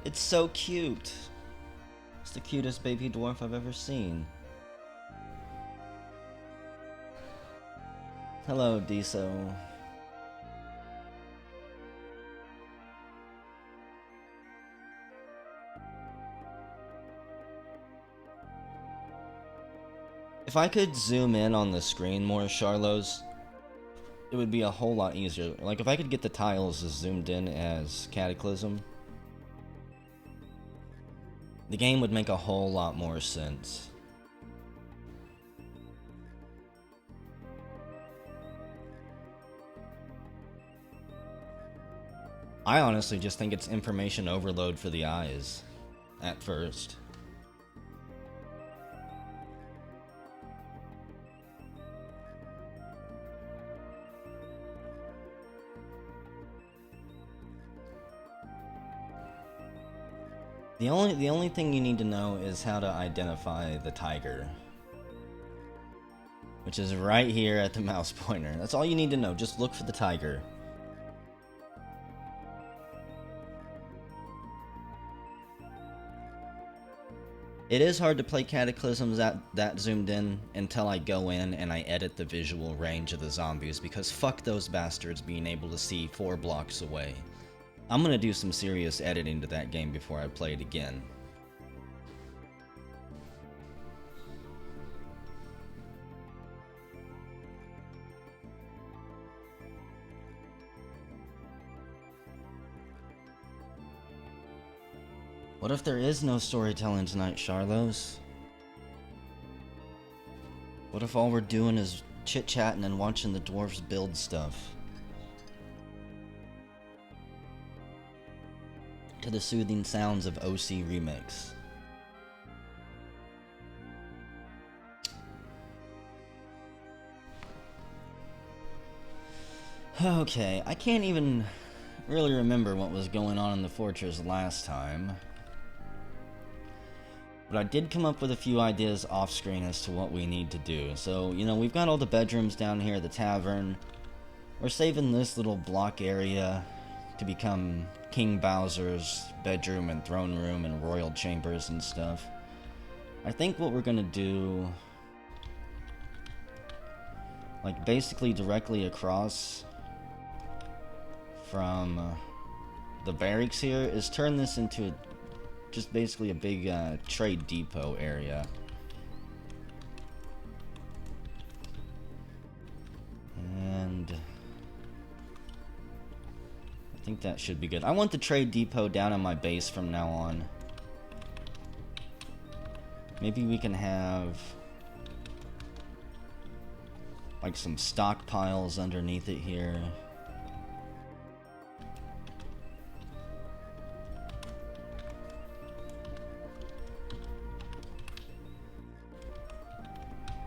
It's so cute. It's the cutest baby dwarf I've ever seen. Hello, Diso. If I could zoom in on the screen more, Charlos, it would be a whole lot easier. Like, if I could get the tiles as zoomed in as Cataclysm, the game would make a whole lot more sense. I honestly just think it's information overload for the eyes, at first. The only thing you need to know is how to identify the tiger, which is right here at the mouse pointer. That's all you need to know. Just look for the tiger. It is hard to play Cataclysms that zoomed in until I go in and I edit the visual range of the zombies, because fuck those bastards being able to see 4 blocks away. I'm gonna do some serious editing to that game before I play it again. What if there is no storytelling tonight, Charlos? What if all we're doing is chit-chatting and watching the dwarves build stuff? To the soothing sounds of OC Remix. Okay, I can't even really remember what was going on in the fortress last time. But I did come up with a few ideas off screen as to what we need to do. So, you know, we've got all the bedrooms down here, the tavern. We're saving this little block area to become King Bowser's bedroom and throne room and royal chambers and stuff. I think what we're gonna do, like basically directly across from the barracks here, is turn this into just basically a big trade depot area. And I think that should be good. I want the trade depot down on my base from now on. Maybe we can have like some stockpiles underneath it here.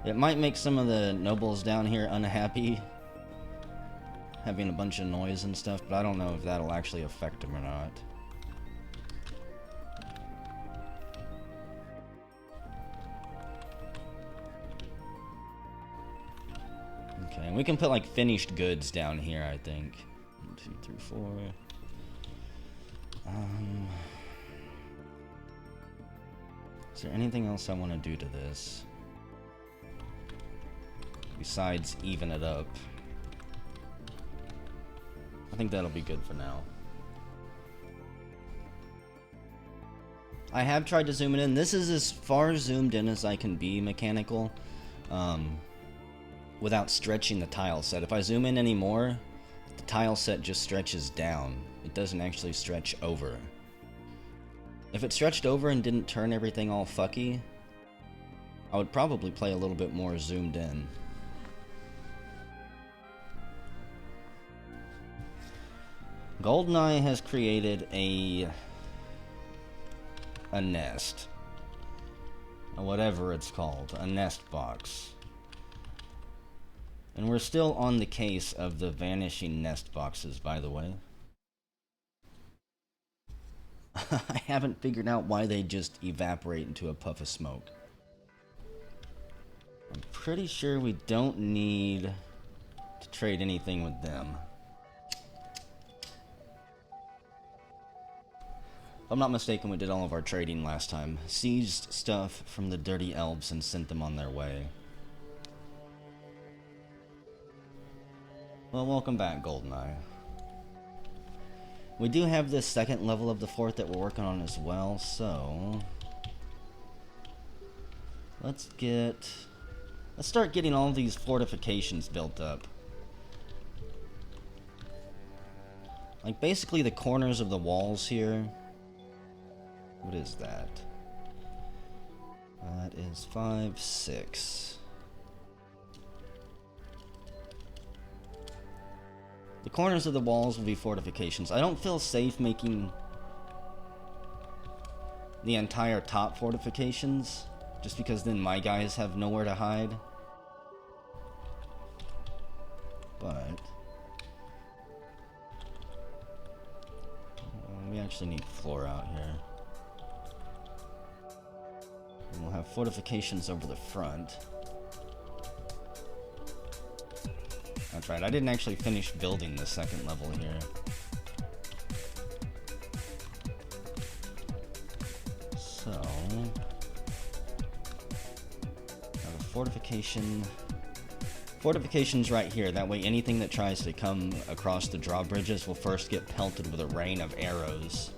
It might make some of the nobles down here unhappy, having a bunch of noise and stuff, but I don't know if that'll actually affect them or not. Okay, and we can put like finished goods down here, I think. 1, 2, 3, 4. Is there anything else I want to do to this besides even it up? I think that'll be good for now. I have tried to zoom it in. This is as far zoomed in as I can be mechanical, without stretching the tile set. If I zoom in anymore, the tile set just stretches down. It doesn't actually stretch over. If it stretched over and didn't turn everything all fucky, I would probably play a little bit more zoomed in. GoldenEye has created a nest. Whatever it's called. A nest box. And we're still on the case of the vanishing nest boxes, by the way. I haven't figured out why they just evaporate into a puff of smoke. I'm pretty sure we don't need to trade anything with them. If I'm not mistaken, we did all of our trading last time. Seized stuff from the dirty elves and sent them on their way. Well, welcome back, Goldeneye. We do have this second level of the fort that we're working on as well, so... Let's start getting all these fortifications built up. Like, basically the corners of the walls here. What is that? That is 5, 6. The corners of the walls will be fortifications. I don't feel safe making the entire top fortifications, just because then my guys have nowhere to hide. But we actually need floor out here. And we'll have fortifications over the front. That's right, I didn't actually finish building the second level here. So, have a fortification. Fortification's right here, that way anything that tries to come across the drawbridges will first get pelted with a rain of arrows.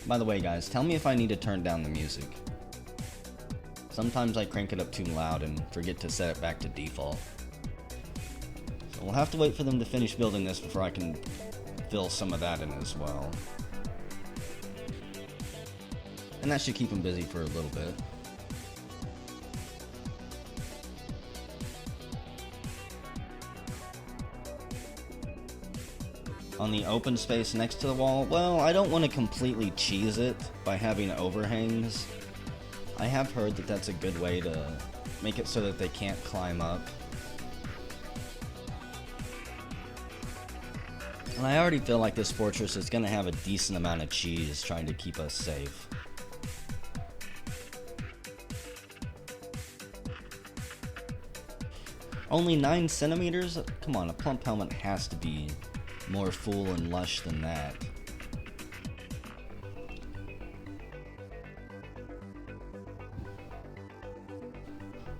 By the way, guys, tell me if I need to turn down the music. Sometimes I crank it up too loud and forget to set it back to default. So we'll have to wait for them to finish building this before I can fill some of that in as well. And that should keep them busy for a little bit. On the open space next to the wall, well, I don't want to completely cheese it by having overhangs. I have heard that that's a good way to make it so that they can't climb up. And I already feel like this fortress is going to have a decent amount of cheese trying to keep us safe. Only 9 centimeters? Come on, a plump helmet has to be more full and lush than that.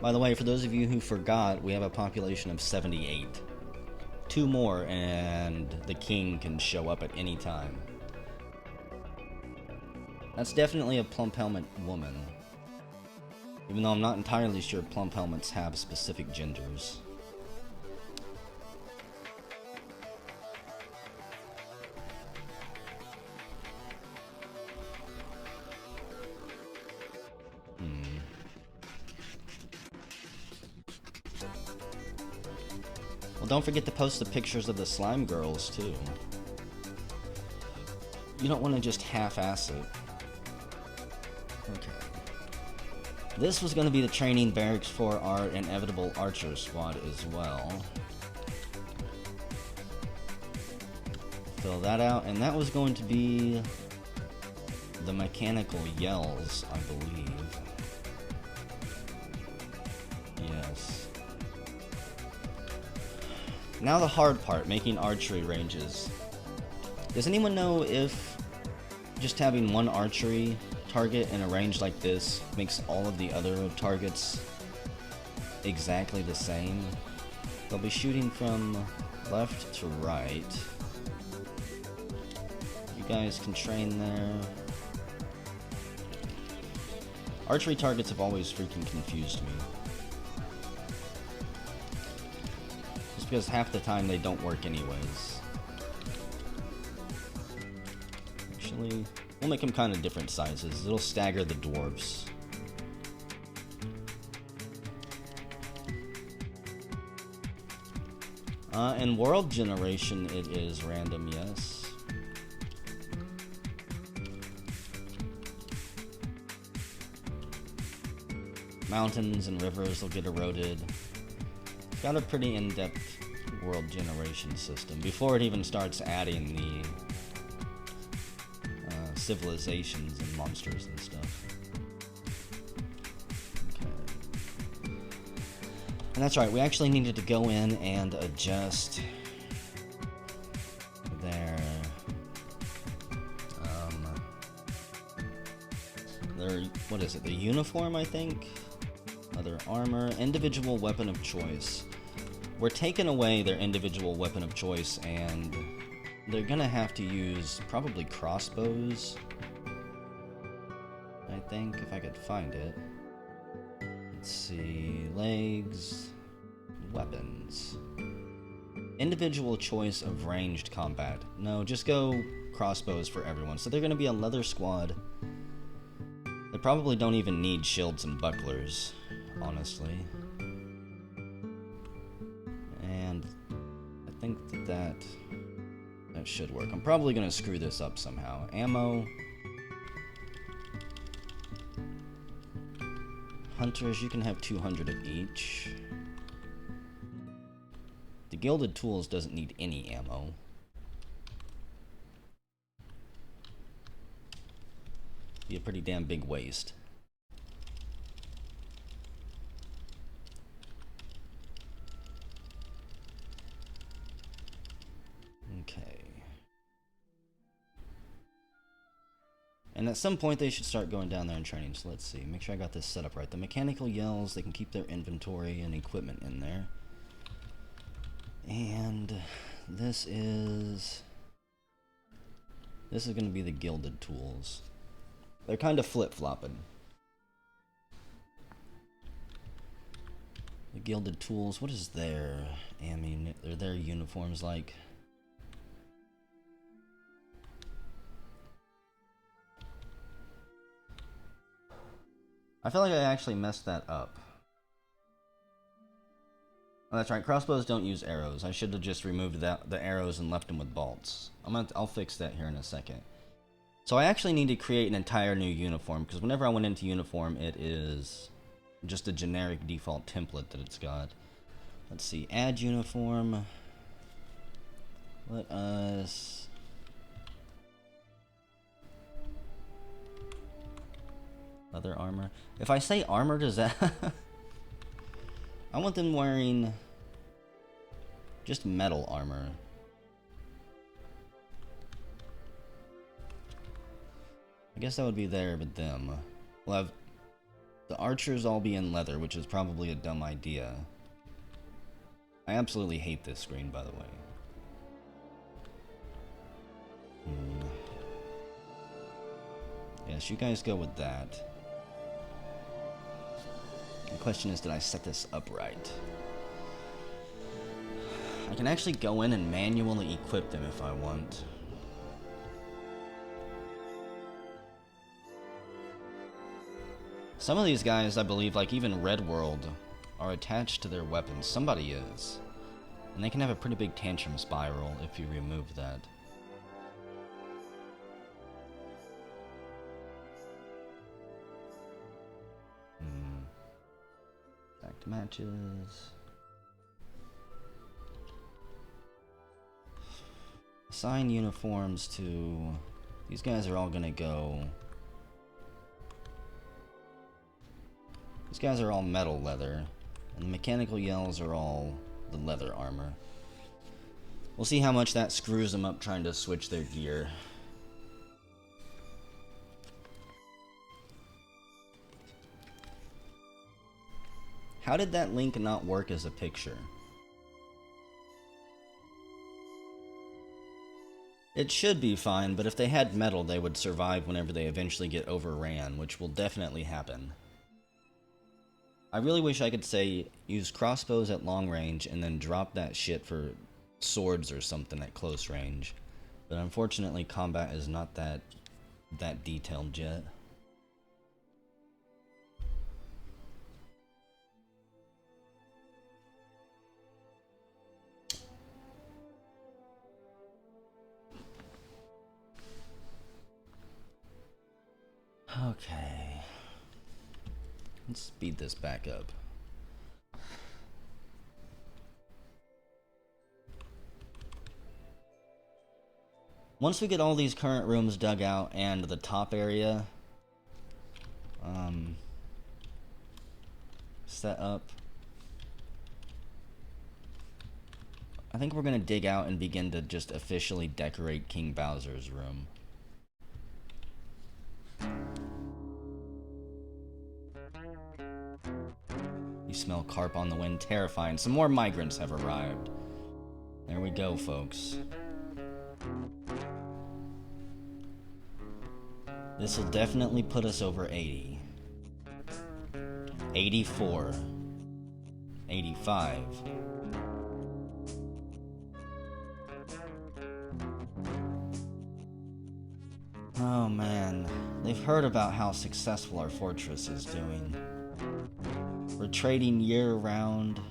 By the way, for those of you who forgot, we have a population of 78. 2 more and the king can show up at any time. That's definitely a plump helmet woman. Even though I'm not entirely sure plump helmets have specific genders. Well, don't forget to post the pictures of the slime girls, too. You don't want to just half-ass it. Okay. This was going to be the training barracks for our inevitable archer squad as well. Fill that out, and that was going to be the mechanical yells, I believe. Yes. Now the hard part, making archery ranges. Does anyone know if just having one archery target in a range like this makes all of the other targets exactly the same? They'll be shooting from left to right. You guys can train there. Archery targets have always freaking confused me. Just because half the time they don't work anyways. Actually, we'll make them kind of different sizes. It'll stagger the dwarves. And world generation, it is random, yes. Mountains and rivers will get eroded. Got a pretty in-depth world generation system before it even starts adding the civilizations and monsters and stuff. Okay. And that's right, we actually needed to go in and adjust their their, what is it, the uniform, I think? Other armor, individual weapon of choice. We're taking away their individual weapon of choice, and they're gonna have to use probably crossbows, I think, if I could find it. Let's see, legs, weapons. Individual choice of ranged combat. No, just go crossbows for everyone. So they're gonna be a leather squad. They probably don't even need shields and bucklers, honestly. And I think that should work. I'm probably gonna screw this up somehow. Ammo. Hunters, you can have 200 of each. The Gilded Tools doesn't need any ammo. Be a pretty damn big waste. Okay. And at some point they should start going down there and training, so let's see. Make sure I got this set up right. The mechanical yells, they can keep their inventory and equipment in there. And this is going to be the Gilded Tools. They're kind of flip-flopping. The Gilded Tools, what is their their uniforms like? I feel like I actually messed that up. Oh, that's right, crossbows don't use arrows. I should have just removed the arrows and left them with bolts. I'll fix that here in a second. So I actually need to create an entire new uniform, because whenever I went into uniform, it is just a generic default template that it's got. Let's see, add uniform. Let us... Leather armor. If I say armor, does that... I want them wearing just metal armor. I guess that would be there, but them. We'll have the archers all be in leather, which is probably a dumb idea. I absolutely hate this screen, by the way. Yes, you guys go with that. The question is, did I set this up right? I can actually go in and manually equip them if I want. Some of these guys, I believe, like even Red World, are attached to their weapons. Somebody is. And they can have a pretty big tantrum spiral if you remove that. Back to matches. Assign uniforms to... These guys are all gonna go... These guys are all metal leather. And the mechanical yells are all the leather armor. We'll see how much that screws them up trying to switch their gear. How did that link not work as a picture? It should be fine, but if they had metal, they would survive whenever they eventually get overran, which will definitely happen. I really wish I could say, use crossbows at long range, and then drop that shit for swords or something at close range. But unfortunately, combat is not that detailed yet. Okay. Let's speed this back up. Once we get all these current rooms dug out and the top area set up, I think we're gonna dig out and begin to just officially decorate King Bowser's room. You smell carp on the wind, terrifying. Some more migrants have arrived. There we go, folks. This will definitely put us over 80. 84. 85. Oh man, they've heard about how successful our fortress is doing. We're trading year-round.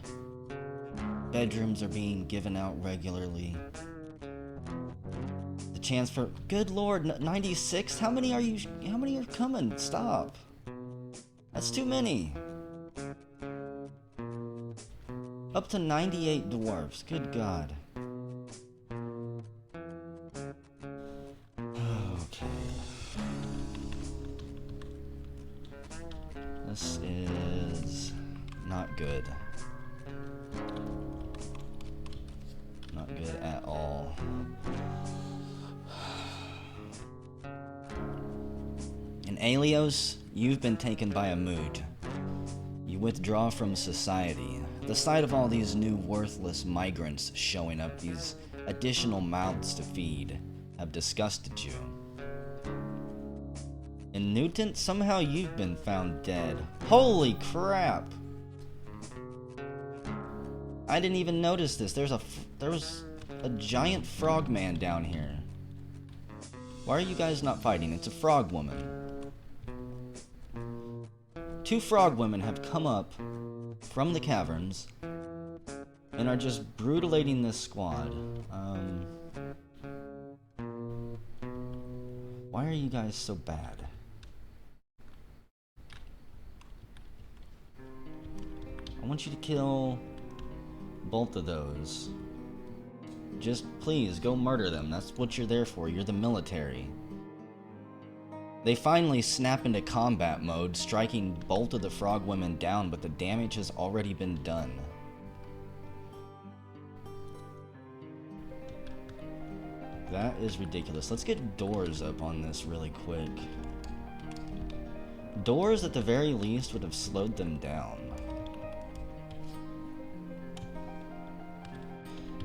Bedrooms are being given out regularly. The chance for... Good lord, 96? How many are coming? Stop. That's too many. Up to 98 dwarfs. Good god. Okay. This is not good. Not good at all. In Alios, you've been taken by a mood. You withdraw from society. The sight of all these new worthless migrants showing up, these additional mouths to feed, have disgusted you. In Newton, somehow you've been found dead. Holy crap! I didn't even notice this. There was a giant frogman down here. Why are you guys not fighting? It's a frog woman. 2 frog women have come up from the caverns and are just brutalating this squad. Why are you guys so bad? I want you to kill both of those. Just please go murder them. That's what you're there for. You're the military. They finally snap into combat mode, striking both of the frog women down, but the damage has already been done. That is ridiculous. Let's get doors up on this really quick. Doors, at the very least, would have slowed them down.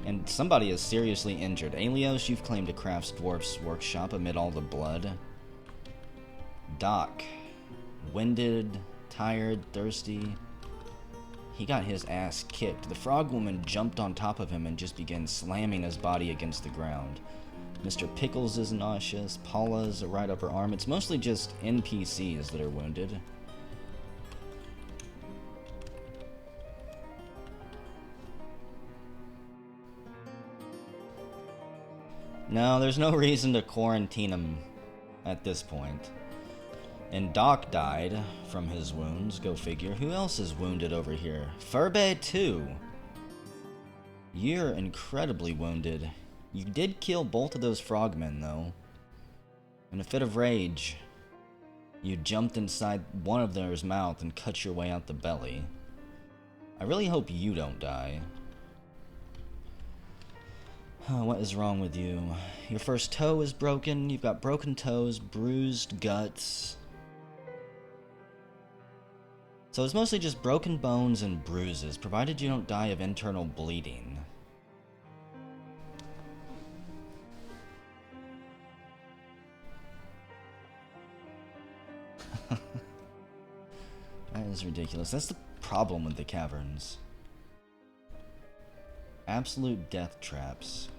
And somebody is seriously injured. Alios, you've claimed a crafts dwarf's workshop amid all the blood. Doc, winded, tired, thirsty. He got his ass kicked. The frog woman jumped on top of him and just began slamming his body against the ground. Mr. Pickles is nauseous. Paula's a right upper arm. It's mostly just NPCs that are wounded. No, there's no reason to quarantine him at this point. And Doc died from his wounds, go figure. Who else is wounded over here? Furbe too. You're incredibly wounded. You did kill both of those frogmen though. In a fit of rage, you jumped inside one of theirs mouth and cut your way out the belly. I really hope you don't die. Oh, what is wrong with you? Your first toe is broken, you've got broken toes, bruised guts. So it's mostly just broken bones and bruises, provided you don't die of internal bleeding. That is ridiculous. That's the problem with the caverns. Absolute death traps.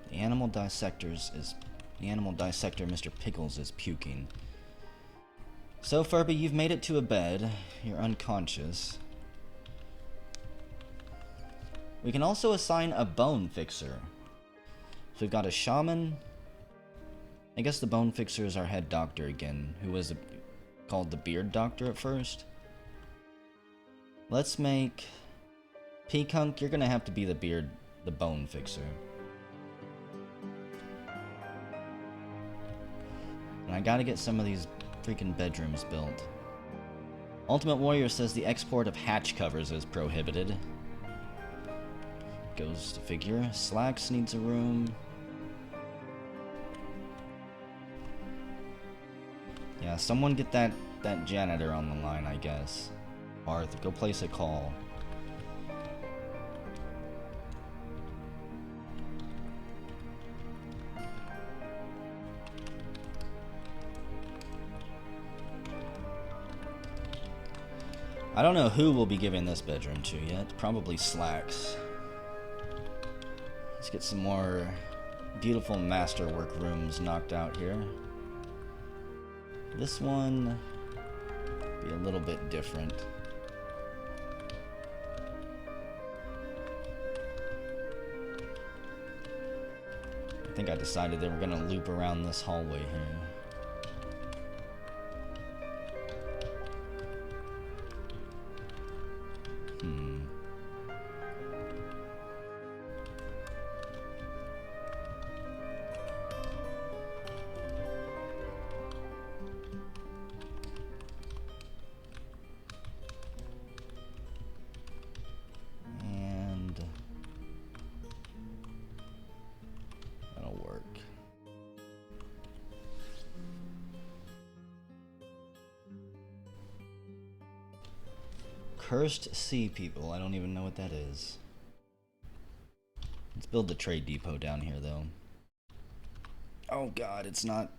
The animal dissector, Mr. Pickles, is puking. So, Furby, you've made it to a bed. You're unconscious. We can also assign a bone fixer. So we've got a shaman. I guess the bone fixer is our head doctor again, who was called the beard doctor at first. Let's make... Peakunk, you're gonna have to be the bone fixer. And I gotta get some of these freaking bedrooms built. Ultimate Warrior says the export of hatch covers is prohibited. Goes to figure. Slacks needs a room. Yeah, someone get that that janitor on the line, I guess. Arth, go place a call. I don't know who we'll be giving this bedroom to yet. Probably Slacks. Let's get some more beautiful masterwork rooms knocked out here. This one be a little bit different. I think I decided they were gonna loop around this hallway here. Cursed Sea People. I don't even know what that is. Let's build the trade depot down here, though. Oh god, it's not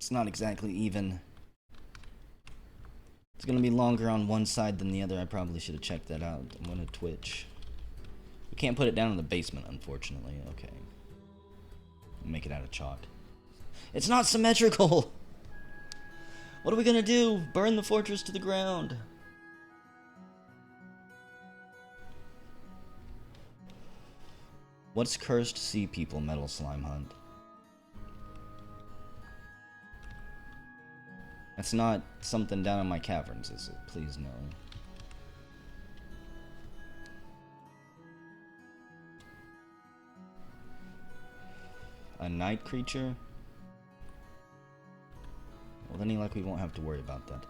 exactly even. It's gonna be longer on one side than the other. I probably should have checked that out. I'm gonna twitch. We can't put it down in the basement, unfortunately. Okay. Make it out of chalk. It's not symmetrical! What are we gonna do? Burn the fortress to the ground. What's Cursed Sea People Metal Slime Hunt? That's not something down in my caverns, is it? Please no. A night creature? Well, any luck we won't have to worry about that.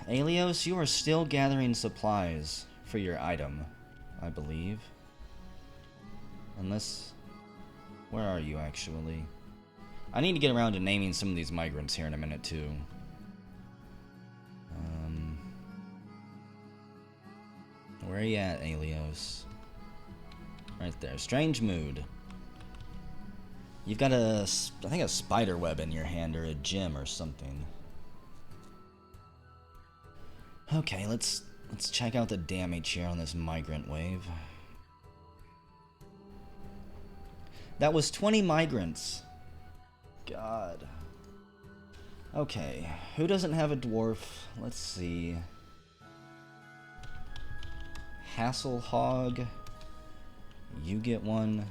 Alios, you are still gathering supplies for your item, I believe. Unless... Where are you, actually? I need to get around to naming some of these migrants here in a minute, too. Where are you at, Alios? Right there. Strange mood. You've got a... I think a spider web in your hand, or a gem or something. Okay, let's check out the damage here on this migrant wave. That was 20 migrants. God. Okay, who doesn't have a dwarf? Let's see. Hasselhog. You get one.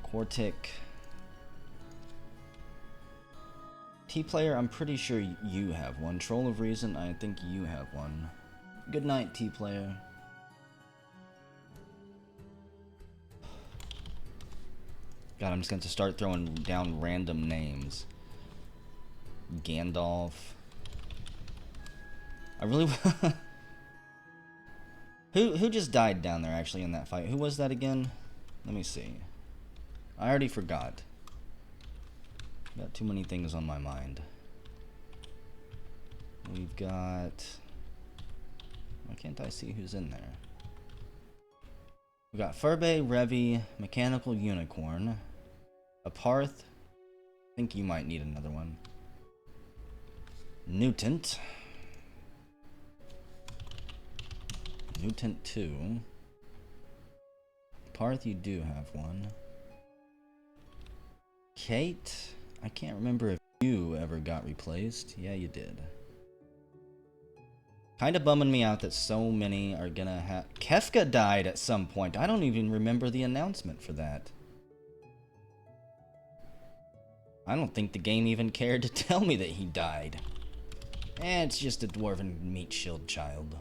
Quartic. T-Player, I'm pretty sure you have one. Troll of Reason, I think you have one. Good night, T-Player. God, I'm just going to start throwing down random names. Gandalf. I really... Who just died down there, actually, in that fight? Who was that again? Let me see. I already forgot. Got too many things on my mind. We've got... Why can't I see who's in there? We've got Furbe, Revi, Mechanical Unicorn, a Parth. I think you might need another one. Mutant. Mutant 2. Parth, you do have one. Kate, I can't remember if you ever got replaced. Yeah, you did. Kinda bumming me out that so many are gonna have... Kefka died at some point. I don't even remember the announcement for that. I don't think the game even cared to tell me that he died. It's just a dwarven meat shield child.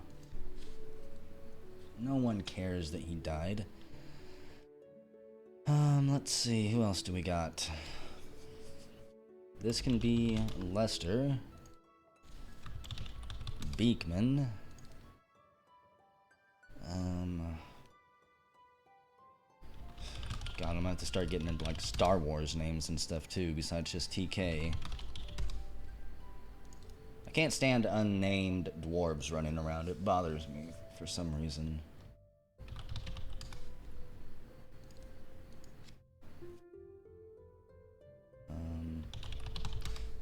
No one cares that he died. Let's see, who else do we got? This can be Lester. Beekman. God, I'm gonna have to start getting into like Star Wars names and stuff too, besides just TK. can't stand unnamed dwarves running around. It bothers me for some reason.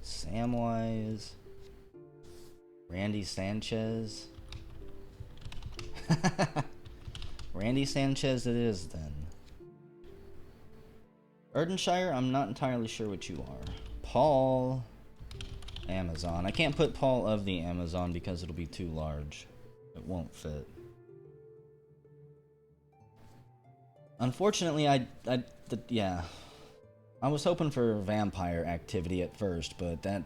Samwise. Randy Sanchez. Randy Sanchez it is, then. Erdenshire, I'm not entirely sure what you are. Paul. Amazon. I can't put Paul of the Amazon because it'll be too large. It won't fit. Unfortunately, yeah. I was hoping for vampire activity at first, but that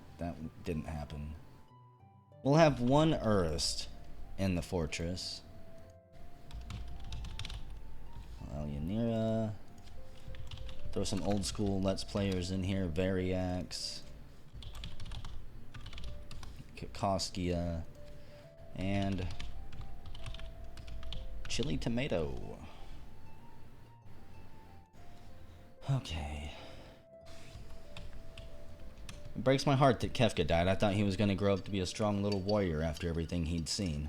didn't happen. We'll have one Urist in the fortress. Alyanira. Throw some old school Let's Players in here. Variax. Kikoskia. And Chili Tomato. Okay. It breaks my heart that Kefka died. I thought he was going to grow up to be a strong little warrior after everything he'd seen.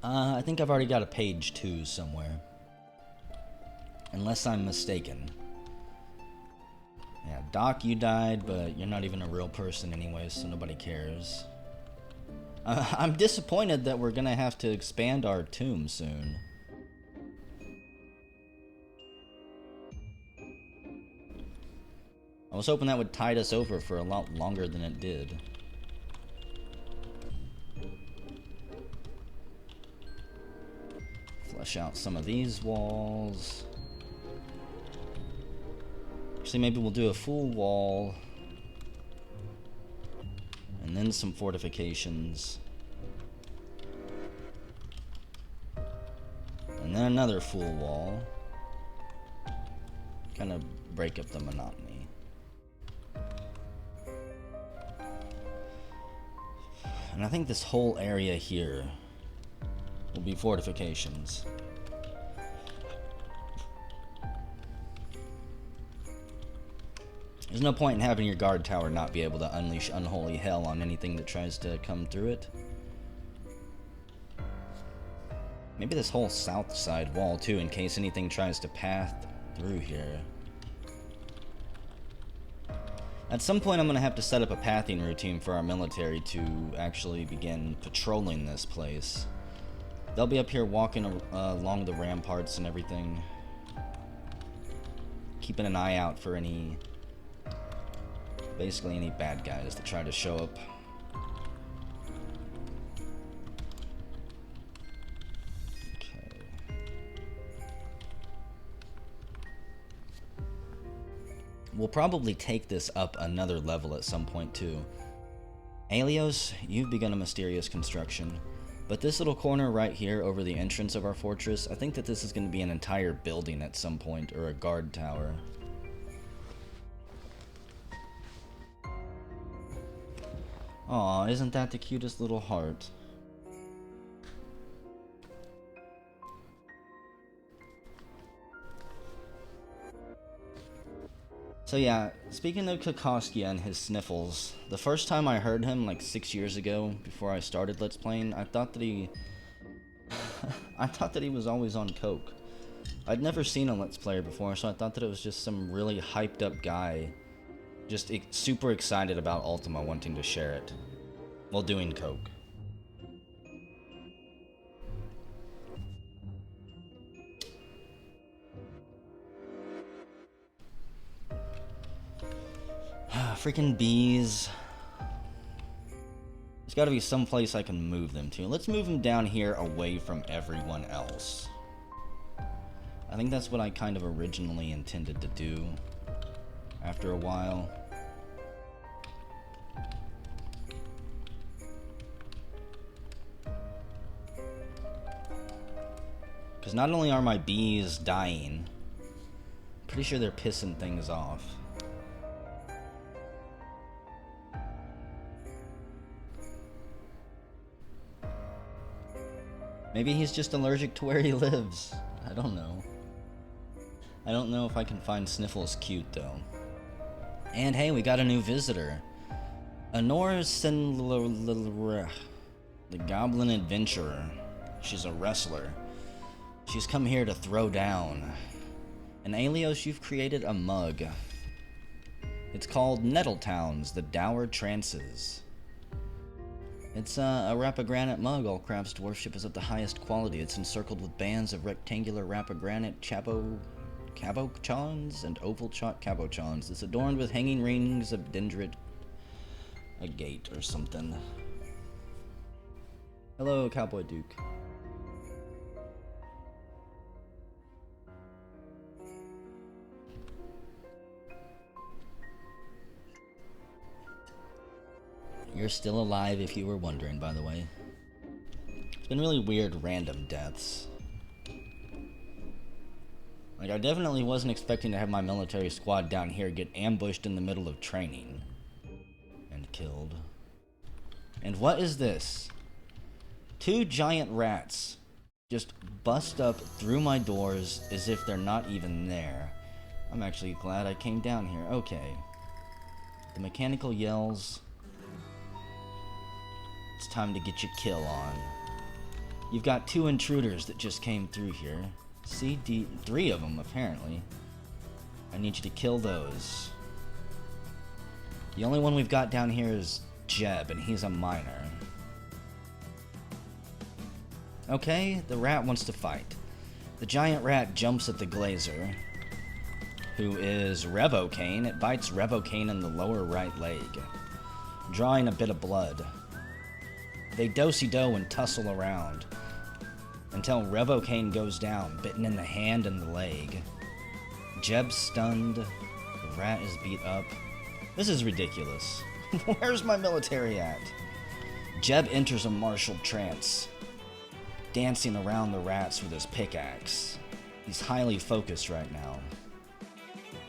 I think I've already got a page 2 somewhere. Unless I'm mistaken. Yeah, Doc, you died, but you're not even a real person anyway, so nobody cares. I'm disappointed that we're going to have to expand our tomb soon. I was hoping that would tide us over for a lot longer than it did. Flesh out some of these walls. Actually, maybe we'll do a full wall. And then some fortifications. And then another full wall. Kind of break up the monotony. And I think this whole area here will be fortifications. There's no point in having your guard tower not be able to unleash unholy hell on anything that tries to come through it. Maybe this whole south side wall too, in case anything tries to path through here. At some point I'm going to have to set up a pathing routine for our military to actually begin patrolling this place. They'll be up here walking along the ramparts and everything. Keeping an eye out for any... basically any bad guys that try to show up. We'll probably take this up another level at some point too. Alios, you've begun a mysterious construction. But this little corner right here over the entrance of our fortress, I think that this is going to be an entire building at some point, or a guard tower. Aw, isn't that the cutest little heart? So yeah, speaking of Kikoskia and his sniffles, the first time I heard him, like 6 years ago, before I started Let's Playing, I thought that he... I thought that he was always on coke. I'd never seen a Let's Player before, so I thought that it was just some really hyped up guy, just super excited about Ultima wanting to share it, while doing coke. Freaking bees. There's gotta be some place I can move them to. Let's move them down here away from everyone else. I think that's what I kind of originally intended to do after a while. Because not only are my bees dying, I'm pretty sure they're pissing things off. Maybe he's just allergic to where he lives. I don't know. I don't know if I can find Sniffles cute, though. And hey, we got a new visitor. Honor the Goblin Adventurer. She's a wrestler. She's come here to throw down. And Aelios, you've created a mug. It's called Nettletown's The Dour Trances. It's a Rapagranite mug. All crafts dwarfship is of the highest quality. It's encircled with bands of rectangular Rapagranite cabochons and oval chalk cabochons. It's adorned with hanging rings of dendrit agate or something. Hello, Cowboy Duke. You're still alive if you were wondering, by the way. It's been really weird random deaths. Like, I definitely wasn't expecting to have my military squad down here get ambushed in the middle of training. And killed. And what is this? 2 giant rats just bust up through my doors as if they're not even there. I'm actually glad I came down here. Okay. The mechanical yells. It's time to get your kill on. You've got 2 intruders that just came through here. CD, 3 of them apparently. I need you to kill those. The only one we've got down here is Jeb, and he's a miner. Okay, the rat wants to fight. The giant rat jumps at the glazer, who is Revocane. It bites Revocane in the lower right leg, drawing a bit of blood. They do-si-do and tussle around until Revocane goes down, bitten in the hand and the leg. Jeb's stunned. The rat is beat up. This is ridiculous. Where's my military at? Jeb enters a martial trance, dancing around the rats with his pickaxe. He's highly focused right now.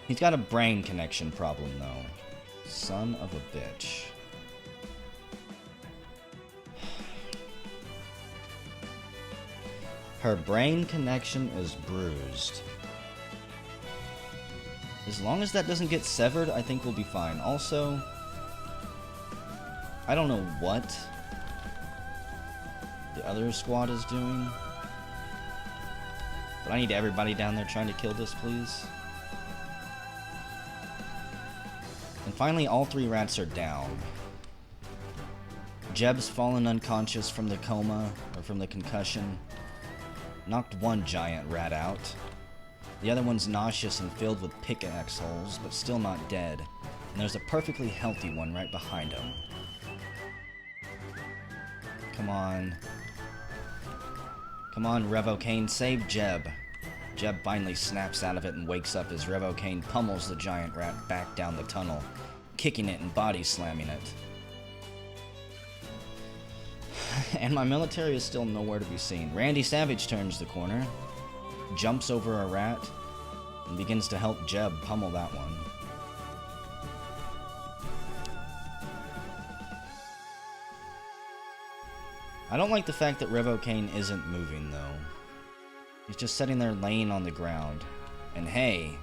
He's got a brain connection problem, though. Son of a bitch. Her brain connection is bruised. As long as that doesn't get severed, I think we'll be fine. Also, I don't know what the other squad is doing, but I need everybody down there trying to kill this, please. And finally, all 3 rats are down. Jeb's fallen unconscious from the coma, or from the concussion. Knocked 1 giant rat out. The other one's nauseous and filled with pickaxe holes, but still not dead. And there's a perfectly healthy one right behind him. Come on. Come on, Revocane, save Jeb. Jeb finally snaps out of it and wakes up as Revocane pummels the giant rat back down the tunnel, kicking it and body slamming it. And my military is still nowhere to be seen. Randy Savage turns the corner, jumps over a rat, and begins to help Jeb pummel that one. I don't like the fact that Revocane isn't moving, though. He's just sitting there laying on the ground. And hey,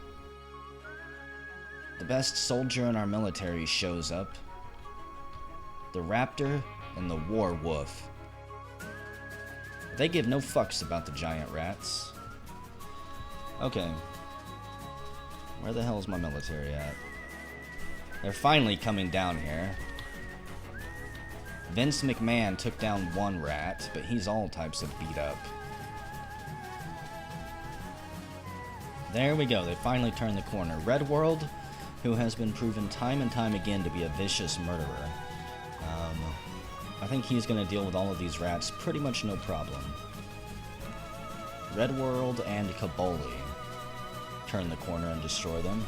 the best soldier in our military shows up. The Raptor and the War Wolf. They give no fucks about the giant rats. Okay. Where the hell is my military at? They're finally coming down here. Vince McMahon took down 1 rat, but he's all types of beat up. There we go, they finally turned the corner. Red World, who has been proven time and time again to be a vicious murderer. I think he's going to deal with all of these rats pretty much no problem. Red World and Kaboli turn the corner and destroy them.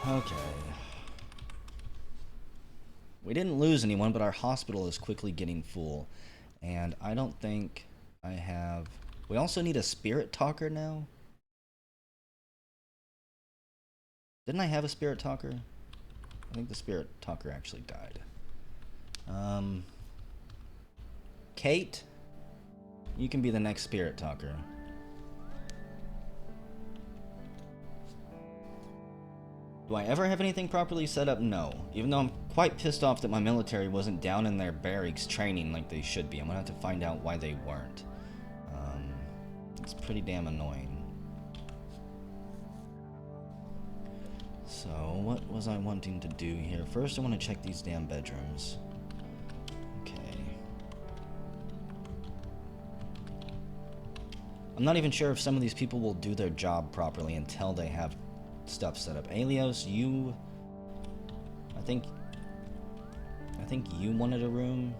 Okay. We didn't lose anyone, but our hospital is quickly getting full. And I don't think I have... We also need a spirit talker now? Didn't I have a spirit talker? I think the spirit talker actually died. Kate, you can be the next spirit talker. Do I ever have anything properly set up? No. Even though I'm quite pissed off that my military wasn't down in their barracks training like they should be. I'm gonna have to find out why they weren't. It's pretty damn annoying. So, what was I wanting to do here? First, I want to check these damn bedrooms. Okay. I'm not even sure if some of these people will do their job properly until they have stuff set up. Alios, you... I think you wanted a room?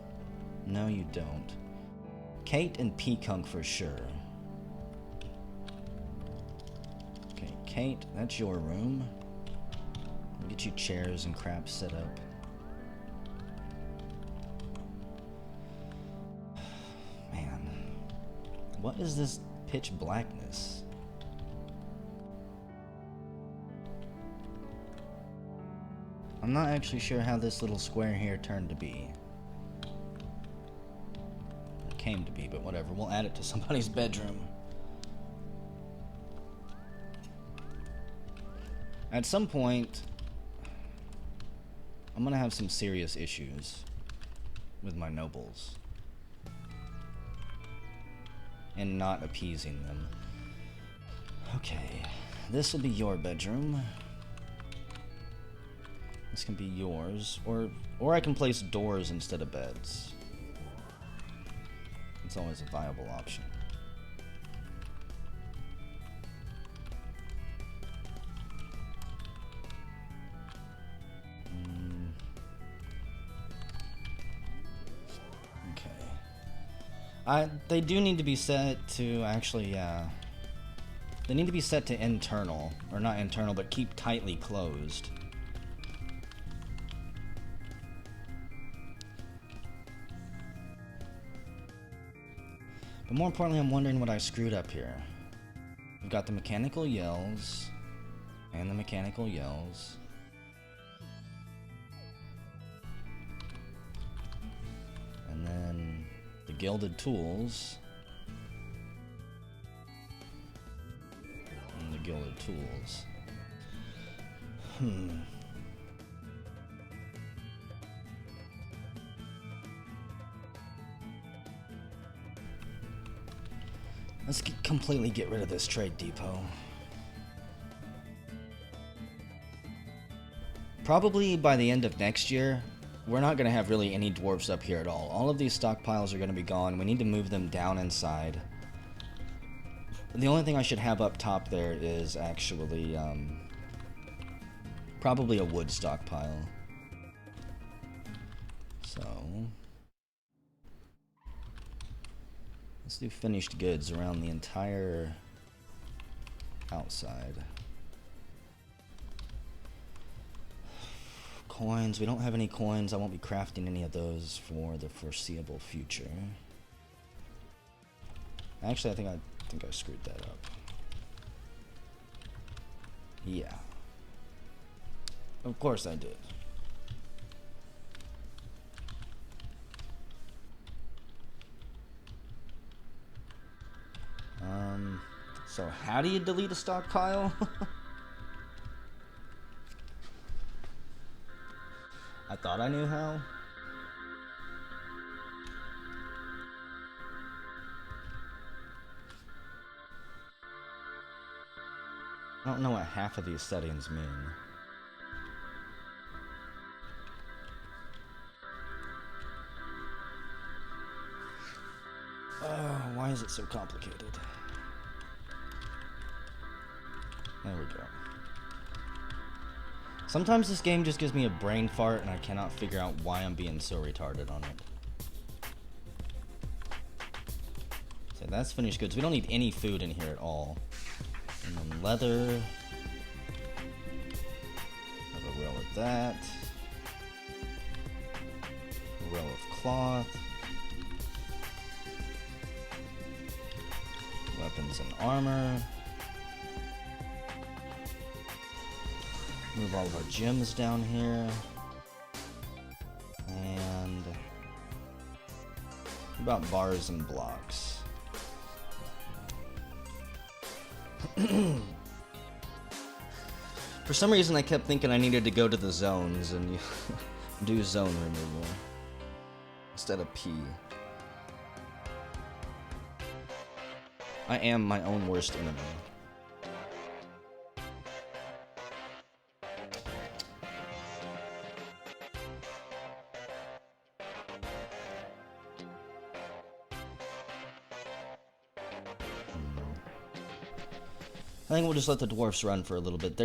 No, you don't. Kate and Peakunk for sure. Okay, Kate, that's your room. We'll get you chairs and crap set up. Man. What is this pitch blackness? I'm not actually sure how this little square here turned to be. Or came to be, but whatever. We'll add it to somebody's bedroom. At some point, I'm gonna have some serious issues with my nobles. And not appeasing them. Okay, this will be your bedroom. This can be yours, or I can place doors instead of beds. It's always a viable option. Okay. They do need to be set to actually, they need to be set to internal, or not internal, but keep tightly closed. But more importantly, I'm wondering what I screwed up here. We've got the mechanical yells, and the mechanical yells. And then the gilded tools. And the gilded tools. Let's completely get rid of this trade depot. Probably by the end of next year, we're not going to have really any dwarves up here at all. All of these stockpiles are going to be gone. We need to move them down inside. The only thing I should have up top there is actually probably a wood stockpile. So let's do finished goods around the entire outside. Coins. We don't have any coins. I won't be crafting any of those for the foreseeable future. Actually, I think I screwed that up. Yeah. Of course I did. So how do you delete a stockpile? I thought I knew how. I don't know what half of these settings mean. Oh, why is it so complicated? There we go. Sometimes this game just gives me a brain fart and I cannot figure out why I'm being so retarded on it. So that's finished goods. We don't need any food in here at all. And then leather. Have a row of that. A row of cloth. Weapons and armor. Move all of our gems down here. And what about bars and blocks? For some reason, I kept thinking I needed to go to the zones and do zone removal instead of P. I am my own worst enemy. I think we'll just let the dwarfs run for a little bit.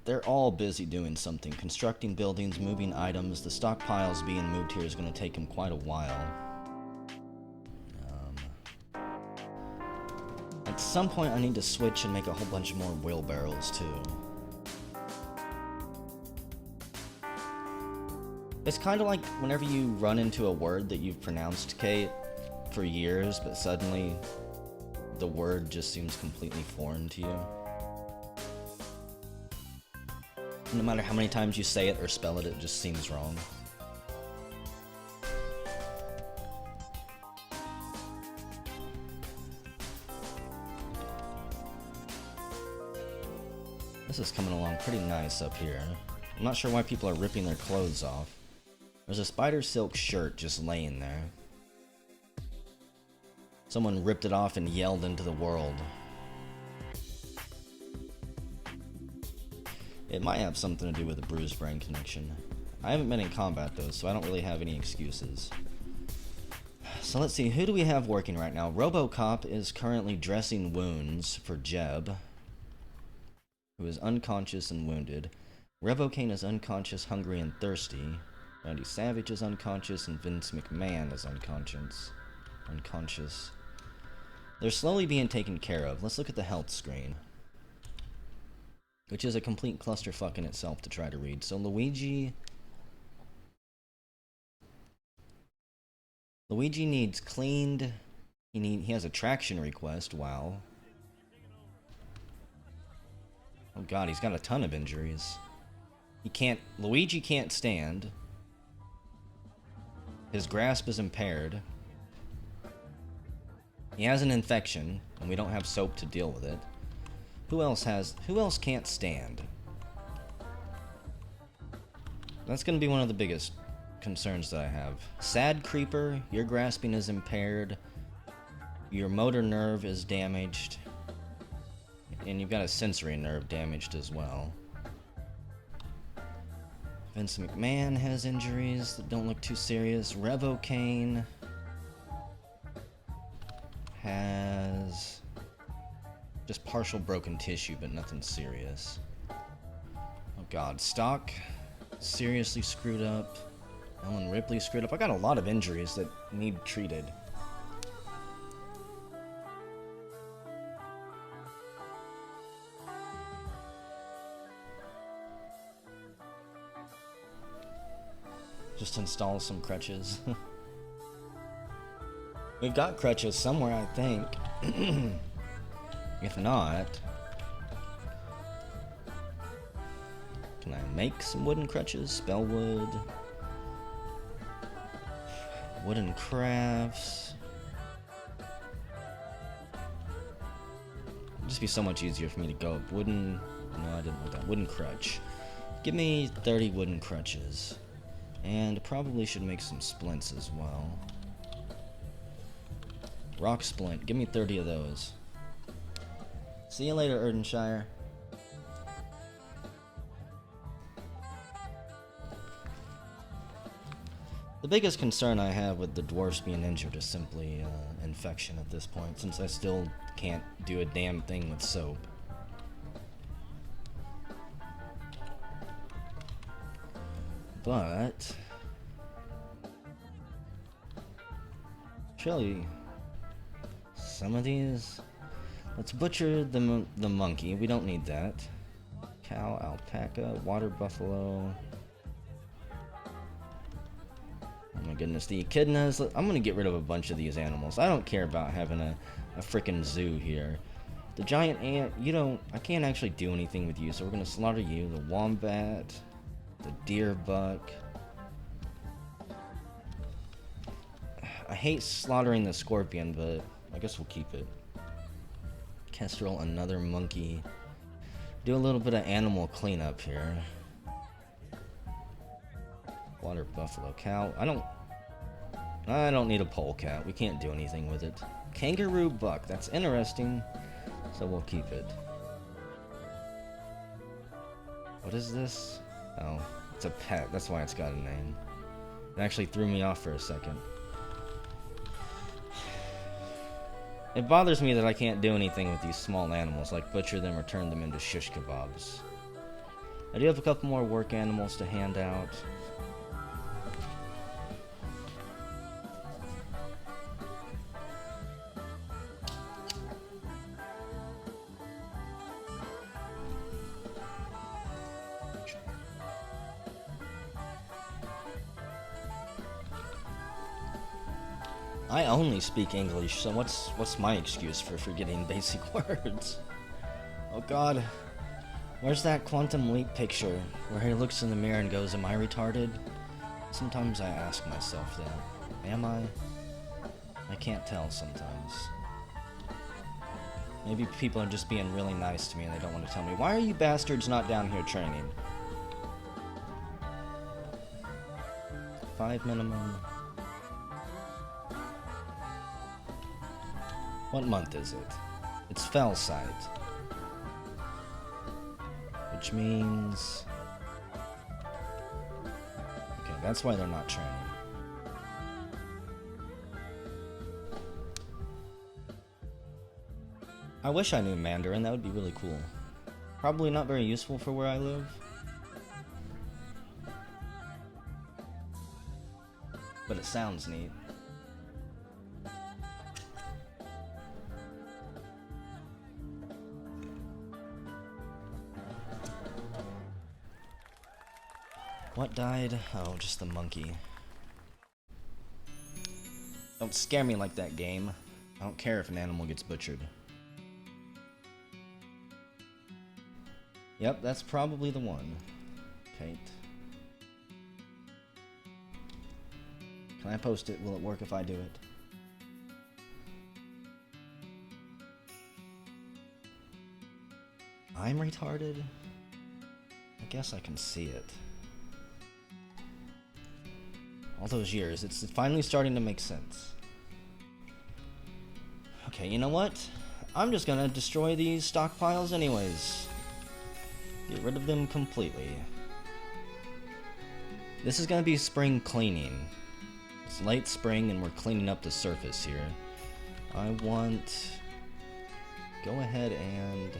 They're all busy doing something. Constructing buildings, moving items. The stockpiles being moved here is going to take them quite a while. At some point I need to switch and make a whole bunch more wheelbarrows too. It's kind of like whenever you run into a word that you've pronounced, Kate, for years, but suddenly the word just seems completely foreign to you. No matter how many times you say it or spell it, it just seems wrong. This is coming along pretty nice up here. I'm not sure why people are ripping their clothes off. There's a spider silk shirt just laying there. Someone ripped it off and yelled into the world. It might have something to do with the bruised brain connection. I haven't been in combat though, so I don't really have any excuses. So let's see, who do we have working right now? RoboCop is currently dressing wounds for Jeb, who is unconscious and wounded. Revocane is unconscious, hungry, and thirsty. Randy Savage is unconscious, and Vince McMahon is unconscious. They're slowly being taken care of. Let's look at the health screen, which is a complete clusterfuck in itself to try to read. So Luigi needs cleaned. He has a traction request. Wow. Oh god, he's got a ton of injuries. Luigi can't stand. His grasp is impaired. He has an infection, and we don't have soap to deal with it. Who else can't stand? That's gonna be one of the biggest concerns that I have. Sad Creeper, your grasping is impaired. Your motor nerve is damaged. And you've got a sensory nerve damaged as well. Vince McMahon has injuries that don't look too serious. Revocane has just partial broken tissue, but nothing serious. Oh god, Stock seriously screwed up. Ellen Ripley screwed up. I got a lot of injuries that need treated. Just install some crutches. We've got crutches somewhere, I think. If not, can I make some wooden crutches? Spell wood. Wooden crafts. It'd just be so much easier for me to go. Wooden... No, I didn't want that. Wooden crutch. Give me 30 wooden crutches. And probably should make some splints as well. Rock splint. Give me 30 of those. See you later, Erdenshire. The biggest concern I have with the dwarfs being injured is simply infection at this point, since I still can't do a damn thing with soap. But surely some of these. Let's butcher the monkey. We don't need that. Cow, alpaca, water buffalo. Oh my goodness, the echidnas. I'm gonna get rid of a bunch of these animals. I don't care about having a frickin' zoo here. The giant ant, I can't actually do anything with you, so we're gonna slaughter you. The wombat. The deer buck. I hate slaughtering the scorpion, but I guess we'll keep it. Kestrel, another monkey. Do a little bit of animal cleanup here. Water buffalo cow. I don't need a polecat. We can't do anything with it. Kangaroo buck. That's interesting. So we'll keep it. What is this? Oh, it's a pet. That's why it's got a name. It actually threw me off for a second. It bothers me that I can't do anything with these small animals, like butcher them or turn them into shish kebabs. I do have a couple more work animals to hand out. I only speak English, so what's my excuse for forgetting basic words? Oh god. Where's that Quantum Leap picture where he looks in the mirror and goes, am I retarded? Sometimes I ask myself that. Am I? I can't tell sometimes. Maybe people are just being really nice to me and they don't want to tell me, why are you bastards not down here training? 5 minimum. What month is it? It's Fell Sight. Which means... Okay, that's why they're not training. I wish I knew Mandarin, that would be really cool. Probably not very useful for where I live. But it sounds neat. What died? Oh, just the monkey. Don't scare me like that, game. I don't care if an animal gets butchered. Yep, that's probably the one. Kate. Can I post it? Will it work if I do it? I'm retarded? I guess I can see it. All those years, it's finally starting to make sense. Okay, you know what? I'm just gonna destroy these stockpiles anyways. Get rid of them completely. This is gonna be spring cleaning. It's late spring and we're cleaning up the surface here. I want... Go ahead and...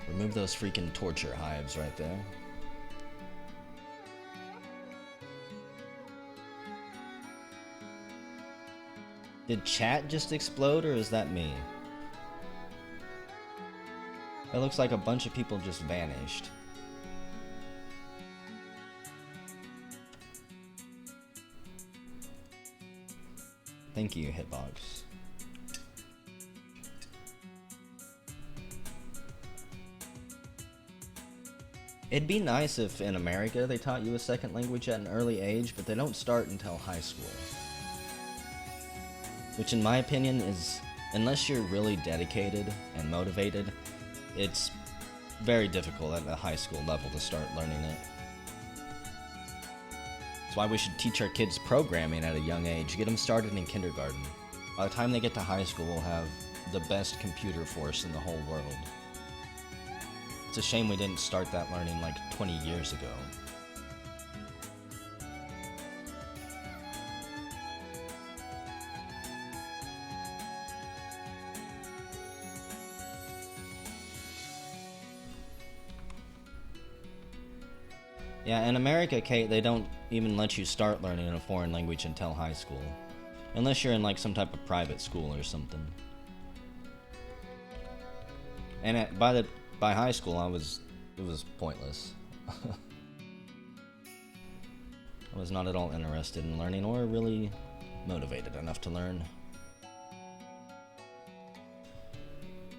remove those freaking torture hives right there. Did chat just explode, or is that me? It looks like a bunch of people just vanished. Thank you, Hitbox. It'd be nice if in America they taught you a second language at an early age, but they don't start until high school. Which in my opinion is, unless you're really dedicated and motivated, it's very difficult at a high school level to start learning it. That's why we should teach our kids programming at a young age, get them started in kindergarten. By the time they get to high school, we'll have the best computer force in the whole world. It's a shame we didn't start that learning like 20 years ago. Yeah, in America, Kate, they don't even let you start learning a foreign language until high school. Unless you're in like some type of private school or something. And by high school, it was pointless. I was not at all interested in learning or really motivated enough to learn.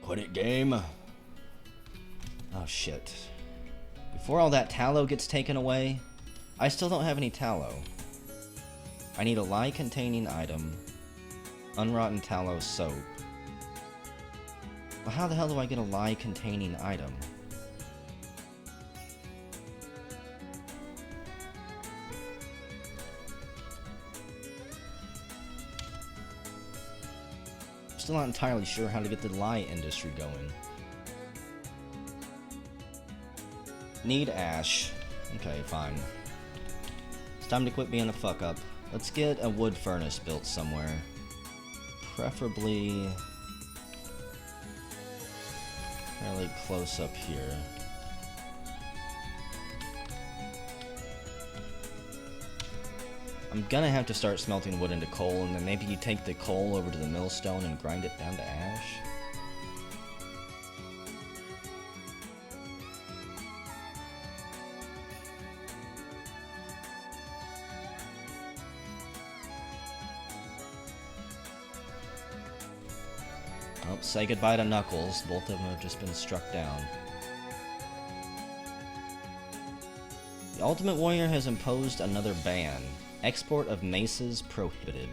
Quit it, game. Oh shit. Before all that tallow gets taken away, I still don't have any tallow. I need a lye-containing item, unrotten tallow soap, But how the hell do I get a lie-containing item? Still not entirely sure how to get the lie industry going. Need ash. Okay, fine. It's time to quit being a fuck up. Let's get a wood furnace built somewhere. Preferably fairly close up here. I'm gonna have to start smelting wood into coal, and then maybe you take the coal over to the millstone and grind it down to ash. Oh, say goodbye to Knuckles. Both of them have just been struck down. The Ultimate Warrior has imposed another ban. Export of maces prohibited.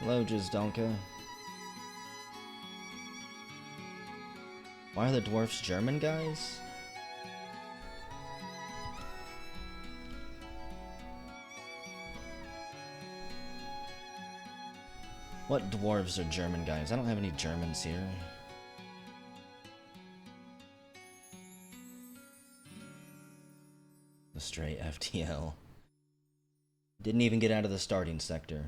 Hello, Jizdonka. Why are the dwarfs German guys? What dwarves are German guys? I don't have any Germans here. The stray FTL. Didn't even get out of the starting sector.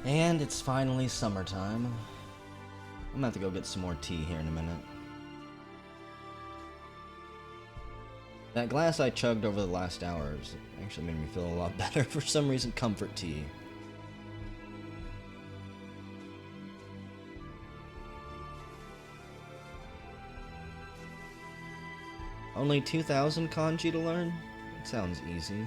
And it's finally summertime. I'm gonna have to go get some more tea here in a minute. That glass I chugged over the last hours actually made me feel a lot better for some reason. Comfort tea. Only 2,000 kanji to learn? It sounds easy.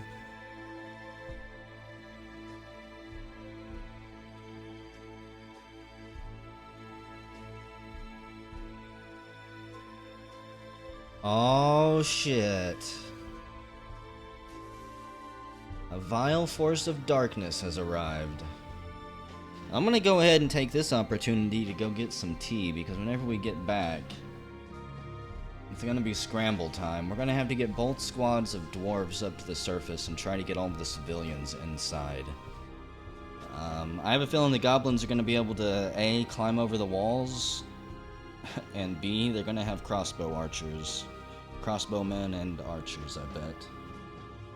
Oh shit. A vile force of darkness has arrived. I'm gonna go ahead and take this opportunity to go get some tea, because whenever we get back, it's gonna be scramble time. We're gonna have to get both squads of dwarves up to the surface and try to get all of the civilians inside. I have a feeling the goblins are gonna be able to A, climb over the walls, and B, they're gonna have crossbow archers. Crossbowmen and archers, I bet.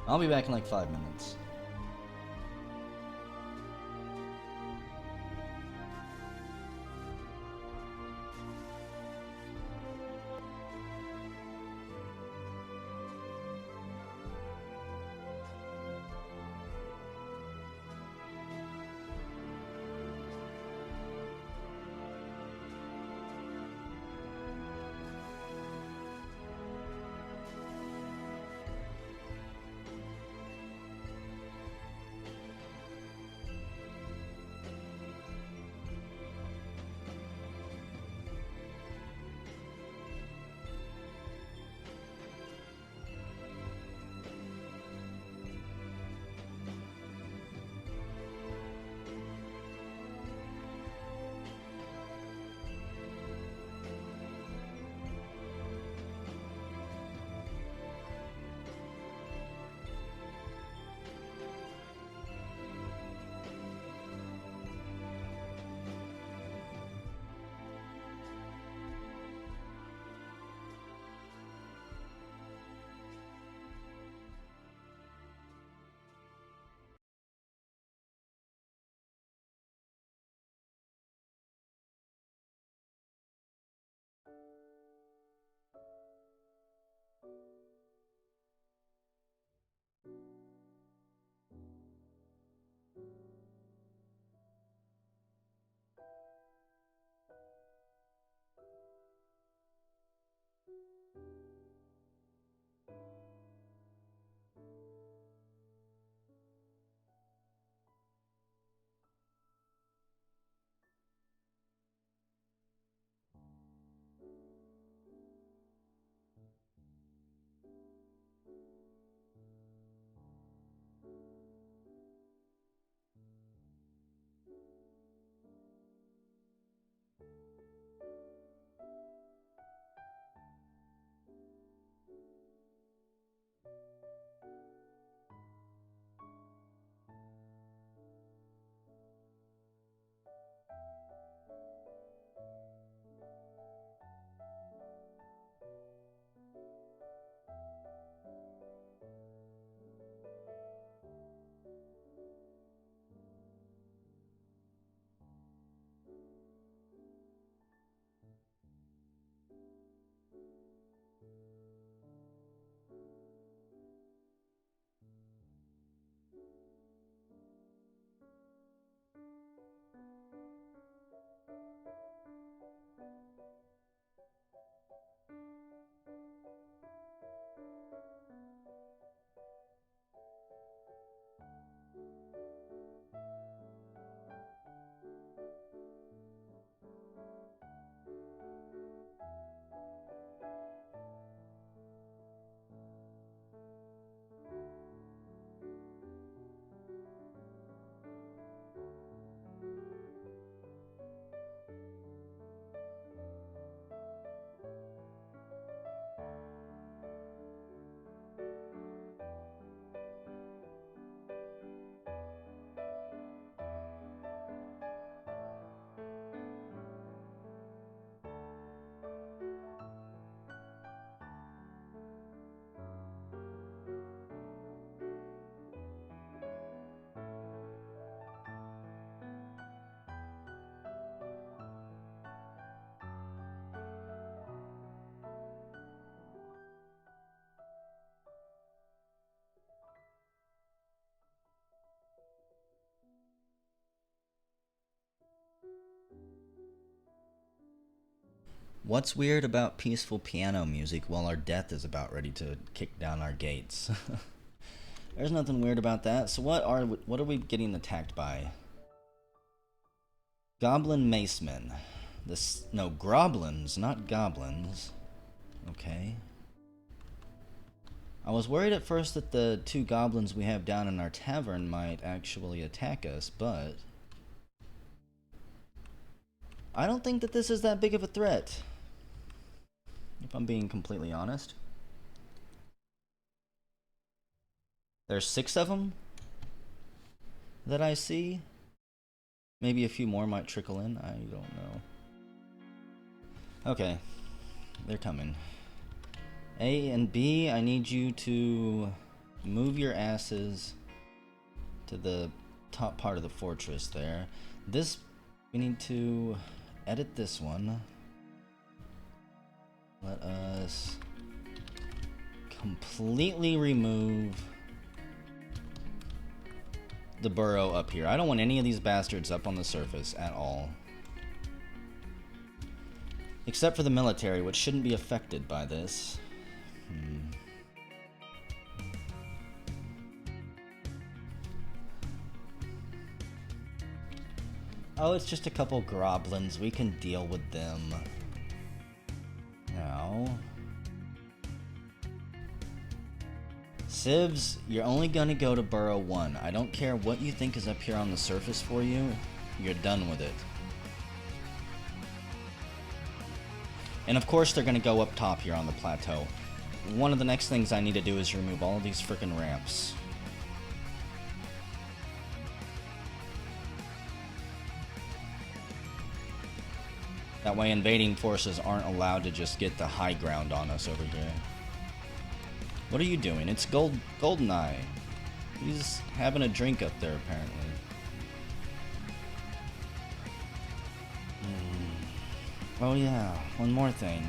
I'll be back in like 5 minutes. What's weird about peaceful piano music while our death is about ready to kick down our gates? There's nothing weird about that. So what are we getting attacked by? Goblin macemen. No, groblins, not goblins. Okay. I was worried at first that the 2 goblins we have down in our tavern might actually attack us, but I don't think that this is that big of a threat, if I'm being completely honest. There's 6 of them that I see. Maybe a few more might trickle in. I don't know. Okay. They're coming. A and B, I need you to move your asses to the top part of the fortress there. This, we need to edit this one. Let us completely remove the burrow up here. I don't want any of these bastards up on the surface at all. Except for the military, which shouldn't be affected by this. Oh, it's just a couple groblins. We can deal with them. Now, Civs, you're only gonna go to Burrow 1. I don't care what you think is up here on the surface for you. You're done with it. And of course they're gonna go up top here on the plateau. One of the next things I need to do is remove all of these frickin' ramps. That way invading forces aren't allowed to just get the high ground on us over here. What are you doing? It's Goldeneye. He's having a drink up there, apparently. Oh yeah, one more thing.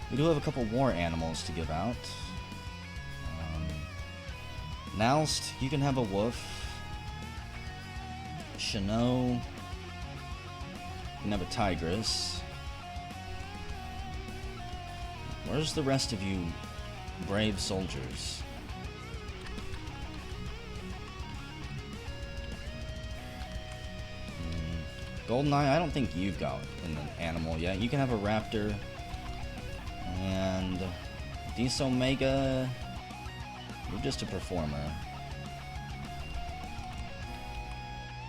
We do have a couple war animals to give out. Nalst, you can have a wolf. Chino, you can have a tigress. Where's the rest of you brave soldiers? Goldeneye, I don't think you've got an animal yet. You can have a raptor. And Dis Omega, you're just a performer.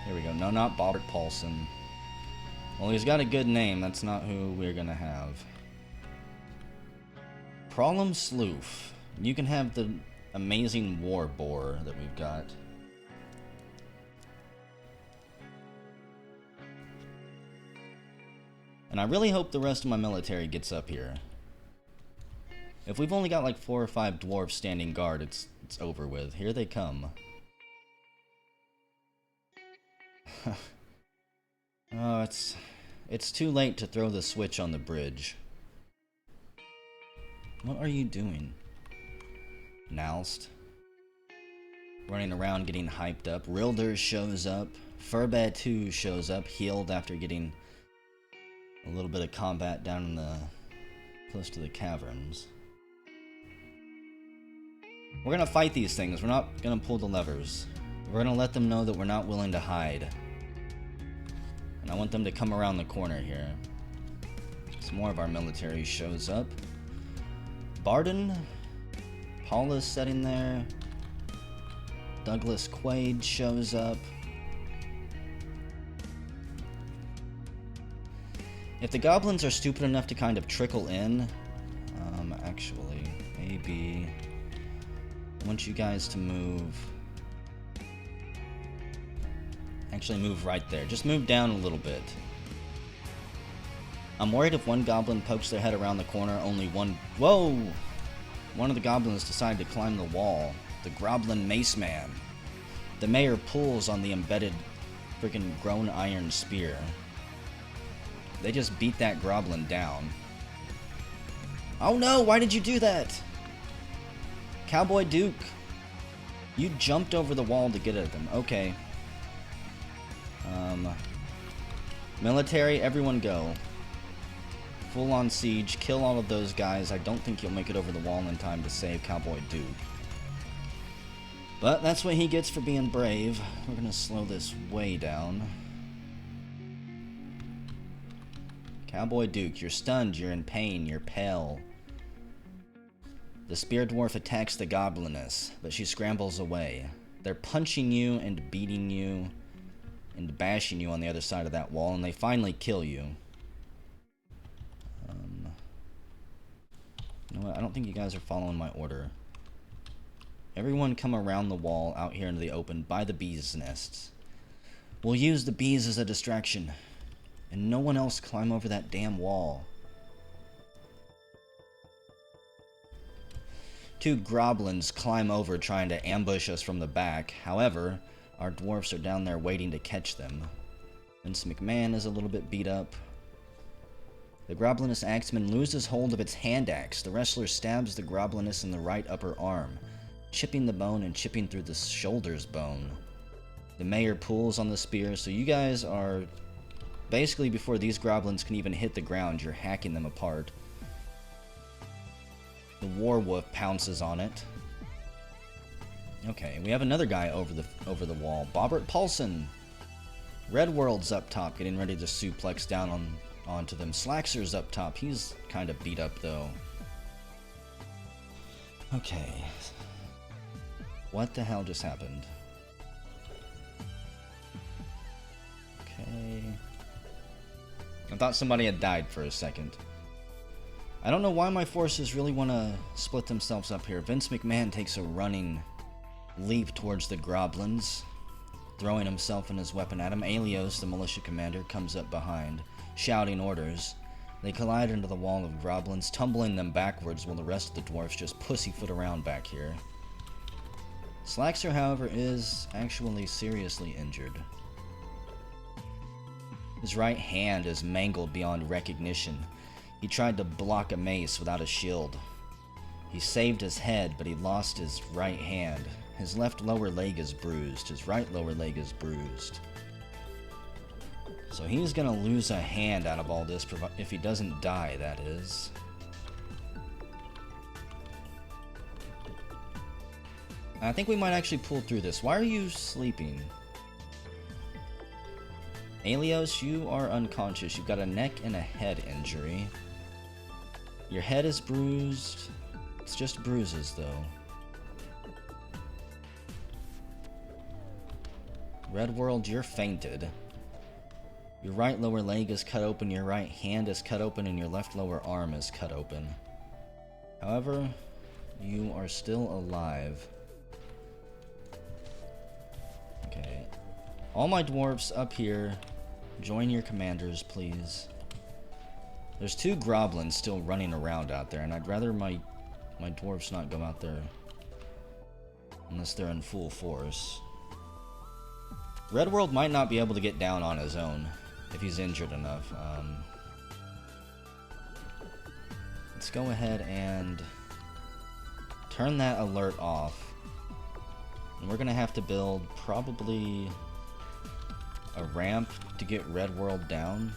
Here we go. No, not Bobbert Paulson. Well, he's got a good name. That's not who we're gonna have. Problem Sloof. You can have the amazing war boar that we've got. And I really hope the rest of my military gets up here. If we've only got like 4 or 5 dwarves standing guard, it's over with. Here they come. Oh, it's too late to throw the switch on the bridge. What are you doing? Nalst. Running around getting hyped up. Rilder shows up. Furbatu shows up, healed after getting a little bit of combat down in the close to the caverns. We're gonna fight these things. We're not gonna pull the levers. We're gonna let them know that we're not willing to hide. And I want them to come around the corner here. Some more of our military shows up. Barden, Paula's sitting there. Douglas Quaid shows up. If the goblins are stupid enough to kind of trickle in, actually, maybe I want you guys to move. Actually, move right there. Just move down a little bit. I'm worried if one goblin pokes their head around the corner, only one... Whoa! One of the goblins decided to climb the wall. The Goblin Mace Man. The mayor pulls on the embedded freaking grown iron spear. They just beat that Goblin down. Oh no, why did you do that? Cowboy Duke. You jumped over the wall to get at them. Okay. Military, everyone go. full on siege, kill all of those guys. I don't think you'll make it over the wall in time to save Cowboy Duke. But that's what he gets for being brave. We're gonna slow this way down. Cowboy Duke, you're stunned, you're in pain, you're pale. The Spear Dwarf attacks the Gobliness, but she scrambles away. They're punching you and beating you and bashing you on the other side of that wall, and they finally kill you. You know what? I don't think you guys are following my order. Everyone come around the wall out here into the open by the bees' nests. We'll use the bees as a distraction, and no one else climb over that damn wall. Two goblins climb over trying to ambush us from the back. However, our dwarfs are down there waiting to catch them. Vince McMahon is a little bit beat up. The Gobliness axeman loses hold of its hand axe. The wrestler stabs the Gobliness in the right upper arm, chipping the bone and chipping through the shoulder's bone. The mayor pulls on the spear, so you guys are basically, before these goblins can even hit the ground, you're hacking them apart. The Warwolf pounces on it. Okay, we have another guy over the wall. Bobbert Paulson. Red World's up top, getting ready to suplex down onto them. Slaxer's up top. He's kind of beat up, though. Okay. What the hell just happened? Okay. I thought somebody had died for a second. I don't know why my forces really want to split themselves up here. Vince McMahon takes a running leap towards the goblins, throwing himself and his weapon at him. Alios, the militia commander, comes up behind, shouting orders. They collide into the wall of goblins, tumbling them backwards while the rest of the dwarfs just pussyfoot around back here. Slaxer, however, is actually seriously injured. His right hand is mangled beyond recognition. He tried to block a mace without a shield. He saved his head, but he lost his right hand. His left lower leg is bruised. His right lower leg is bruised. So he's gonna lose a hand out of all this, if he doesn't die, that is. I think we might actually pull through this. Why are you sleeping? Alios, you are unconscious. You've got a neck and a head injury. Your head is bruised. It's just bruises, though. Red World, you're fainted. Your right lower leg is cut open, your right hand is cut open, and your left lower arm is cut open. However, you are still alive. Okay. All my dwarves up here, join your commanders, please. There's two goblins still running around out there, and I'd rather my dwarves not go out there unless they're in full force. Red World might not be able to get down on his own if he's injured enough. Let's go ahead and turn that alert off. And we're gonna have to build probably a ramp to get Red World down.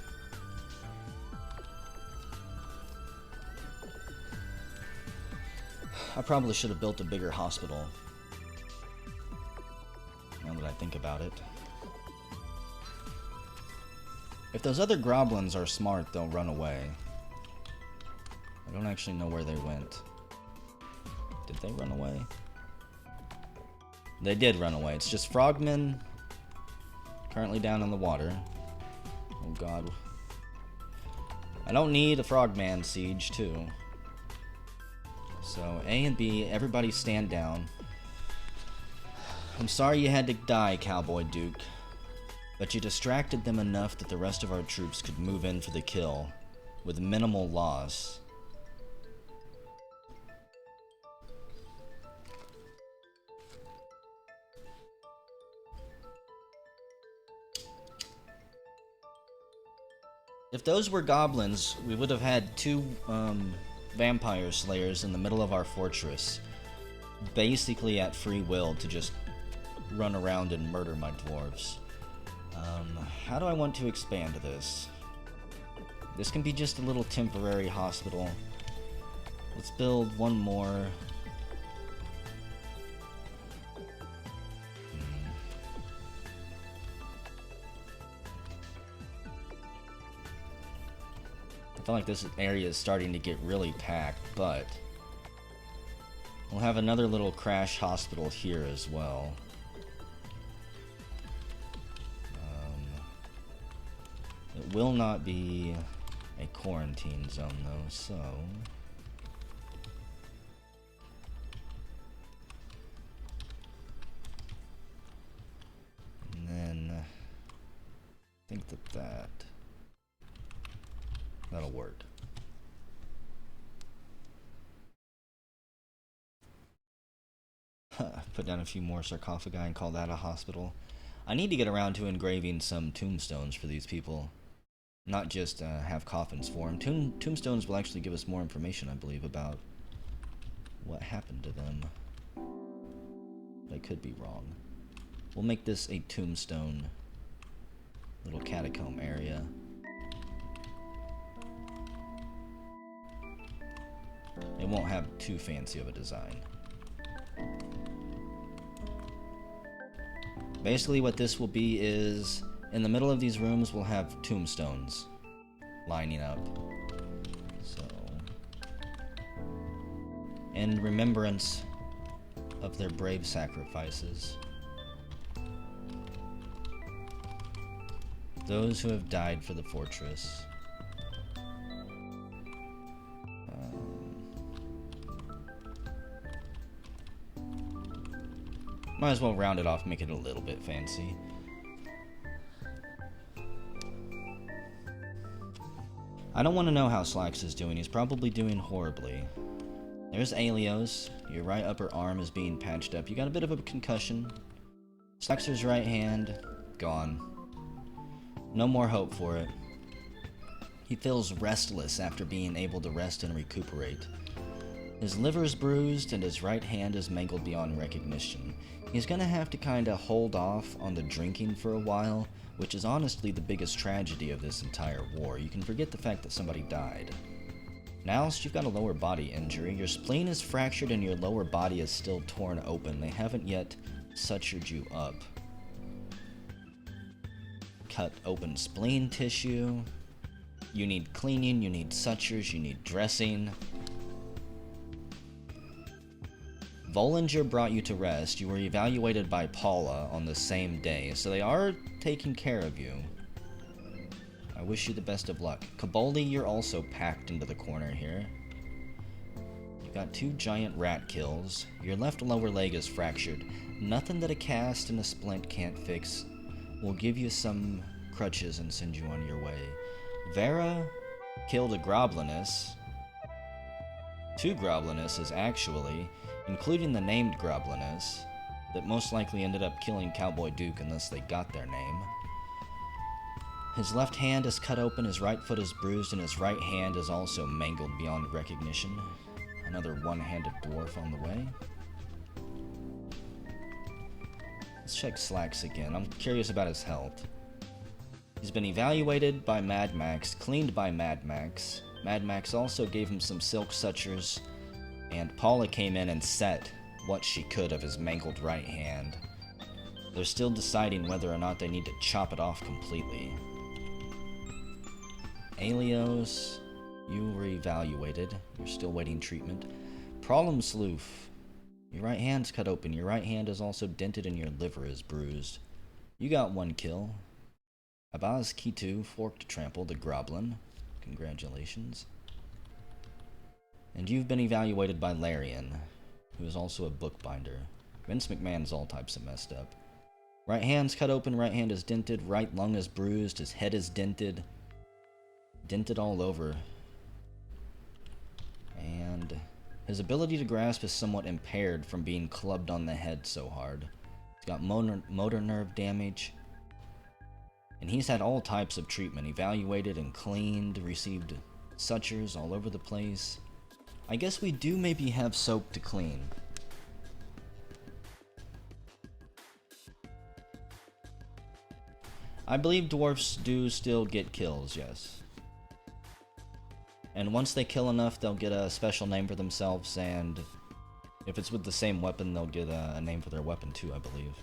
I probably should have built a bigger hospital, now that I think about it. If those other goblins are smart, they'll run away. I don't actually know where they went. Did they run away? They did run away. It's just frogmen currently down in the water. Oh god. I don't need a frogman siege too. So A and B, everybody stand down. I'm sorry you had to die, Cowboy Duke, but you distracted them enough that the rest of our troops could move in for the kill with minimal loss. If those were goblins, we would have had two vampire slayers in the middle of our fortress, basically at free will to just run around and murder my dwarves. How do I want to expand this? This can be just a little temporary hospital. Let's build one more. I feel like this area is starting to get really packed, but we'll have another little crash hospital here as well. It will not be a quarantine zone though, so and then I think that'll work. Put down a few more sarcophagi and call that a hospital. I need to get around to engraving some tombstones for these people. Not just have coffins for them. Tombstones will actually give us more information, I believe, about what happened to them. I could be wrong. We'll make this a tombstone little catacomb area. It won't have too fancy of a design. Basically what this will be is, in the middle of these rooms we'll have tombstones lining up. So, in remembrance of their brave sacrifices. Those who have died for the fortress. Might as well round it off, make it a little bit fancy. I don't want to know how Slacks is doing. He's probably doing horribly. There's Alios. Your right upper arm is being patched up. You got a bit of a concussion. Slaxer's right hand, gone. No more hope for it. He feels restless after being able to rest and recuperate. His liver is bruised and his right hand is mangled beyond recognition. He's gonna have to kinda hold off on the drinking for a while, which is honestly the biggest tragedy of this entire war. You can forget the fact that somebody died. Now, you've got a lower body injury. Your spleen is fractured and your lower body is still torn open. They haven't yet sutured you up. Cut open spleen tissue. You need cleaning, you need sutures, you need dressing. Volinger brought you to rest. You were evaluated by Paula on the same day, so they are taking care of you. I wish you the best of luck. Caboldi, you're also packed into the corner here. You got 2 giant rat kills. Your left lower leg is fractured. Nothing that a cast and a splint can't fix. We'll give you some crutches and send you on your way. Vera killed a Gobliness. 2 Goblinesses, actually, including the named Gobliness, that most likely ended up killing Cowboy Duke unless they got their name. His left hand is cut open, his right foot is bruised, and his right hand is also mangled beyond recognition. Another one-handed dwarf on the way. Let's check Slacks again. I'm curious about his health. He's been evaluated by Mad Max, cleaned by Mad Max. Mad Max also gave him some silk sutures, and Paula came in and set what she could of his mangled right hand. They're still deciding whether or not they need to chop it off completely. Alios, you were evaluated. You're still waiting treatment. Problem Sleuth. Your right hand's cut open. Your right hand is also dented and your liver is bruised. You got 1 kill. Abaz Kitu, Forked Trample, the Goblin. Congratulations. And you've been evaluated by Larian, who is also a bookbinder. Vince McMahon's all types of messed up. Right hand's cut open, right hand is dented, right lung is bruised, his head is dented. Dented all over. And his ability to grasp is somewhat impaired from being clubbed on the head so hard. He's got motor nerve damage. And he's had all types of treatment, evaluated and cleaned, received sutures all over the place. I guess we do maybe have soap to clean. I believe dwarfs do still get kills, yes. And once they kill enough, they'll get a special name for themselves, and if it's with the same weapon, they'll get a name for their weapon too, I believe.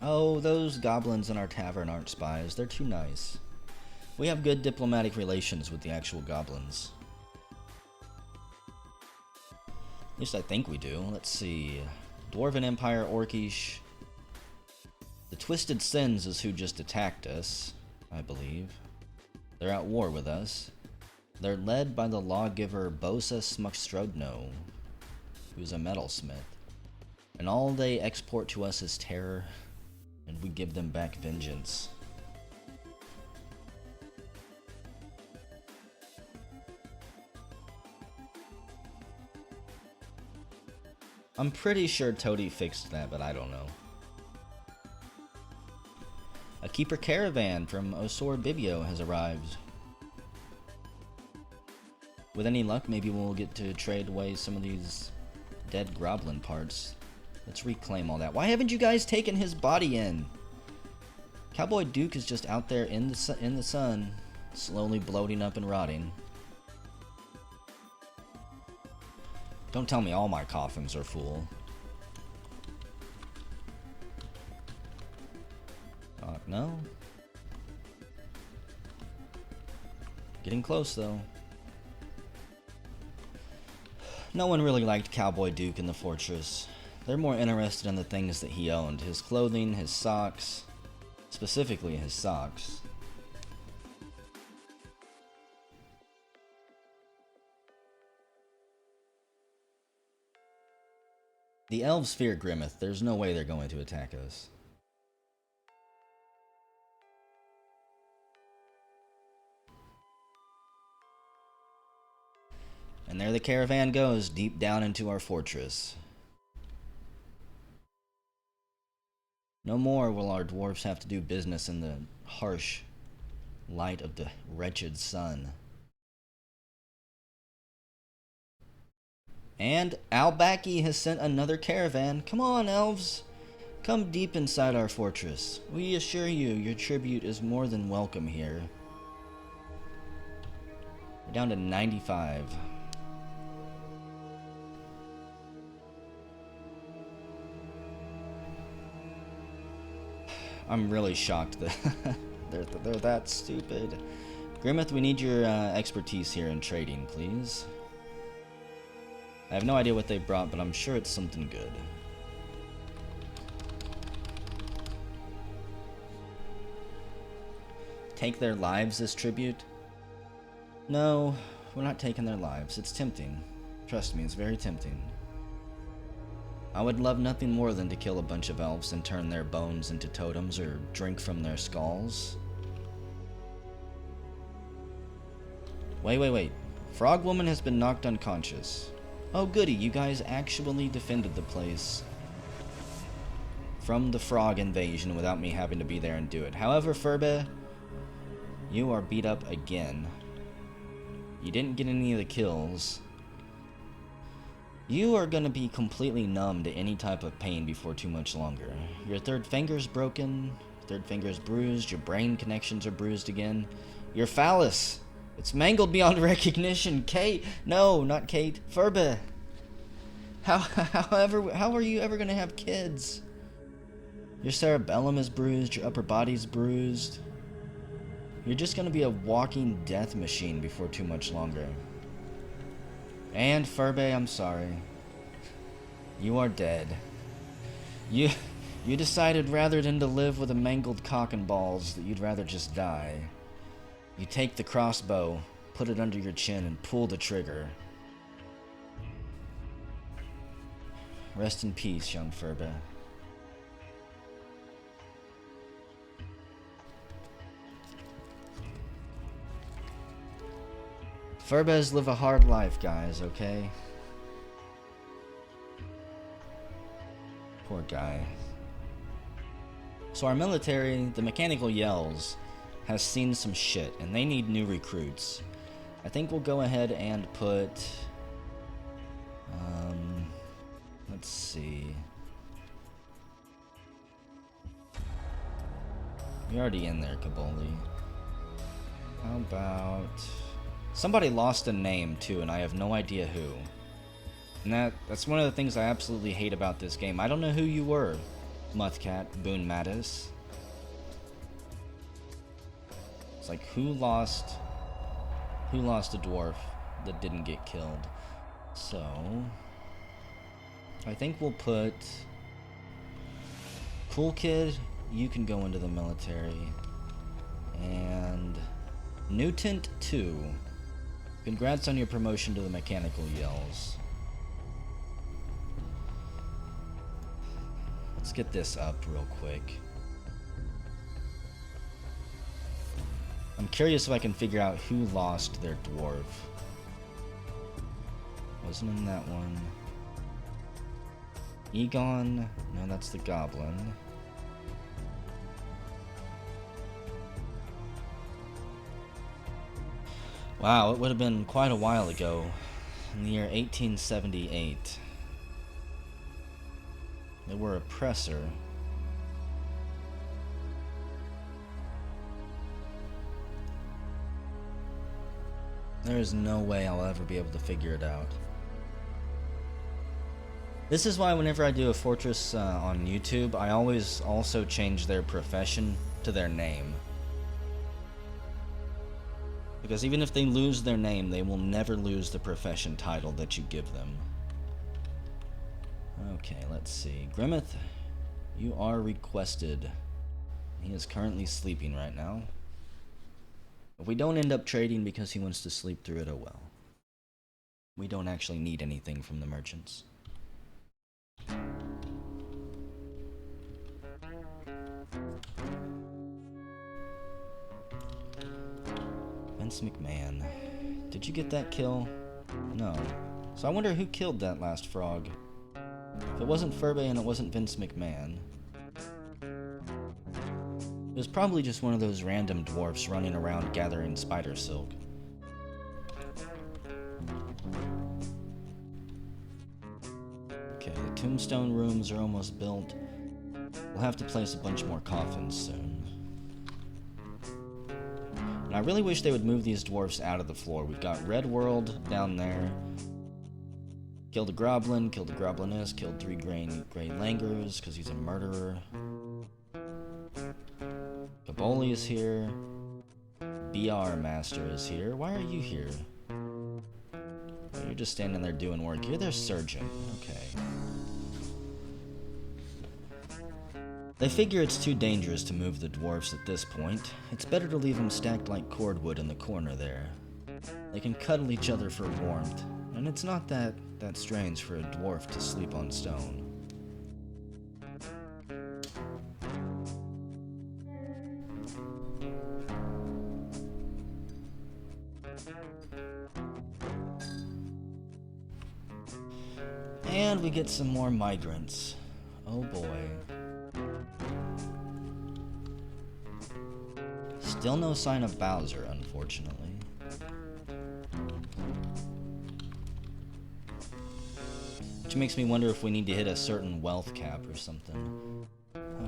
Oh, those goblins in our tavern aren't spies. They're too nice. We have good diplomatic relations with the actual goblins. At least I think we do. Let's see. Dwarven Empire, Orcish. The Twisted Sins is who just attacked us, I believe. They're at war with us. They're led by the lawgiver Bosa Smuckstrodno, who's a metalsmith. And all they export to us is terror, and we give them back vengeance. I'm pretty sure Toady fixed that, but I don't know. A keeper caravan from Osor Bibio has arrived. With any luck, maybe we'll get to trade away some of these dead Goblin parts. Let's reclaim all that. Why haven't you guys taken his body in? Cowboy Duke is just out there in the sun, slowly bloating up and rotting. Don't tell me all my coffins are full. No. Getting close, though. No one really liked Cowboy Duke in the fortress. They're more interested in the things that he owned. His clothing, his socks. Specifically, his socks. The elves fear Grimmeth. There's no way they're going to attack us. And there the caravan goes, deep down into our fortress. No more will our dwarves have to do business in the harsh light of the wretched sun. And Albaki has sent another caravan. Come on, elves. Come deep inside our fortress. We assure you, your tribute is more than welcome here. We're down to 95. I'm really shocked that they're that stupid. Grimmeth, we need your expertise here in trading, please. I have no idea what they brought, but I'm sure it's something good. Take their lives as tribute? No, we're not taking their lives. It's tempting. Trust me, it's very tempting. I would love nothing more than to kill a bunch of elves and turn their bones into totems or drink from their skulls. Wait. Frog Woman has been knocked unconscious. Oh goody, you guys actually defended the place from the frog invasion without me having to be there and do it. However, Furbe, you are beat up again. You didn't get any of the kills. You are gonna be completely numb to any type of pain before too much longer. Your third finger's broken, third finger's bruised, your brain connections are bruised again. Your phallus, it's mangled beyond recognition. Kate, no, not Kate, Furbe. How are you ever gonna have kids? Your cerebellum is bruised, your upper body's bruised. You're just gonna be a walking death machine before too much longer. And Furbe, I'm sorry. You are dead. You decided rather than to live with a mangled cock and balls that you'd rather just die. You take the crossbow, put it under your chin, and pull the trigger. Rest in peace, young Furbe. Furbes live a hard life, guys, okay? Poor guy. So our military, the Mechanical Yells, has seen some shit, and they need new recruits. I think we'll go ahead and put... let's see... You're already in there, Kaboli. How about... Somebody lost a name, too, and I have no idea who. And that's one of the things I absolutely hate about this game. I don't know who you were, Muthcat, Boone Mattis. It's like, who lost a dwarf that didn't get killed? So... I think we'll put... Cool Kid, you can go into the military. And... Newtent 2. Congrats on your promotion to the Mechanical Yells. Let's get this up real quick. I'm curious if I can figure out who lost their dwarf. Wasn't in that one. Egon? No, that's the Goblin. Wow, it would have been quite a while ago. In the year 1878. They were oppressor. There is no way I'll ever be able to figure it out. This is why whenever I do a fortress on YouTube, I always also change their profession to their name. Because even if they lose their name, they will never lose the profession title that you give them. Okay, let's see. Grimmeth, you are requested. He is currently sleeping right now. If we don't end up trading because he wants to sleep through it, oh well. We don't actually need anything from the merchants. Vince McMahon. Did you get that kill? No. So I wonder who killed that last frog. If it wasn't Furby and it wasn't Vince McMahon, it was probably just one of those random dwarfs running around gathering spider silk. Okay, the tombstone rooms are almost built. We'll have to place a bunch more coffins soon. And I really wish they would move these dwarfs out of the floor. We've got Red World down there. Killed a Goblin, killed a Gobliness, killed 3 Grey Langers because he's a murderer. Kaboli is here. BR Master is here. Why are you here? Oh, you're just standing there doing work. You're their surgeon. Okay. They figure it's too dangerous to move the dwarfs at this point. It's better to leave them stacked like cordwood in the corner there. They can cuddle each other for warmth, and it's not that strange for a dwarf to sleep on stone. And we get some more migrants. Oh boy. Still no sign of Bowser, unfortunately. Which makes me wonder if we need to hit a certain wealth cap or something.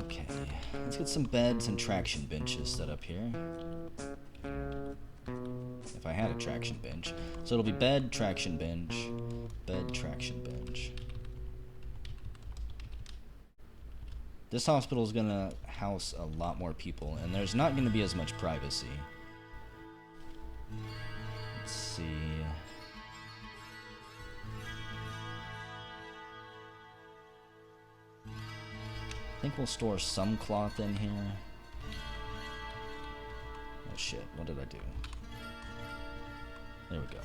Okay, let's get some beds and traction benches set up here. If I had a traction bench. So it'll be bed, traction bench, bed, traction bench. This hospital is gonna house a lot more people, and there's not gonna be as much privacy. Let's see. I think we'll store some cloth in here. Oh shit, what did I do? There we go.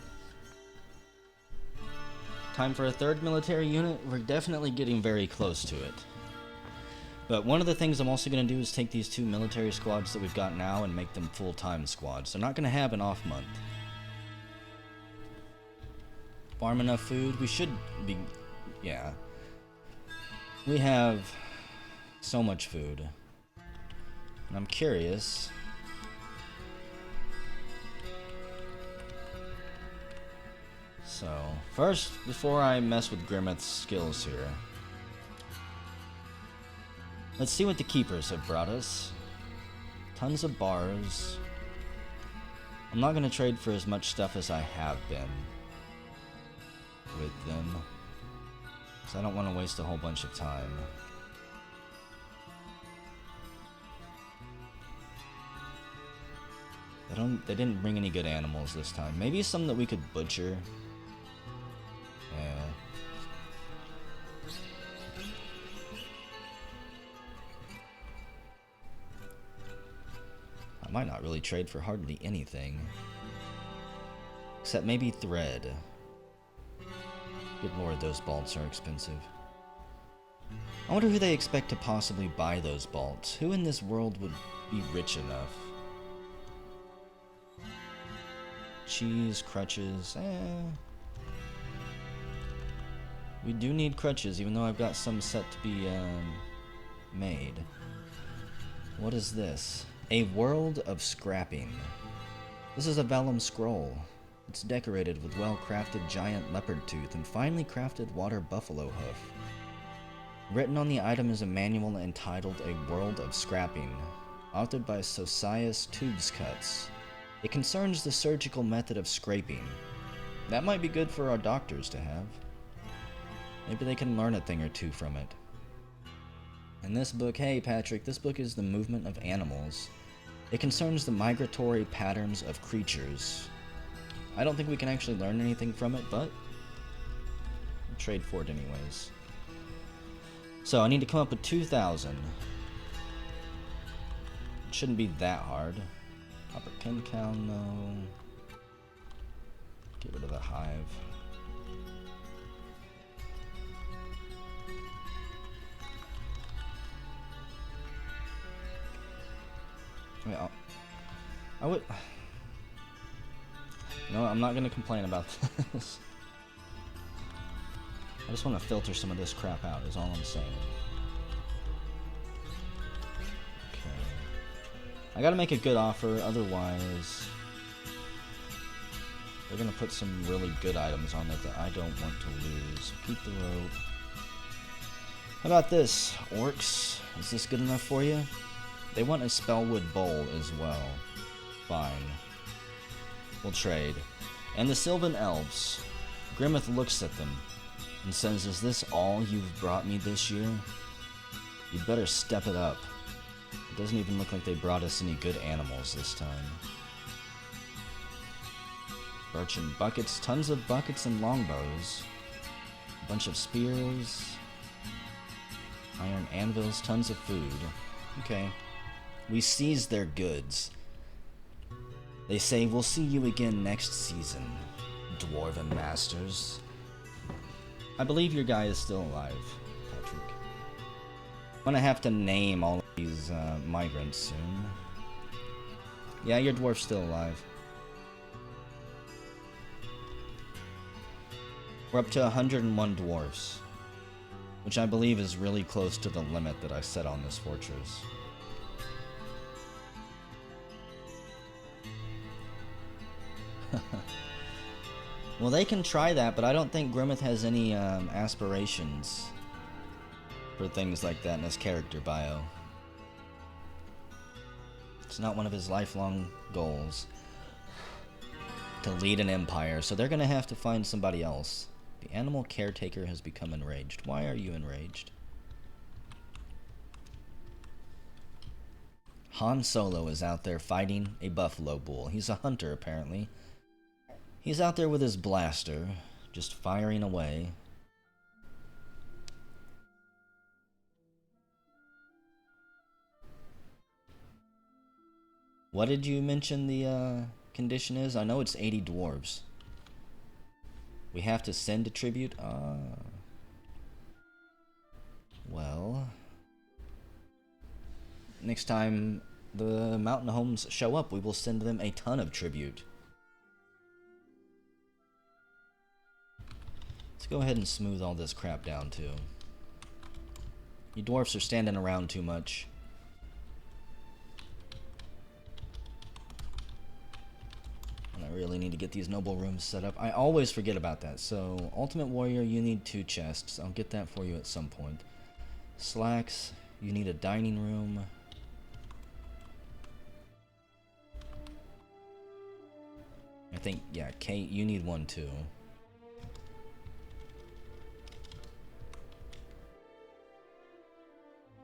Time for a third military unit. We're definitely getting very close to it. But one of the things I'm also going to do is take these 2 military squads that we've got now and make them full-time squads. They're not going to have an off month. Farm enough food? We should be... yeah. We have so much food. And I'm curious... So, first, before I mess with Grimmeth's skills here, let's see what the keepers have brought us. Tons of bars. I'm not going to trade for as much stuff as I have been with them, because I don't want to waste a whole bunch of time. They didn't bring any good animals this time. Maybe some that we could butcher. Yeah. I might not really trade for hardly anything. Except maybe thread. Good lord, those bolts are expensive. I wonder who they expect to possibly buy those bolts. Who in this world would be rich enough? Cheese, crutches, we do need crutches, even though I've got some set to be made. What is this? A world of scrapping. This is a vellum scroll. It's decorated with well-crafted giant leopard tooth and finely crafted water buffalo hoof. Written on the item is a manual entitled A World of Scrapping, authored by Socius Tubes Cuts. It concerns the surgical method of scraping. That might be good for our doctors to have. Maybe they can learn a thing or two from it. And this book, hey Patrick, this book is The Movement of Animals. It concerns the migratory patterns of creatures. I don't think we can actually learn anything from it, but we'll trade for it anyways. So I need to come up with 2,000. It shouldn't be that hard. Copper pin cow, no. Get rid of the hive. Wait, I would... No, I'm not going to complain about this. I just want to filter some of this crap out, is all I'm saying. I gotta make a good offer, otherwise they're gonna put some really good items on it that I don't want to lose. Keep the rope. How about this, orcs? Is this good enough for you? They want a spellwood bowl as well. Fine. We'll trade. And the Sylvan Elves. Grimmeth looks at them and says, "Is this all you've brought me this year? You'd better step it up. It doesn't even look like they brought us any good animals this time." Birchen buckets, tons of buckets and longbows. A bunch of spears. Iron anvils, tons of food. Okay. We seize their goods. They say, "We'll see you again next season, Dwarven Masters." I believe your guy is still alive, Patrick. I'm gonna have to name all of these migrants soon. Yeah, your dwarf's still alive. We're up to 101 dwarves, which I believe is really close to the limit that I set on this fortress. Well, they can try that, but I don't think Grimmeth has any aspirations for things like that in his character bio. It's not one of his lifelong goals to lead an empire, so they're gonna have to find somebody else. The animal caretaker has become enraged. Why are you enraged? Han Solo is out there fighting a buffalo bull. He's a hunter, apparently. He's out there with his blaster, just firing away. What did you mention the condition is? I know it's 80 dwarves. We have to send a tribute? Well, next time the mountain homes show up, we will send them a ton of tribute. Let's go ahead and smooth all this crap down too. You dwarfs are standing around too much. And I really need to get these noble rooms set up. I always forget about that. So, Ultimate Warrior, you need 2 chests. I'll get that for you at some point. Slacks, you need a dining room. I think, yeah, Kate, you need one too.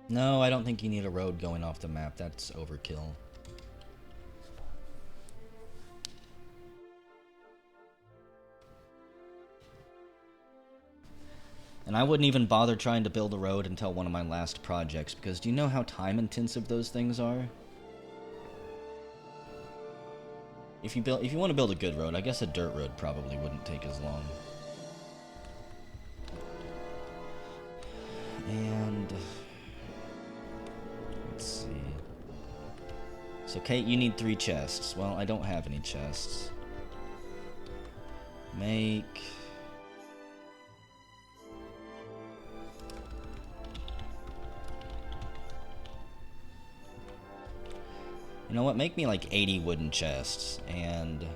No, I don't think you need a road going off the map. That's overkill. And I wouldn't even bother trying to build a road until one of my last projects, because do you know how time intensive those things are? If you want to build a good road, I guess a dirt road probably wouldn't take as long. And let's see. So Kate, you need 3 chests. Well, I don't have any chests. Make... You know what? Make me like 80 wooden chests and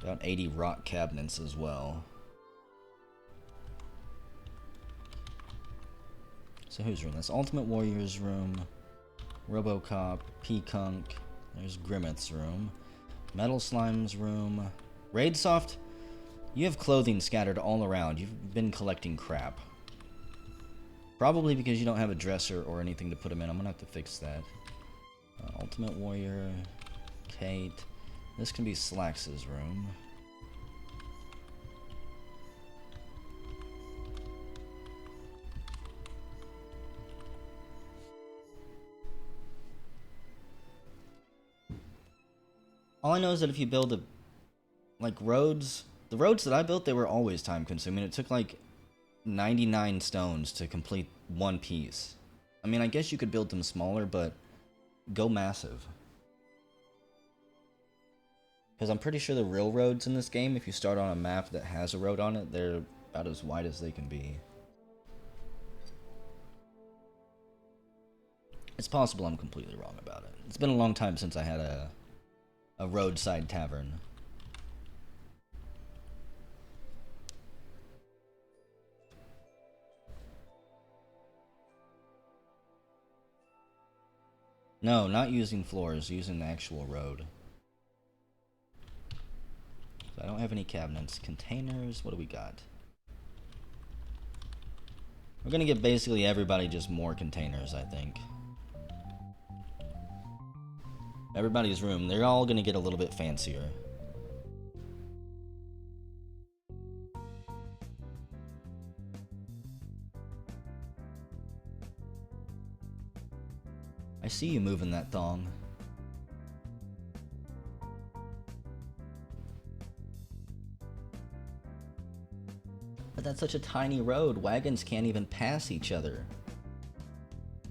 about 80 rock cabinets as well. So whose room? That's Ultimate Warrior's room, Robocop, P-Kunk, there's Grimmeth's room, Metal Slime's room. Raidsoft, you have clothing scattered all around. You've been collecting crap. Probably because you don't have a dresser or anything to put them in. I'm gonna have to fix that. Ultimate Warrior, Kate. This can be Slax's room. All I know is that if you build like roads, the roads that I built, they were always time consuming. It took like 99 stones to complete one piece. I mean, I guess you could build them smaller, but go massive. Because I'm pretty sure the real roads in this game, if you start on a map that has a road on it, they're about as wide as they can be. It's possible I'm completely wrong about it. It's been a long time since I had a roadside tavern. No, not using floors, using the actual road. So I don't have any cabinets. Containers, what do we got? We're gonna get basically everybody just more containers, I think. Everybody's room, they're all gonna get a little bit fancier. I see you moving that thong. But that's such a tiny road. Wagons can't even pass each other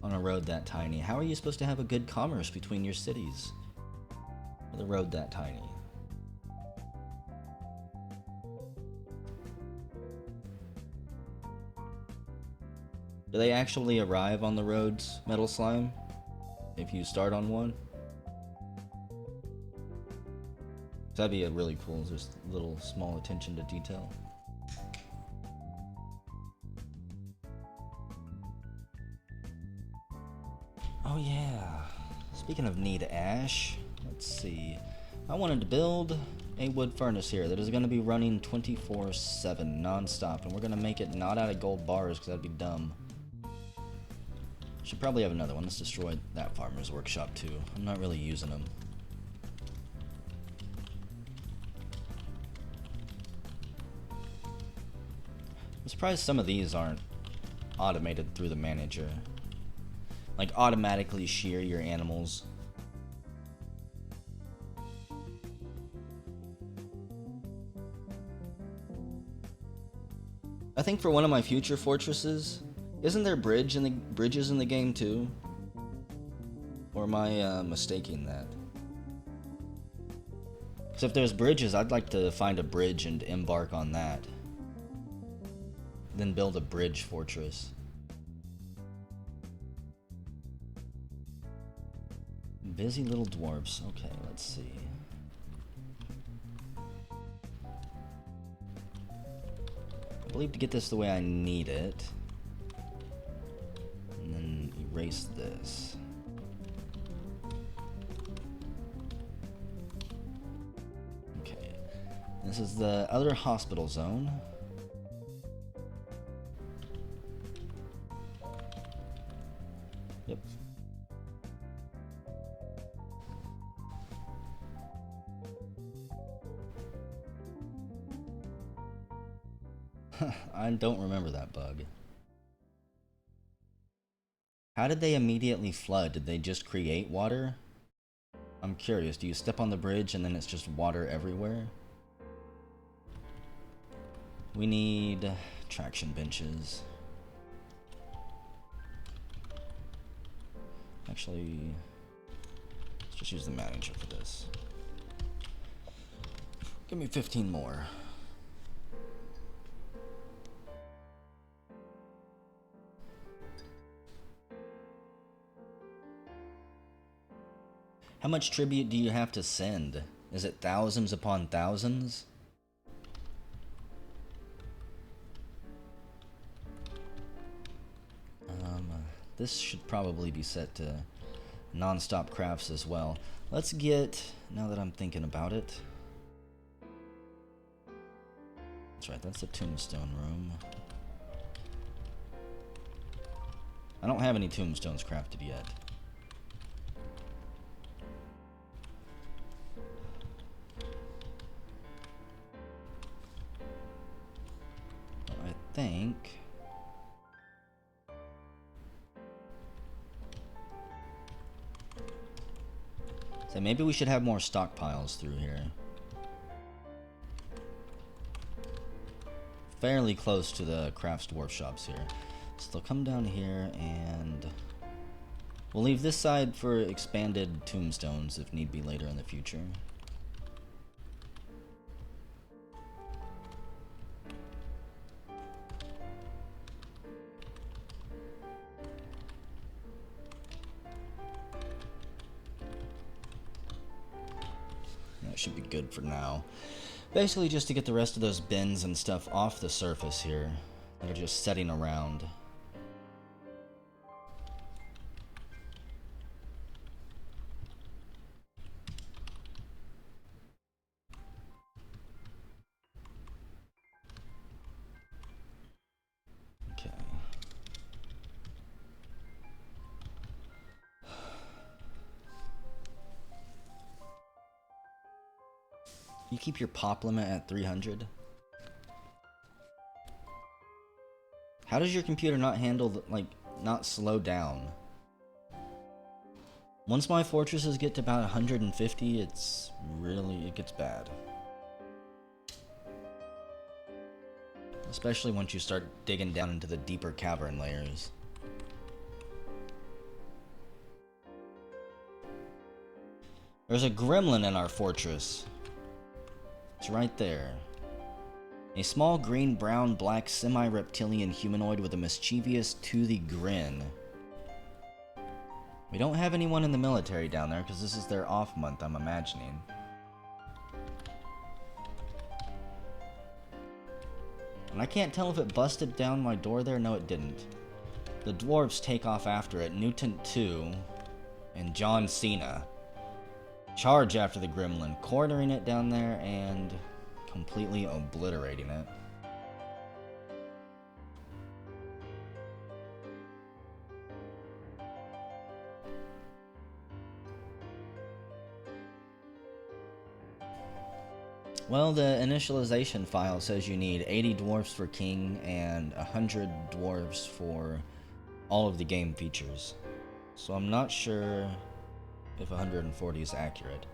on a road that tiny. How are you supposed to have a good commerce between your cities with a road that tiny? Do they actually arrive on the roads, Metal Slime? If you start on one? That'd be a really cool, just little small attention to detail. Oh yeah, speaking of need ash, let's see. I wanted to build a wood furnace here that is going to be running 24/7 non-stop, and we're going to make it not out of gold bars because that'd be dumb. Should probably have another one. Let's destroy that farmer's workshop too. I'm not really using them. I'm surprised some of these aren't automated through the manager. Like automatically shear your animals. I think for one of my future fortresses, isn't there bridges in the game too? Or am I mistaking that? So if there's bridges, I'd like to find a bridge and embark on that. Then build a bridge fortress. Busy little dwarfs. Okay, let's see. I believe to get this the way I need it. And then erase this. This is the other hospital zone. Yep. I don't remember that bug. How did they immediately flood? Did they just create water? I'm curious. Do you step on the bridge and then it's just water everywhere? We need traction benches. Actually, let's just use the manager for this. Give me 15 more. How much tribute do you have to send? Is it thousands upon thousands? This should probably be set to non-stop crafts as well. Let's get, now that I'm thinking about it. That's right, that's the tombstone room. I don't have any tombstones crafted yet. I think... So maybe we should have more stockpiles through here. Fairly close to the crafts dwarf shops here. So they'll come down here and we'll leave this side for expanded tombstones if need be later in the future. That should be good for now. Basically just to get the rest of those bins and stuff off the surface here that are just setting around. Okay. You keep your pop limit at 300? How does your computer not handle, like, not slow down? Once my fortresses get to about 150, it gets bad. Especially once you start digging down into the deeper cavern layers. There's a gremlin in our fortress. It's right there. A small green, brown, black, semi-reptilian humanoid with a mischievous, toothy grin. We don't have anyone in the military down there because this is their off month, I'm imagining. And I can't tell if it busted down my door there. No, it didn't. The dwarves take off after it. Mutant 2 and John Cena charge after the gremlin, cornering it down there and completely obliterating it. Well, the initialization file says you need 80 dwarfs for king and 100 dwarves for all of the game features. So I'm not sure if 140 is accurate.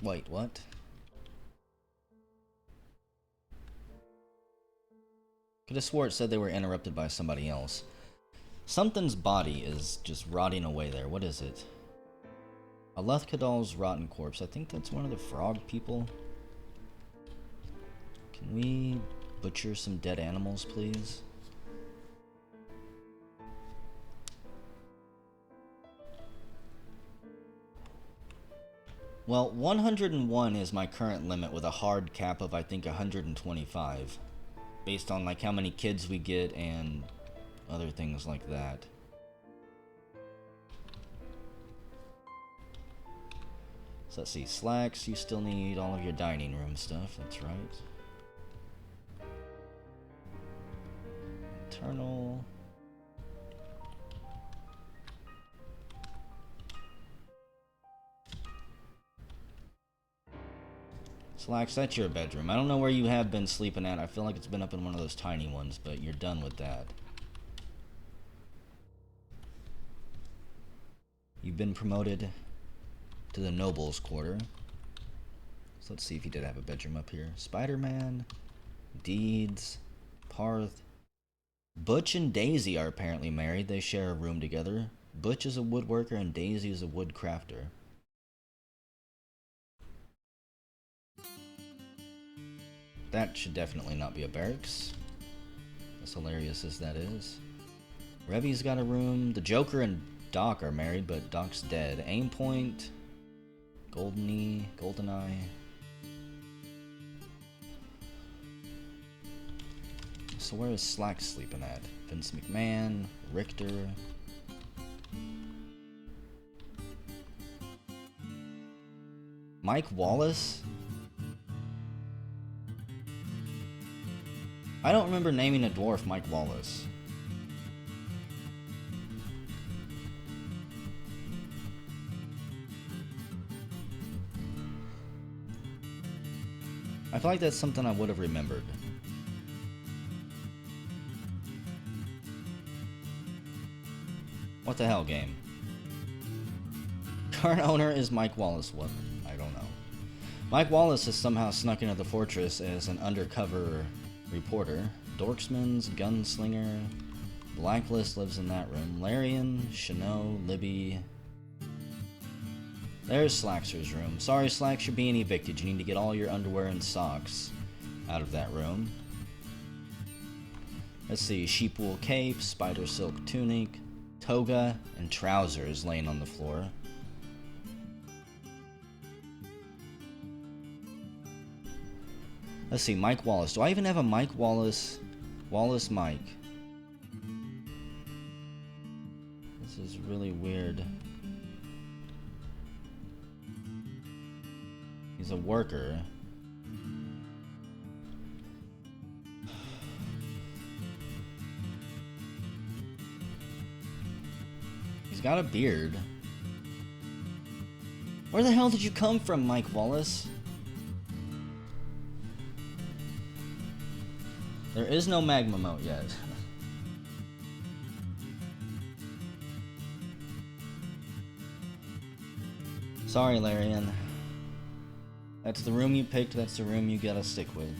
Wait, what? Could have swore it said they were interrupted by somebody else. Something's body is just rotting away there. What is it? A Lethkadal's rotten corpse. I think that's one of the frog people. Can we butcher some dead animals, please? Well, 101 is my current limit with a hard cap of I think 125. Based on like how many kids we get and other things like that. So let's see, slacks, you still need all of your dining room stuff, that's right. Internal. Slacks, that's your bedroom. I don't know where you have been sleeping at. I feel like it's been up in one of those tiny ones, but you're done with that. You've been promoted to the Noble's Quarter. So let's see if he did have a bedroom up here. Spider-Man, Deeds, Parth. Butch and Daisy are apparently married. They share a room together. Butch is a woodworker and Daisy is a wood crafter. That should definitely not be a barracks, as hilarious as that is. Revy's got a room. The Joker and Doc are married, but Doc's dead. Aimpoint, Goldeneye. So where is Slack sleeping at? Vince McMahon, Richter. Mike Wallace? I don't remember naming a dwarf Mike Wallace. I feel like that's something I would have remembered. What the hell, game? Current owner is Mike Wallace. What? I don't know. Mike Wallace has somehow snuck into the fortress as an undercover reporter. Dorksman's gunslinger. Blacklist lives in that room. Larian, Chanot, Libby. There's Slaxer's room. Sorry, Slacks, you're being evicted. You need to get all your underwear and socks out of that room. Let's see. Sheepwool cape, spider silk tunic, toga, and trousers laying on the floor. Let's see, Mike Wallace. Do I even have a Mike Wallace? Wallace Mike. This is really weird. He's a worker. He's got a beard. Where the hell did you come from, Mike Wallace? There is no magma moat yet. Sorry, Larian. That's the room you picked, that's the room you gotta stick with.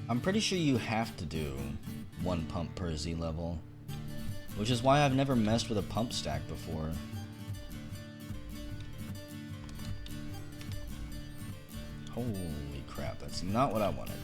I'm pretty sure you have to do one pump per Z level, which is why I've never messed with a pump stack before. Holy crap, that's not what I wanted.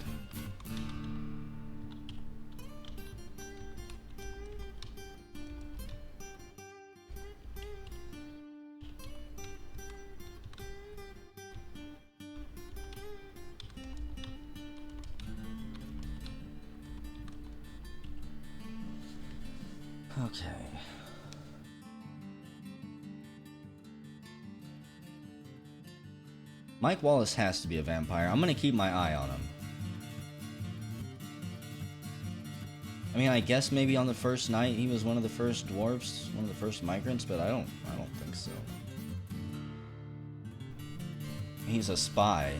Okay. Mike Wallace has to be a vampire. I'm gonna keep my eye on him. I mean, I guess maybe on the first night he was one of the first dwarves, one of the first migrants, but I don't think so. He's a spy.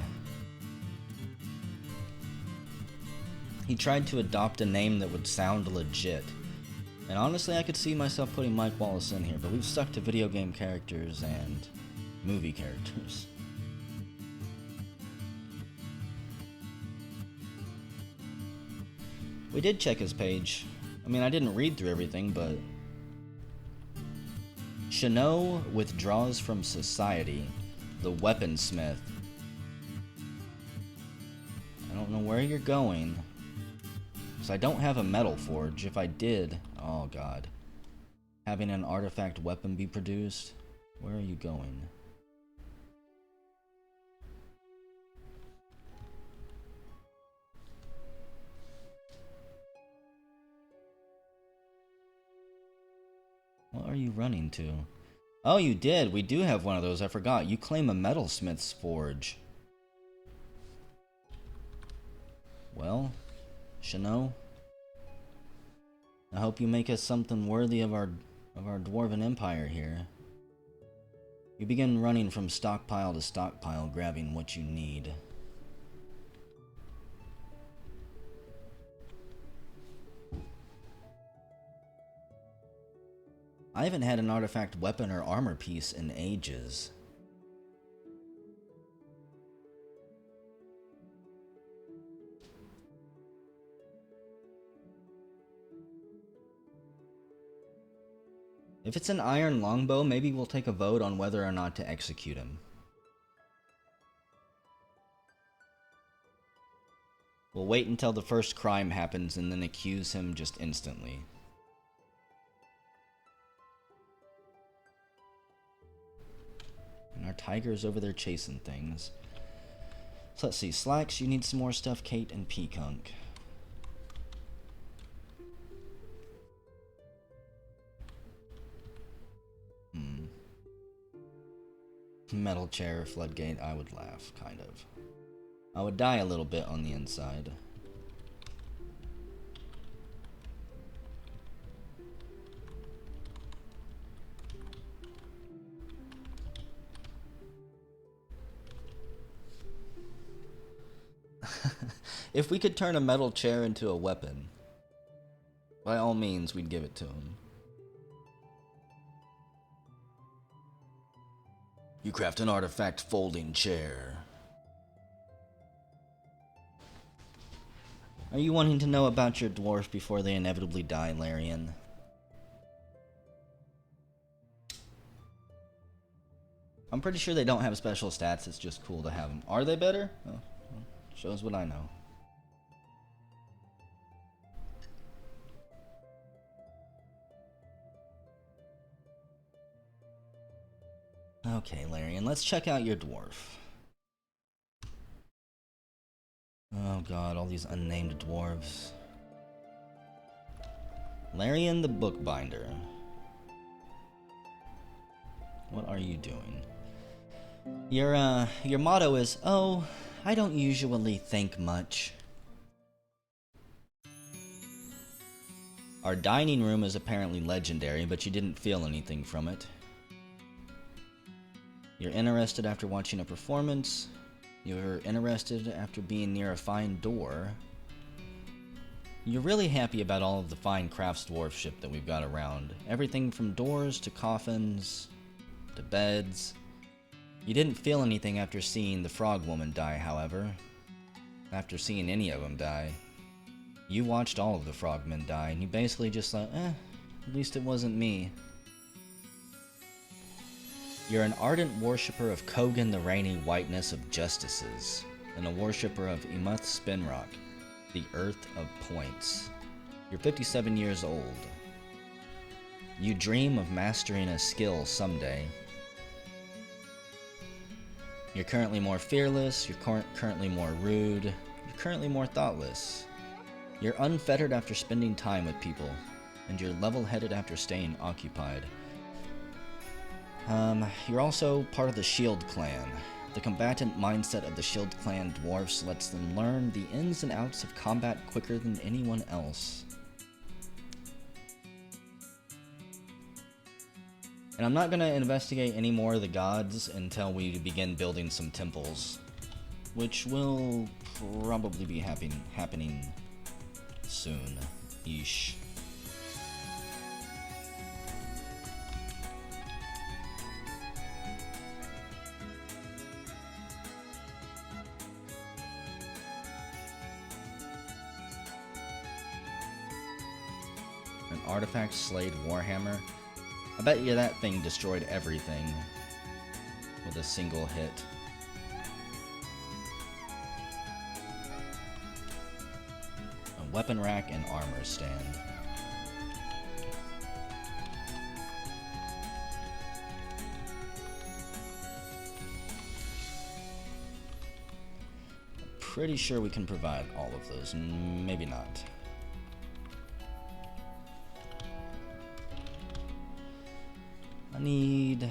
He tried to adopt a name that would sound legit. And honestly, I could see myself putting Mike Wallace in here, but we've stuck to video game characters and movie characters. We did check his page. I mean, I didn't read through everything, but... Chanot withdraws from society. The weaponsmith. I don't know where you're going. Because I don't have a metal forge. If I did... Oh god. Having an artifact weapon be produced? Where are you going? are you running to? Oh, you did. We do have one of those. I forgot. You claim a metalsmith's forge. Well, Shano, I hope you make us something worthy of our dwarven empire here. You begin running from stockpile to stockpile, grabbing what you need. I haven't had an artifact weapon or armor piece in ages. If it's an iron longbow, maybe we'll take a vote on whether or not to execute him. We'll wait until the first crime happens and then accuse him just instantly. And our tiger's over there chasing things. So let's see. Slacks, you need some more stuff. Kate and Peakunk. Metal chair, floodgate, I would laugh, kind of. I would die a little bit on the inside. If we could turn a metal chair into a weapon, by all means, we'd give it to him. You craft an artifact folding chair. Are you wanting to know about your dwarf before they inevitably die, Larian? I'm pretty sure they don't have special stats, it's just cool to have them. Are they better? Oh, well, shows what I know. Okay, Larian, let's check out your dwarf. Oh god, all these unnamed dwarves. Larian the Bookbinder. What are you doing? Your motto is, oh, I don't usually think much. Our dining room is apparently legendary, but you didn't feel anything from it. You're interested after watching a performance. You're interested after being near a fine door. You're really happy about all of the fine crafts dwarfship that we've got around. Everything from doors to coffins to beds. You didn't feel anything after seeing the frog woman die, however. After seeing any of them die. You watched all of the frogmen die, and you basically just thought, at least it wasn't me. You're an ardent worshipper of Kogan the Rainy Whiteness of Justices, and a worshipper of Imuth Spinrock, the Earth of Points. You're 57 years old. You dream of mastering a skill someday. You're currently more fearless, you're currently more rude, you're currently more thoughtless. You're unfettered after spending time with people, and you're level-headed after staying occupied. You're also part of the Shield Clan. The combatant mindset of the Shield Clan dwarfs lets them learn the ins and outs of combat quicker than anyone else. And I'm not going to investigate any more of the gods until we begin building some temples, which will probably be happening soon-ish. An artifact slayed Warhammer. I bet you that thing destroyed everything with a single hit. A weapon rack and armor stand. I'm pretty sure we can provide all of those. Maybe not. Need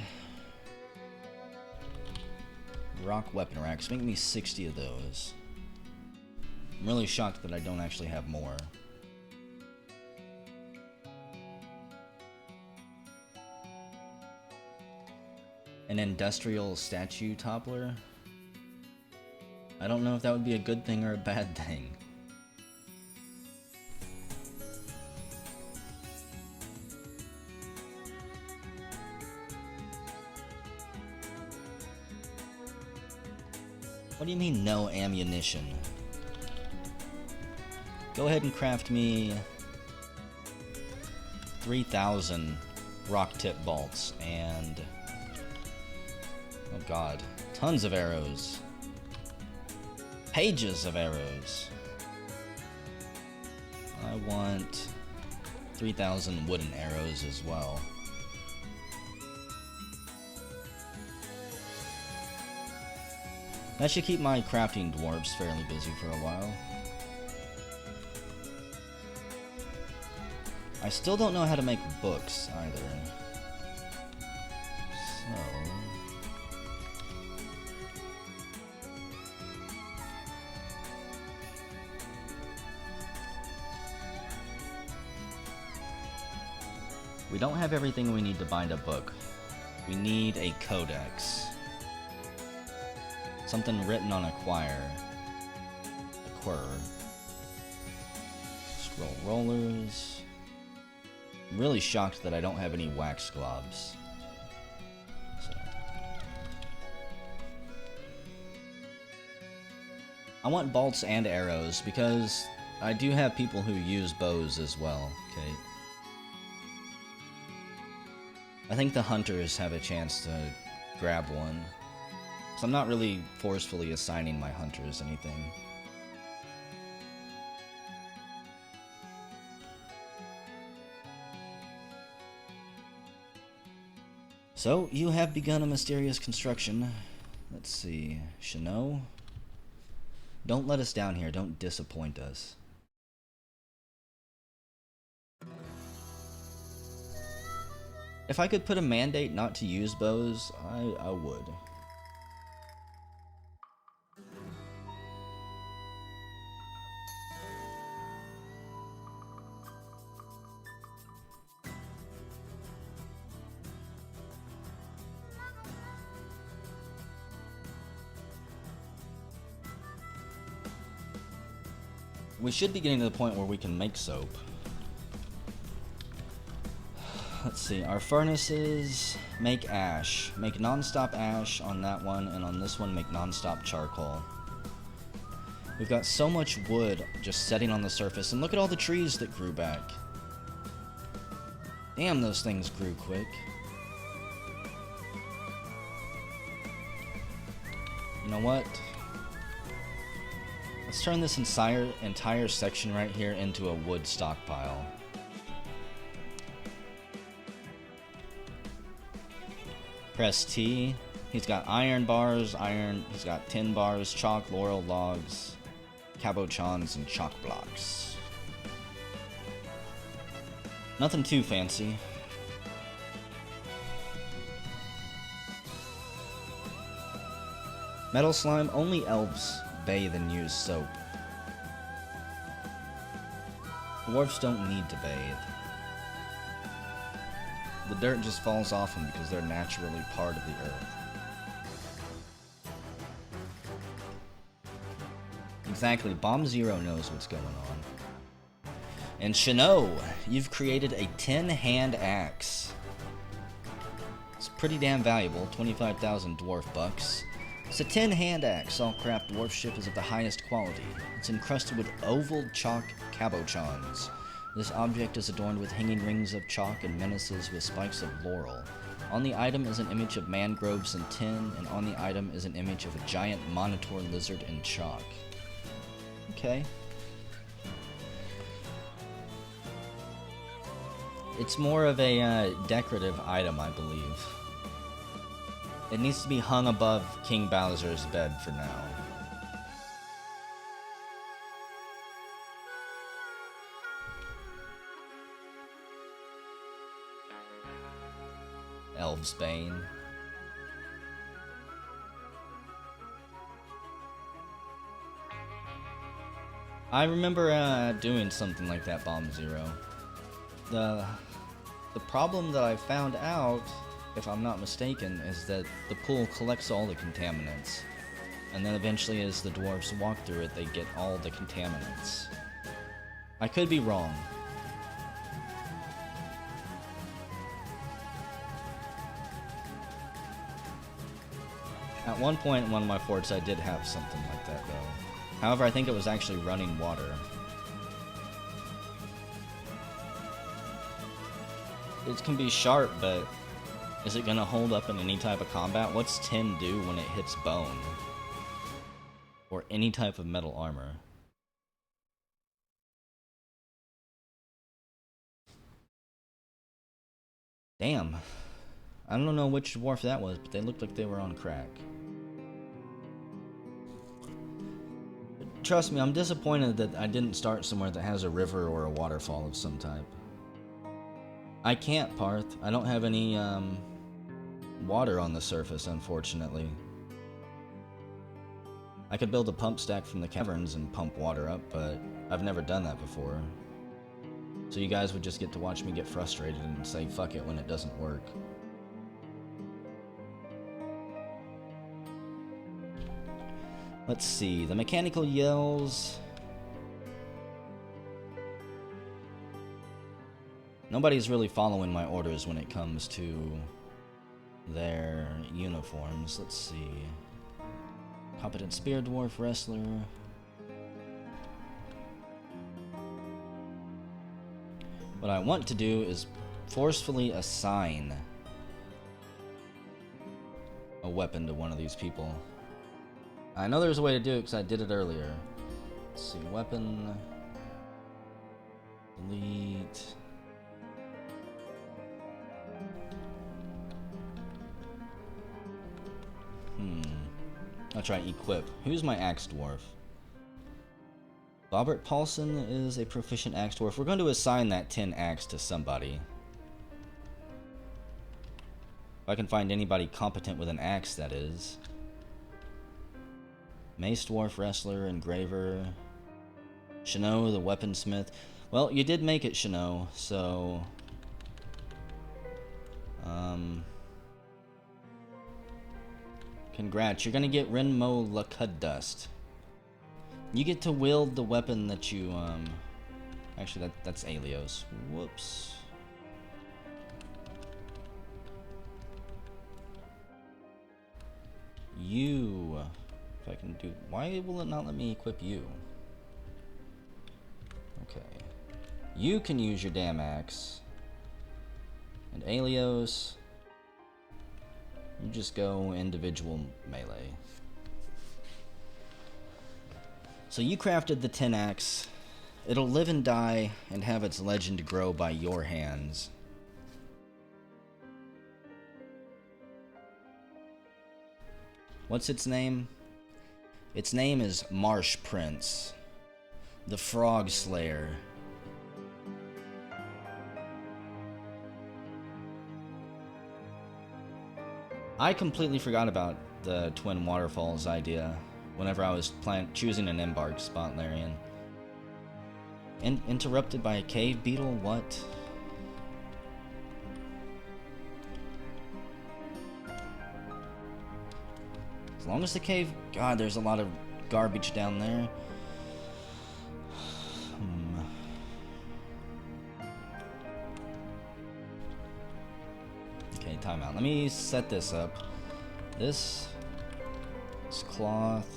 rock weapon racks. Make me 60 of those. I'm really shocked that I don't actually have more. An industrial statue toppler? I don't know if that would be a good thing or a bad thing. What do you mean, no ammunition? Go ahead and craft me 3,000 rock tip bolts and... oh god, tons of arrows. Pages of arrows. I want 3,000 wooden arrows as well. That should keep my crafting dwarves fairly busy for a while. I still don't know how to make books either. So... we don't have everything we need to bind a book. We need a codex. Something written on a quire. A quir. Scroll rollers. I'm really shocked that I don't have any wax globs. So. I want bolts and arrows because I do have people who use bows as well, okay? I think the hunters have a chance to grab one. So I'm not really forcefully assigning my hunters anything. So, you have begun a mysterious construction. Let's see. Chino? Don't let us down here. Don't disappoint us. If I could put a mandate not to use bows, I would. We should be getting to the point where we can make soap. Let's see, our furnaces make ash. Make non-stop ash on that one, and on this one make non-stop charcoal. We've got so much wood just setting on the surface, and look at all the trees that grew back. Damn, those things grew quick. You know what? Let's turn this entire section right here into a wood stockpile. Press T. He's got iron bars, he's got tin bars, chalk, laurel logs, cabochons, and chalk blocks. Nothing too fancy. Metal slime, only elves bathe and use soap. Dwarves don't need to bathe. The dirt just falls off them because they're naturally part of the earth. Exactly, Bomb Zero knows what's going on. And Chino, you've created a 10-hand axe. It's pretty damn valuable, 25,000 dwarf bucks. It's a 10-hand axe. All craft dwarfship is of the highest quality. It's encrusted with oval chalk cabochons. This object is adorned with hanging rings of chalk and menaces with spikes of laurel. On the item is an image of mangroves and tin, and on the item is an image of a giant monitor lizard in chalk. Okay. It's more of a decorative item, I believe. It needs to be hung above King Bowser's bed for now. Elves Bane. I remember doing something like that, Bomb Zero. The problem that I found out, if I'm not mistaken, is that the pool collects all the contaminants. And then eventually as the dwarves walk through it, they get all the contaminants. I could be wrong. At one point in one of my forts I did have something like that though. However, I think it was actually running water. It can be sharp, but is it gonna hold up in any type of combat? What's tin do when it hits bone? Or any type of metal armor? Damn. I don't know which dwarf that was, but they looked like they were on crack. Trust me, I'm disappointed that I didn't start somewhere that has a river or a waterfall of some type. I can't, Parth. I don't have any, water on the surface, unfortunately. I could build a pump stack from the caverns and pump water up, but I've never done that before. So you guys would just get to watch me get frustrated and say fuck it when it doesn't work. Let's see, the mechanical yells. Nobody's really following my orders when it comes to their uniforms. Let's see. Competent spear dwarf wrestler. What I want to do is forcefully assign a weapon to one of these people. I know there's a way to do it because I did it earlier. Let's see, weapon, delete. I'll try equip. Who's my axe dwarf? Bobbert Paulson is a proficient axe dwarf. We're going to assign that tin axe to somebody. If I can find anybody competent with an axe, that is. Mace dwarf, wrestler, engraver. Shino, the weaponsmith. Well, you did make it, Shino, so... Congrats, you're gonna get Renmo Lakud Dust. You get to wield the weapon that you, Actually, that's Alios. Whoops. You... If I can do... Why will it not let me equip you? Okay. You can use your damn axe. And Alios... You just go individual melee. So you crafted the tin axe. It'll live and die and have its legend grow by your hands. What's its name? Its name is Marsh Prince, the Frog Slayer. I completely forgot about the Twin Waterfalls idea whenever I was choosing an embark spot, Larian. Interrupted by a cave beetle? What? As long as the cave... God, there's a lot of garbage down there. Okay, time out. Let me set this up. This is cloth,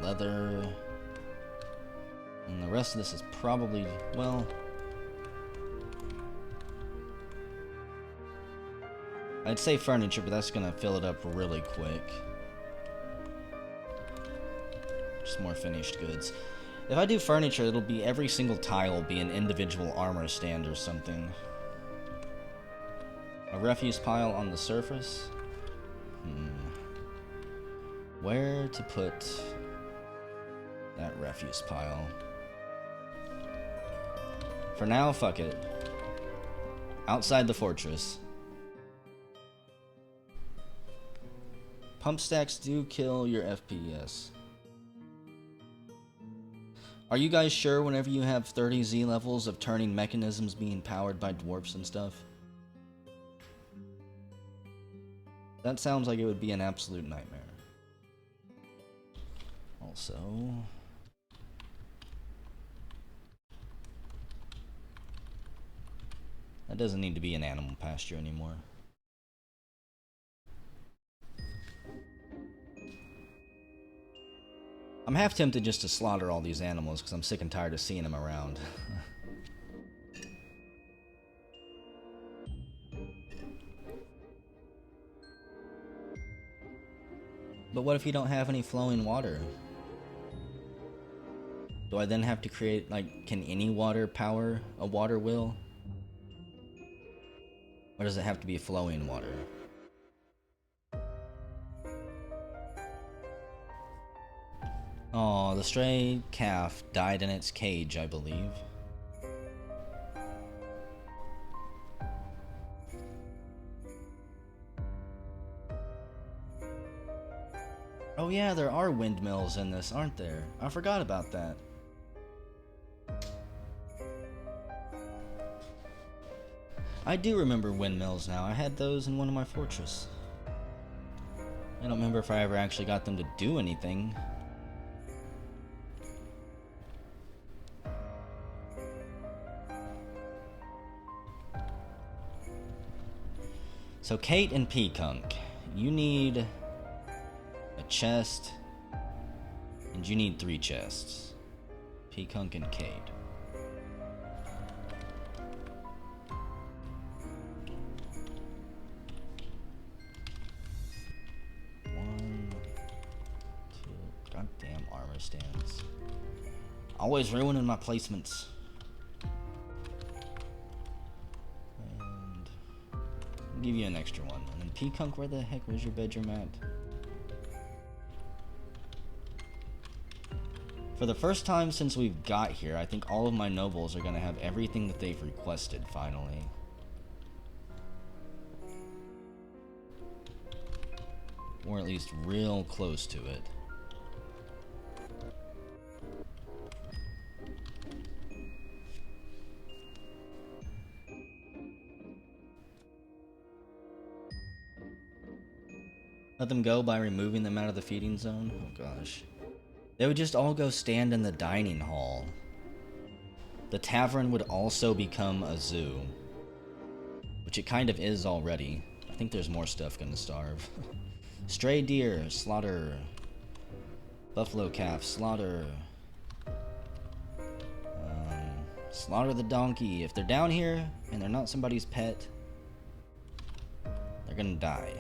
leather, and the rest of this is probably, well, I'd say furniture, but that's gonna fill it up really quick. Just more finished goods. If I do furniture, it'll be every single tile will be an individual armor stand or something. A refuse pile on the surface? Where to put that refuse pile? For now, fuck it. Outside the fortress. Pump stacks do kill your FPS. Are you guys sure whenever you have 30 Z levels of turning mechanisms being powered by dwarfs and stuff? That sounds like it would be an absolute nightmare. Also... that doesn't need to be an animal pasture anymore. I'm half tempted just to slaughter all these animals because I'm sick and tired of seeing them around. But what if you don't have any flowing water? Do I then have to create, like, can any water power a water wheel? Or does it have to be flowing water? Oh, the stray calf died in its cage, I believe. Oh yeah, there are windmills in this, aren't there? I forgot about that. I do remember windmills now. I had those in one of my fortresses. I don't remember if I ever actually got them to do anything. So Kate and Peakunk, you need a chest, and you need 3 chests. Peakunk and Kate. One, two, goddamn armor stands. Always ruining my placements. Give you an extra one. And then Peakunk, where the heck was your bedroom at? For the first time since we've got here, I think all of my nobles are going to have everything that they've requested, finally. Or at least real close to it. Let them go by removing them out of the feeding zone? Oh gosh. They would just all go stand in the dining hall. The tavern would also become a zoo. Which it kind of is already. I think there's more stuff gonna starve. Stray deer, slaughter. Buffalo calf, slaughter. Slaughter the donkey. If they're down here and they're not somebody's pet, they're gonna die.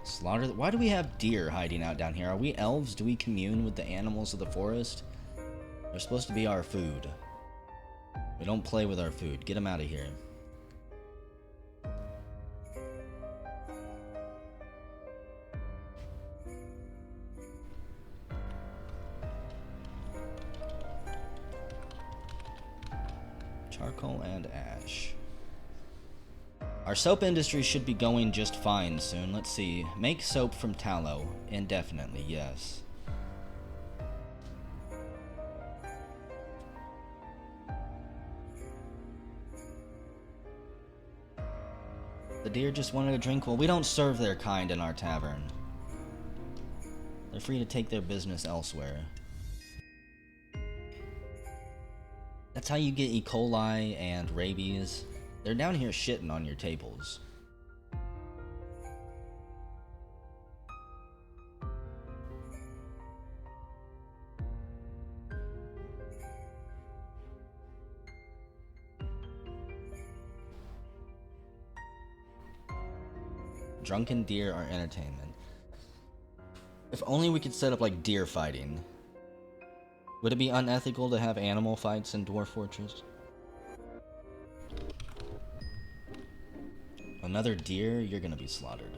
Slaughter. Why do we have deer hiding out down here? Are we elves? Do we commune with the animals of the forest? They're supposed to be our food. We don't play with our food. Get them out of here. Charcoal and ash. Our soap industry should be going just fine soon. Let's see. Make soap from tallow. Indefinitely, yes. The deer just wanted a drink. Well, we don't serve their kind in our tavern. They're free to take their business elsewhere. That's how you get E. coli and rabies. They're down here shitting on your tables. Drunken deer are entertainment. If only we could set up like deer fighting. Would it be unethical to have animal fights in Dwarf Fortress? Another deer? You're gonna be slaughtered.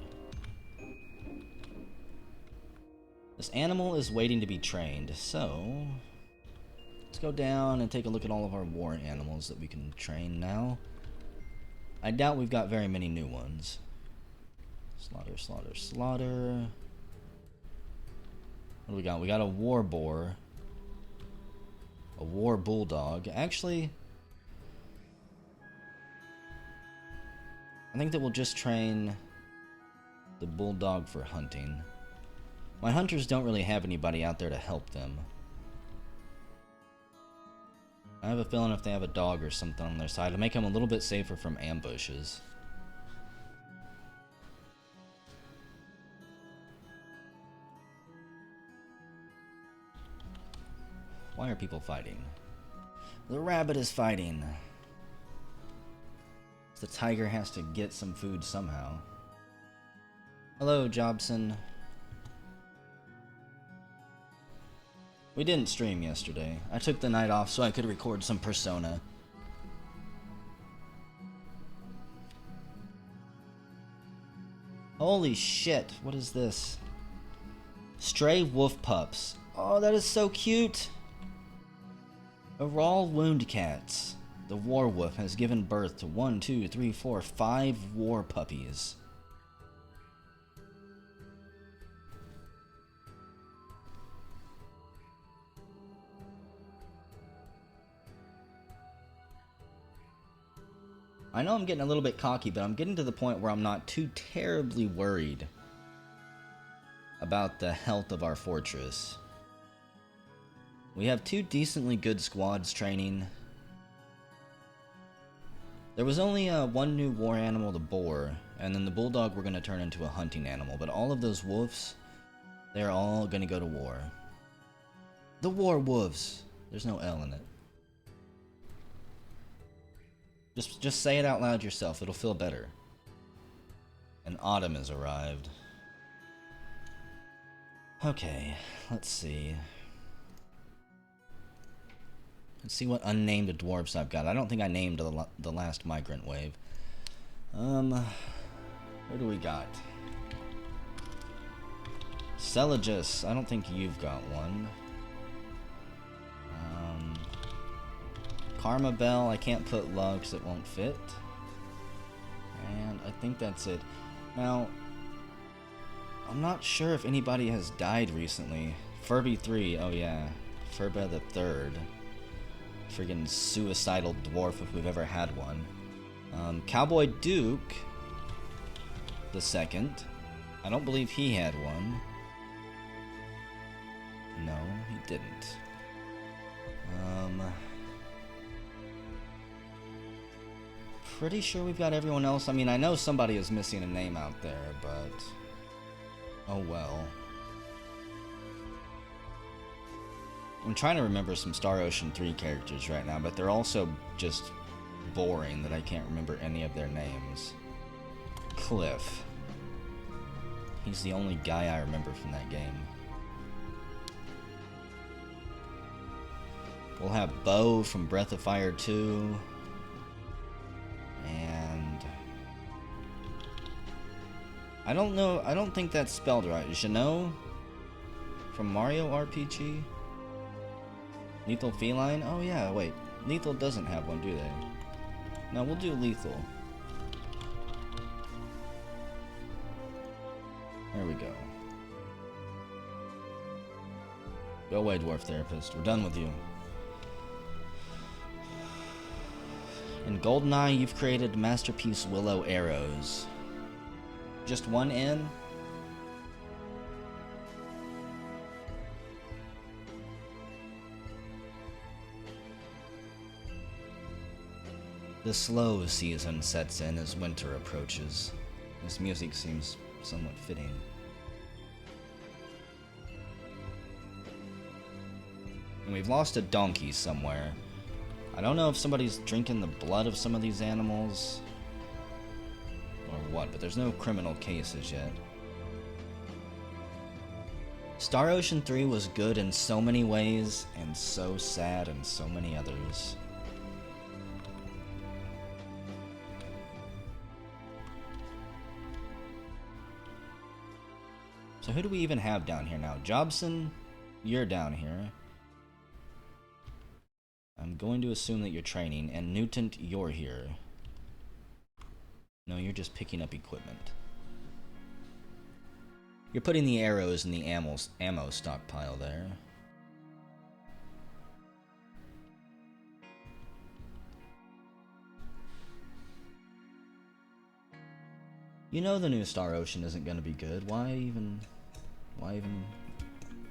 This animal is waiting to be trained, so... let's go down and take a look at all of our war animals that we can train now. I doubt we've got very many new ones. Slaughter, slaughter, slaughter. What do we got? We got a war boar. A war bulldog. Actually, I think that we'll just train the bulldog for hunting. My hunters don't really have anybody out there to help them. I have a feeling if they have a dog or something on their side, it'll make them a little bit safer from ambushes. Why are people fighting? The rabbit is fighting. The tiger has to get some food somehow. Hello, Jobson. We didn't stream yesterday. I took the night off so I could record some Persona. Holy shit, what is this? Stray wolf pups. Oh, that is so cute! Aral wound cats. The war wolf has given birth to 1, 2, 3, 4, 5 war puppies. I know I'm getting a little bit cocky, but I'm getting to the point where I'm not too terribly worried about the health of our fortress. We have 2 decently good squads training. There was only one new war animal, the boar, and then the bulldog we're going to turn into a hunting animal, but all of those wolves, they're all going to go to war. The war wolves. There's no L in it. Just say it out loud yourself, it'll feel better. And autumn has arrived. Okay, let's see. Let's see what unnamed dwarves I've got. I don't think I named the last migrant wave. Where do we got? Celagus, I don't think you've got one. Karma Bell, I can't put love because it won't fit. And I think that's it. Now, I'm not sure if anybody has died recently. Furby 3, oh yeah. Furba the 3rd. Friggin' suicidal dwarf if we've ever had one. Cowboy Duke the 2nd. I don't believe he had one. No, he didn't. Pretty sure we've got everyone else. I mean, I know somebody is missing a name out there, but oh well. I'm trying to remember some Star Ocean 3 characters right now, but they're also just boring that I can't remember any of their names. Cliff. He's the only guy I remember from that game. We'll have Bo from Breath of Fire 2. And I don't know, I don't think that's spelled right. Jeannot from Mario RPG? Lethal Feline? Oh yeah, wait. Lethal doesn't have one, do they? No, we'll do Lethal. There we go. Go away, Dwarf Therapist. We're done with you. In GoldenEye, you've created Masterpiece Willow arrows. Just one N? The slow season sets in as winter approaches. This music seems somewhat fitting. And we've lost a donkey somewhere. I don't know if somebody's drinking the blood of some of these animals or what, but there's no criminal cases yet. Star Ocean 3 was good in so many ways and so sad in so many others. So who do we even have down here now? Jobson, you're down here. I'm going to assume that you're training, and Newton, you're here. No, you're just picking up equipment. You're putting the arrows in the ammo stockpile there. You know the new Star Ocean isn't going to be good. Why even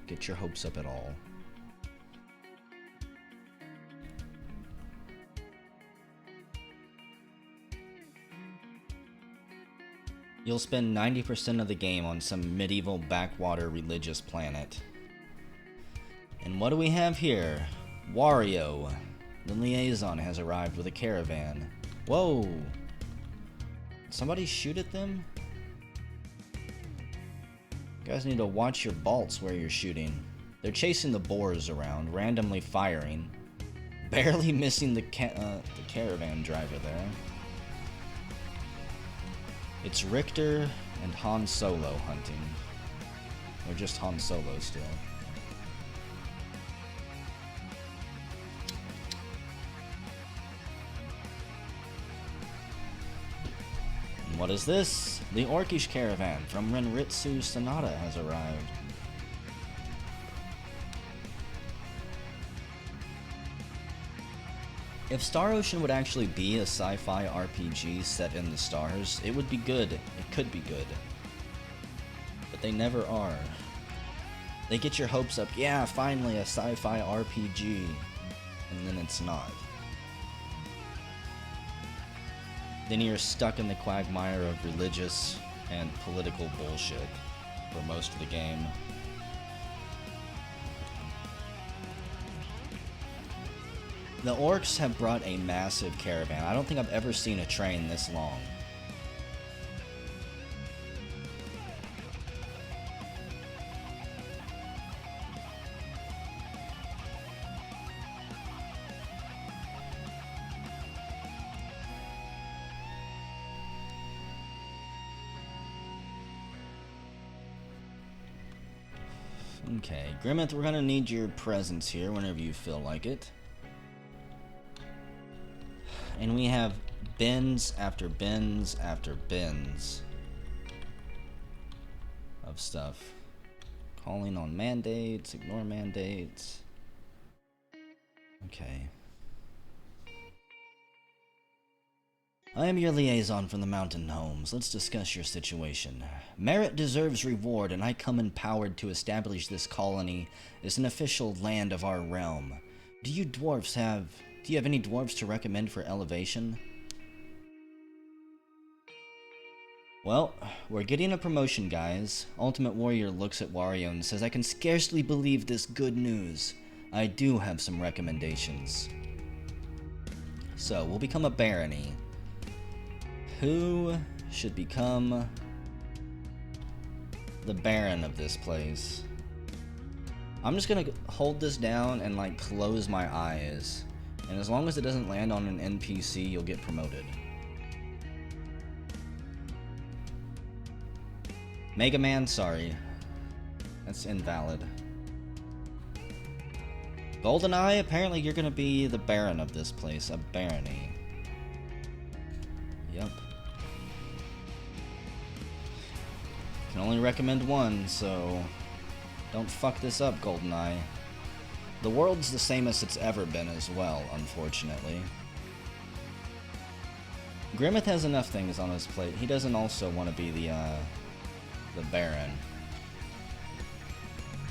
get your hopes up at all? You'll spend 90% of the game on some medieval backwater religious planet. And what do we have here? Wario. The liaison has arrived with a caravan. Whoa! Did somebody shoot at them? You guys need to watch your bolts where you're shooting. They're chasing the boars around, randomly firing. Barely missing the caravan driver there. It's Richter and Han Solo hunting. Or just Han Solo still. And what is this? The Orcish caravan from Renritsu Sonata has arrived. If Star Ocean would actually be a sci-fi RPG set in the stars, it would be good. It could be good. But they never are. They get your hopes up, yeah, finally a sci-fi RPG, and then it's not. Then you're stuck in the quagmire of religious and political bullshit for most of the game. The orcs have brought a massive caravan. I don't think I've ever seen a train this long. Okay, Grimmeth, we're gonna need your presence here whenever you feel like it. And we have bins after bins after bins of stuff. Calling on mandates, ignore mandates. Okay. I am your liaison from the mountain homes. Let's discuss your situation. Merit deserves reward, and I come empowered to establish this colony as an official land of our realm. Do you have any dwarves to recommend for elevation? Well, we're getting a promotion, guys. Ultimate Warrior looks at Wario and says, I can scarcely believe this good news. I do have some recommendations. So, we'll become a barony. Who should become the Baron of this place? I'm just gonna hold this down and like close my eyes. And as long as it doesn't land on an NPC, you'll get promoted. Mega Man, sorry. That's invalid. GoldenEye, apparently you're gonna be the Baron of this place, a barony. Yep. Can only recommend one, so don't fuck this up, GoldenEye. The world's the same as it's ever been as well, unfortunately. Grimmeth has enough things on his plate. He doesn't also want to be the Baron.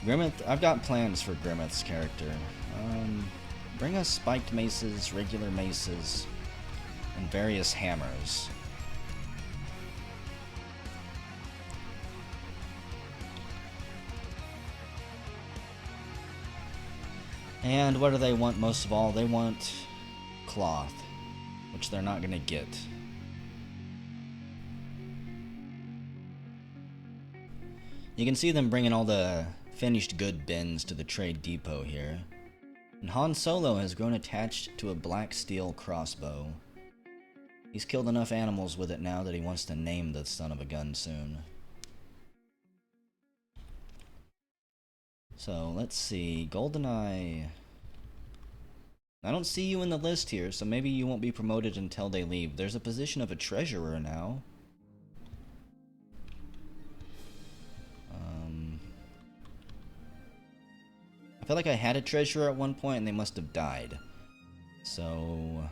Grimmeth, I've got plans for Grimmeth's character. Bring us spiked maces, regular maces, and various hammers. And what do they want most of all? They want cloth, which they're not going to get. You can see them bringing all the finished good bins to the trade depot here. And Han Solo has grown attached to a black steel crossbow. He's killed enough animals with it now that he wants to name the son of a gun soon. So, let's see. GoldenEye I don't see you in the list here, so maybe you won't be promoted until they leave. There's a position of a treasurer now. I feel like I had a treasurer at one point and they must have died. So...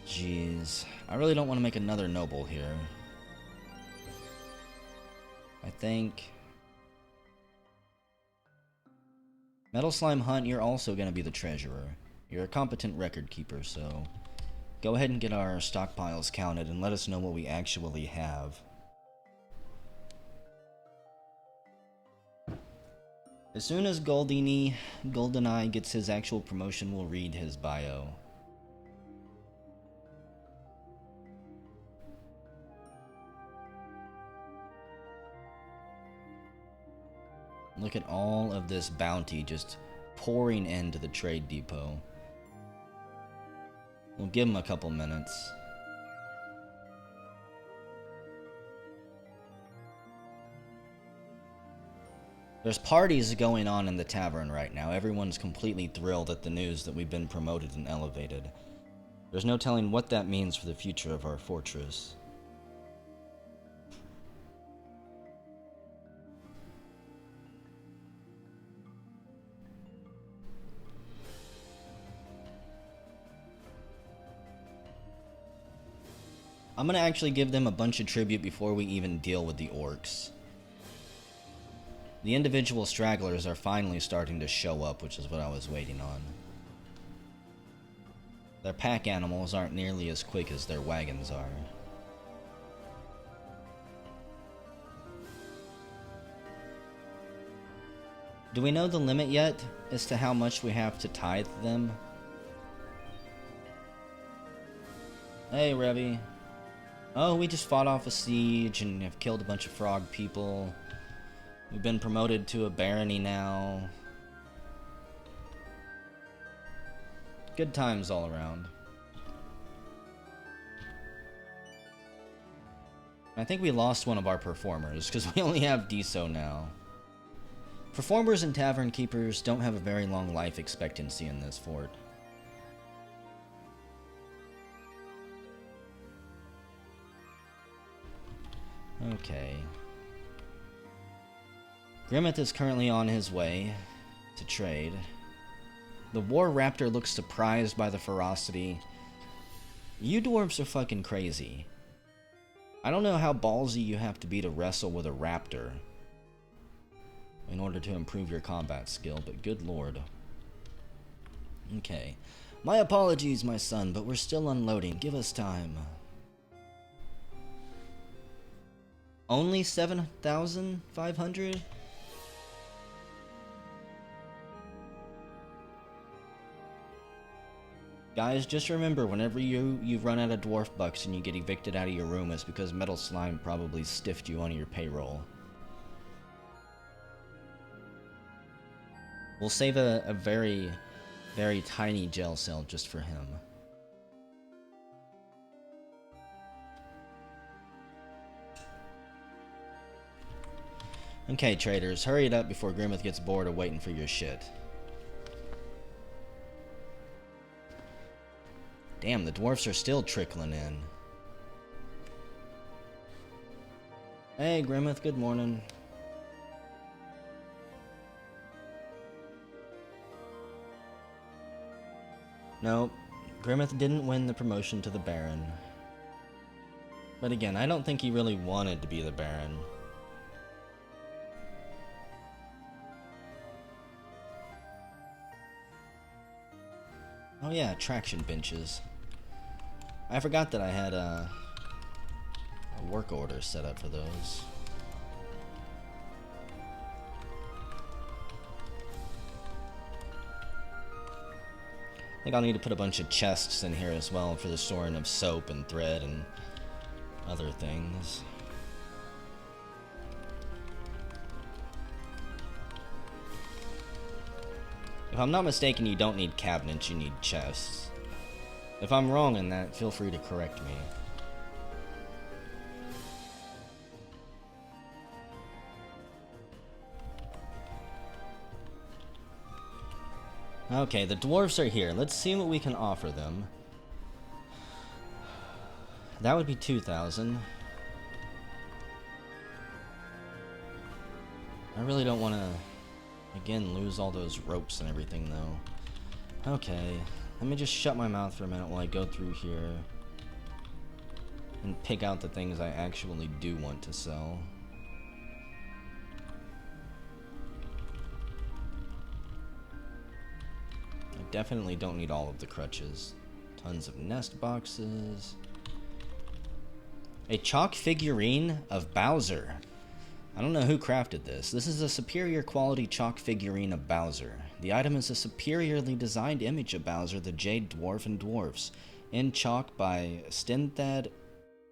Jeez. I really don't want to make another noble here. I think... Metal Slime Hunt, you're also going to be the treasurer. You're a competent record keeper, so... Go ahead and get our stockpiles counted and let us know what we actually have. As soon as GoldenEye gets his actual promotion, we'll read his bio. Look at all of this bounty just pouring into the trade depot. We'll give him a couple minutes. There's parties going on in the tavern right now. Everyone's completely thrilled at the news that we've been promoted and elevated. There's no telling what that means for the future of our fortress. I'm gonna actually give them a bunch of tribute before we even deal with the orcs. The individual stragglers are finally starting to show up, which is what I was waiting on. Their pack animals aren't nearly as quick as their wagons are. Do we know the limit yet as to how much we have to tithe them? Hey, Rebby. Oh, we just fought off a siege and have killed a bunch of frog people. We've been promoted to a barony now. Good times all around. I think we lost one of our performers, because we only have Deso now. Performers and tavern keepers don't have a very long life expectancy in this fort. Okay. Grimmeth is currently on his way to trade. The War Raptor looks surprised by the ferocity. You dwarves are fucking crazy. I don't know how ballsy you have to be to wrestle with a raptor in order to improve your combat skill, but good lord. Okay. My apologies, my son, but we're still unloading. Give us time. Only 7,500? Guys, just remember, whenever you run out of dwarf bucks and you get evicted out of your room, it's because Metal Slime probably stiffed you on your payroll. We'll save a very, very tiny jail cell just for him. Okay, traders, hurry it up before Grimmeth gets bored of waiting for your shit. Damn, the dwarfs are still trickling in. Hey, Grimmeth, good morning. Nope, Grimmeth didn't win the promotion to the Baron. But again, I don't think he really wanted to be the Baron. Oh yeah, traction benches. I forgot that I had a work order set up for those. I think I'll need to put a bunch of chests in here as well for the storing of soap and thread and other things. If I'm not mistaken, you don't need cabinets, you need chests. If I'm wrong in that, feel free to correct me. Okay, the dwarves are here. Let's see what we can offer them. That would be 2,000. I really don't want to, again, lose all those ropes and everything, though. Okay, let me just shut my mouth for a minute while I go through here and pick out the things I actually do want to sell. I definitely don't need all of the crutches. Tons of nest boxes. A chalk figurine of Bowser. I don't know who crafted this. This is a superior quality chalk figurine of Bowser. The item is a superiorly designed image of Bowser, the Jade Dwarf and Dwarfs, in chalk by Stenthad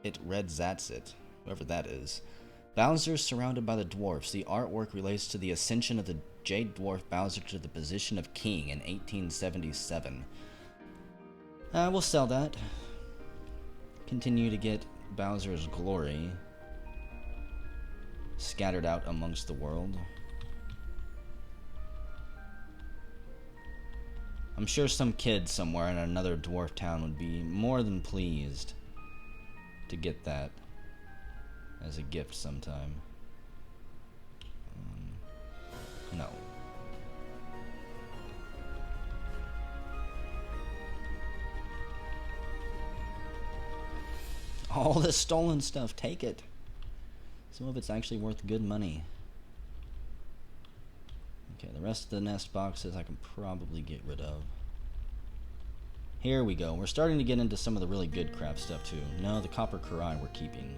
Redzatzit, whoever that is. Bowser is surrounded by the dwarfs. The artwork relates to the ascension of the Jade Dwarf Bowser to the position of king in 1877. We'll sell that. Continue to get Bowser's glory scattered out amongst the world. I'm sure some kid somewhere in another dwarf town would be more than pleased to get that as a gift sometime. No. All this stolen stuff, take it. Some of it's actually worth good money. Okay, the rest of the nest boxes I can probably get rid of. Here we go. We're starting to get into some of the really good crap stuff too. No, the copper Karai we're keeping.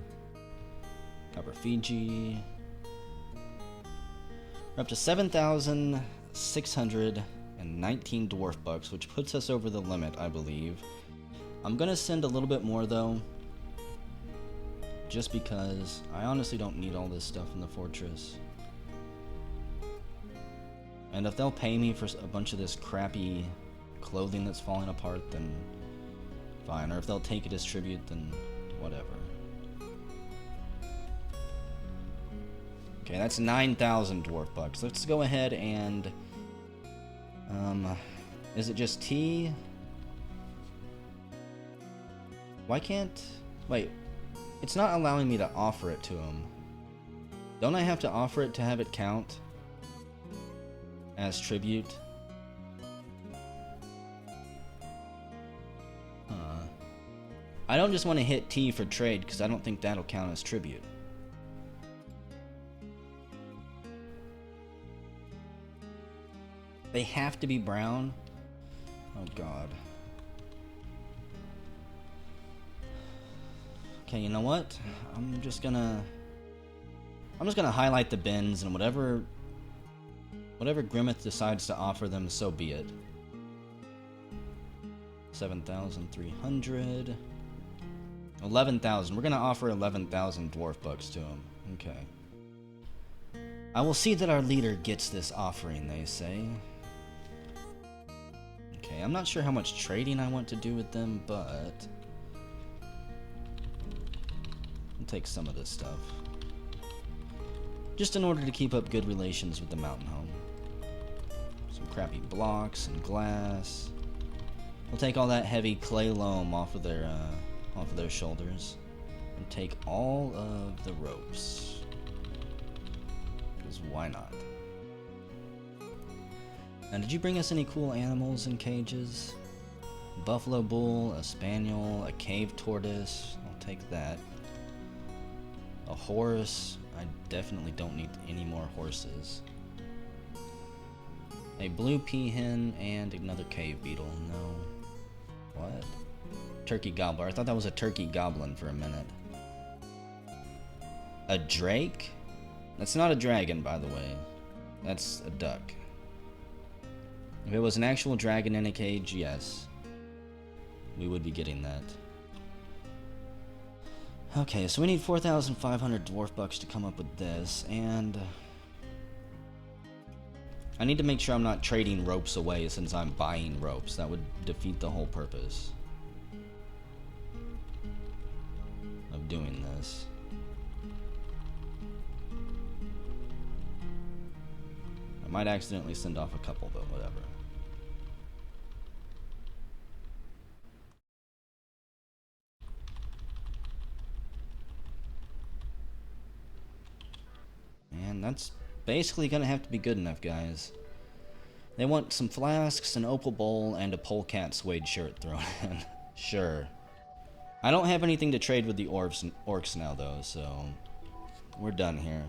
Copper Fiji. We're up to 7,619 dwarf bucks, which puts us over the limit, I believe. I'm gonna send a little bit more though, just because I honestly don't need all this stuff in the fortress. And if they'll pay me for a bunch of this crappy clothing that's falling apart, then fine. Or if they'll take it as tribute, then whatever. Okay, that's 9,000 dwarf bucks. Let's go ahead and... is it just tea? Why can't... Wait. It's not allowing me to offer it to him. Don't I have to offer it to have it count as tribute? I don't just want to hit T for trade because I don't think that'll count as tribute. They have to be brown? Oh god. Okay, you know what? I'm just gonna highlight the bins, and whatever Grimmeth decides to offer them, so be it. 7,300. 11,000. We're gonna offer 11,000 dwarf bucks to him. Okay. I will see that our leader gets this offering, they say. Okay, I'm not sure how much trading I want to do with them, but I'll take some of this stuff. Just in order to keep up good relations with the mountain home. Some crappy blocks and glass. We'll take all that heavy clay loam off of their shoulders, and take all of the ropes. Because why not? Now, did you bring us any cool animals in cages? Buffalo bull, a spaniel, a cave tortoise. I'll take that. A horse. I definitely don't need any more horses. A blue peahen and another cave beetle. No. What? Turkey gobbler. I thought that was a turkey goblin for a minute. A drake? That's not a dragon, by the way. That's a duck. If it was an actual dragon in a cage, yes. We would be getting that. Okay, so we need 4,500 dwarf bucks to come up with this, and I need to make sure I'm not trading ropes away since I'm buying ropes. That would defeat the whole purpose of doing this. I might accidentally send off a couple, but whatever. that's basically gonna have to be good enough, guys. They want some flasks, an opal bowl, and a polecat suede shirt thrown in. Sure. I don't have anything to trade with the orcs now, though, so we're done here.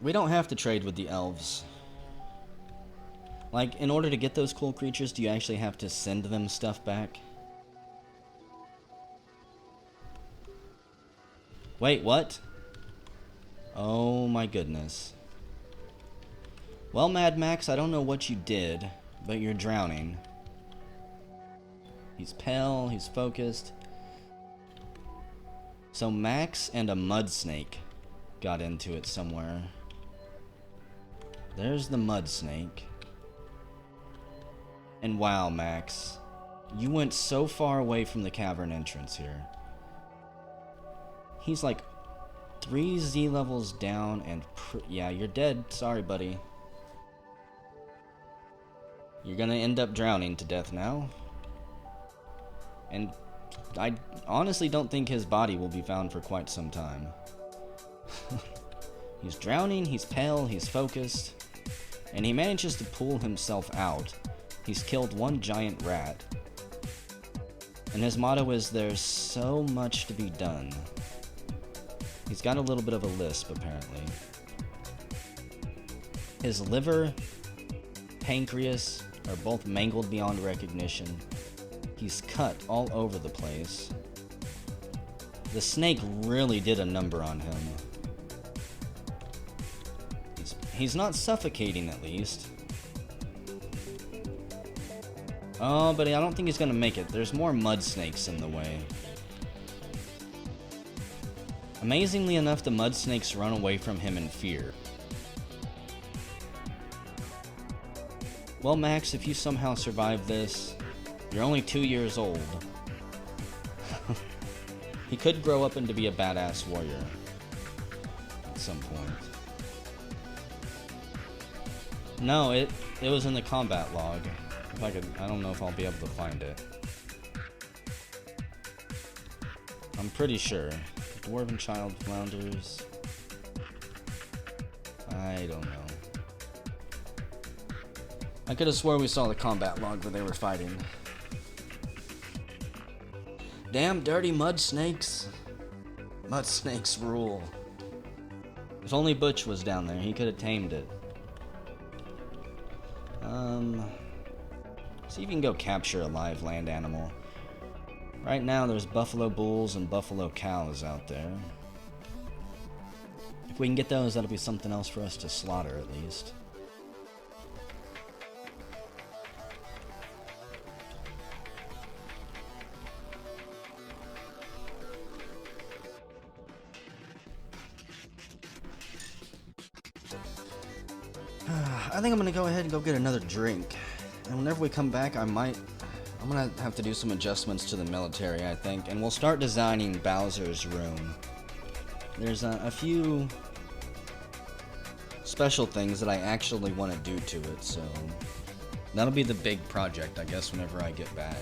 We don't have to trade with the elves. Like, in order to get those cool creatures, do you actually have to send them stuff back? Wait, what? Oh my goodness. Well, Mad Max, I don't know what you did, but you're drowning. He's pale, he's focused. So Max and a mud snake got into it somewhere. There's the mud snake. And wow, Max, you went so far away from the cavern entrance here. He's like 3 Z levels down and yeah, you're dead. Sorry, buddy. You're gonna end up drowning to death now. And I honestly don't think his body will be found for quite some time. He's drowning, he's pale, he's focused, and he manages to pull himself out. He's killed one giant rat. And his motto is, "There's so much to be done." He's got a little bit of a lisp, apparently. His liver, pancreas are both mangled beyond recognition. He's cut all over the place. The snake really did a number on him. He's not suffocating, at least. Oh, but I don't think he's gonna make it. There's more mud snakes in the way. Amazingly enough, the mud snakes run away from him in fear. Well, Max, if you somehow survive this, you're only 2 years old. He could grow up into be a badass warrior at some point. No, it was in the combat log. If I don't know if I'll be able to find it. I'm pretty sure. Dwarven child flounders. I don't know. I could have swore we saw the combat log where they were fighting. Damn dirty mud snakes. Mud snakes rule. If only Butch was down there, he could have tamed it. See if you can go capture a live land animal. Right now there's buffalo bulls and buffalo cows out there. If we can get those, that'll be something else for us to slaughter at least. I think I'm gonna go ahead and go get another drink. And whenever we come back, I'm gonna have to do some adjustments to the military, I think, and we'll start designing Bowser's room. There's a few special things that I actually want to do to it, so that'll be the big project, I guess, whenever I get back.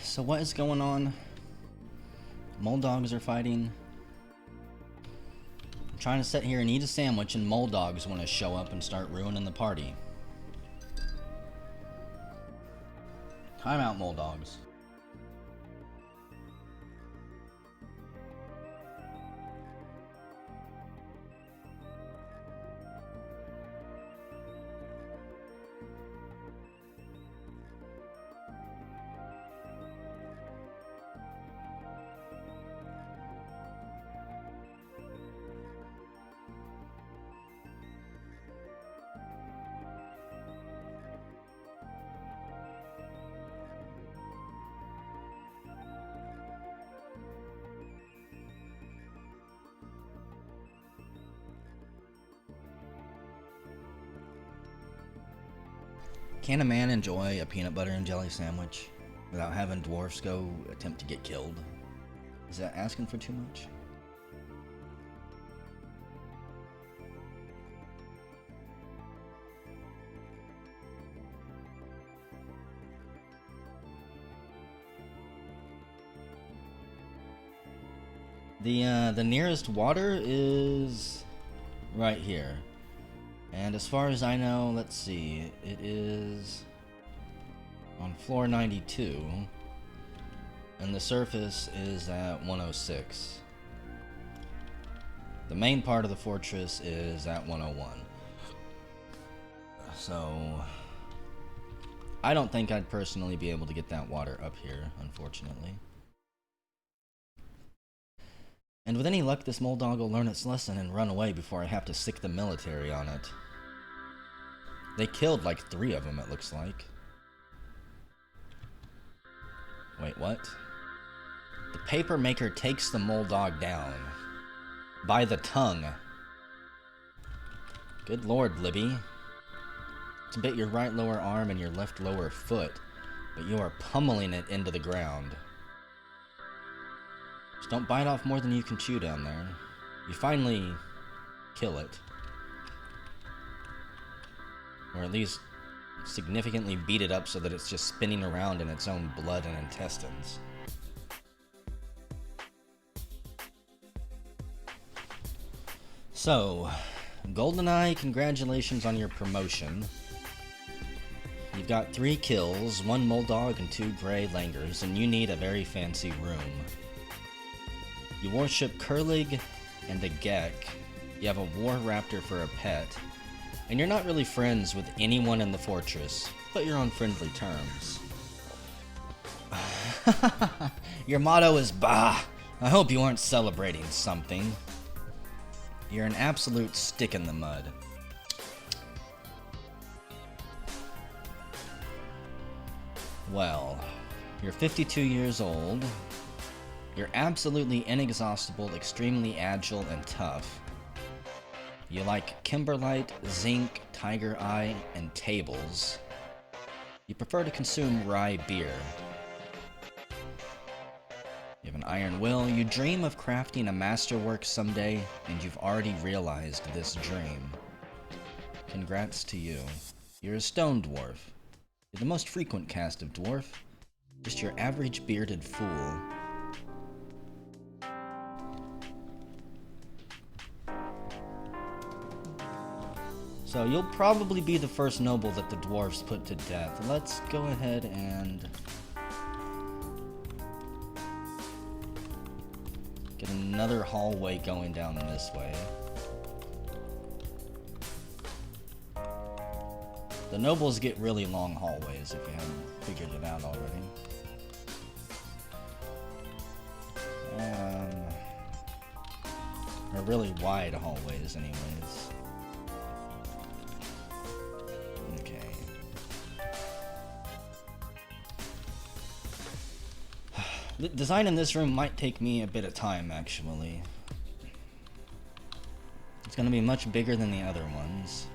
So what is going on? Mole dogs are fighting. I'm trying to sit here and eat a sandwich, and mole dogs want to show up and start ruining the party. Time out, mole dogs. Can a man enjoy a peanut butter and jelly sandwich without having dwarfs go attempt to get killed? Is that asking for too much? The nearest water is right here. And as far as I know, let's see, it is on floor 92, and the surface is at 106. The main part of the fortress is at 101. So, I don't think I'd personally be able to get that water up here, unfortunately. And with any luck, this mole dog will learn its lesson and run away before I have to sick the military on it. They killed like 3 of them, it looks like. Wait, what? The paper maker takes the mole dog down. By the tongue. Good lord, Libby. It's bit your right lower arm and your left lower foot, but you are pummeling it into the ground. Just don't bite off more than you can chew down there. You finally kill it. Or at least significantly beat it up so that it's just spinning around in its own blood and intestines. So, GoldenEye, congratulations on your promotion. You've got 3 kills, 1 mole dog and 2 gray langurs, and you need a very fancy room. You worship Kurlig and a Gek. You have a war raptor for a pet. And you're not really friends with anyone in the fortress, but you're on friendly terms. Your motto is Bah! I hope you aren't celebrating something. You're an absolute stick in the mud. Well, you're 52 years old. You're absolutely inexhaustible, extremely agile, and tough. You like Kimberlite, Zinc, Tiger Eye, and tables. You prefer to consume rye beer. You have an iron will. You dream of crafting a masterwork someday, and you've already realized this dream. Congrats to you. You're a stone dwarf. You're the most frequent cast of dwarf. Just your average bearded fool. So you'll probably be the first noble that the dwarves put to death. Let's go ahead and get another hallway going down this way. The nobles get really long hallways, if you haven't figured it out already. Or really wide hallways, anyways. Okay. The design in this room might take me a bit of time, actually. It's gonna be much bigger than the other ones.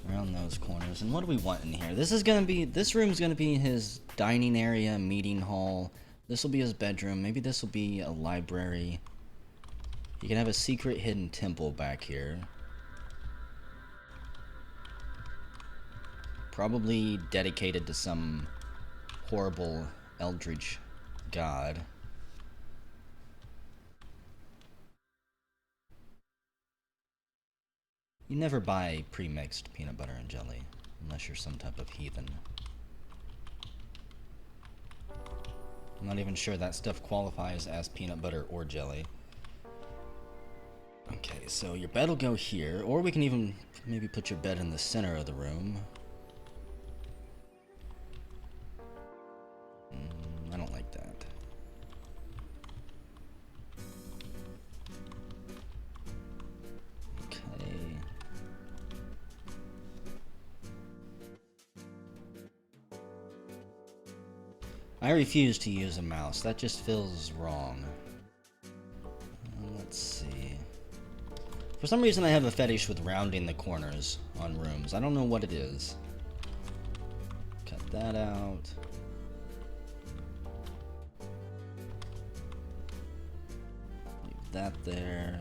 Around those corners. And what do we want in here? This room's gonna be his dining area, meeting hall. This will be his bedroom. Maybe this will be a library. You can have a secret hidden temple back here. Probably dedicated to some horrible eldritch god. You never buy pre-mixed peanut butter and jelly, unless you're some type of heathen. I'm not even sure that stuff qualifies as peanut butter or jelly. Okay, so your bed will go here, or we can even maybe put your bed in the center of the room. I don't like that. Okay. I refuse to use a mouse. That just feels wrong. Let's see. For some reason I have a fetish with rounding the corners on rooms. I don't know what it is. Cut that out. Leave that there.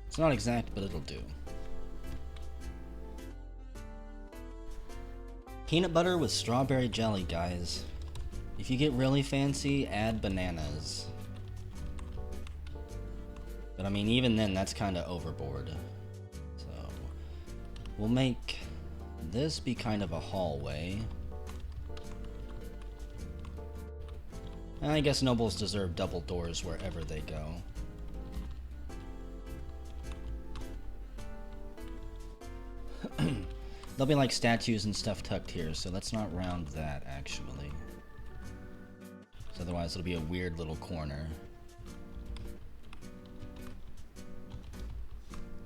It's not exact, but it'll do. Peanut butter with strawberry jelly, guys. If you get really fancy, add bananas. But I mean, even then, that's kind of overboard. So, we'll make this be kind of a hallway. And I guess nobles deserve double doors wherever they go. There'll be like statues and stuff tucked here, so let's not round that actually. So otherwise it'll be a weird little corner.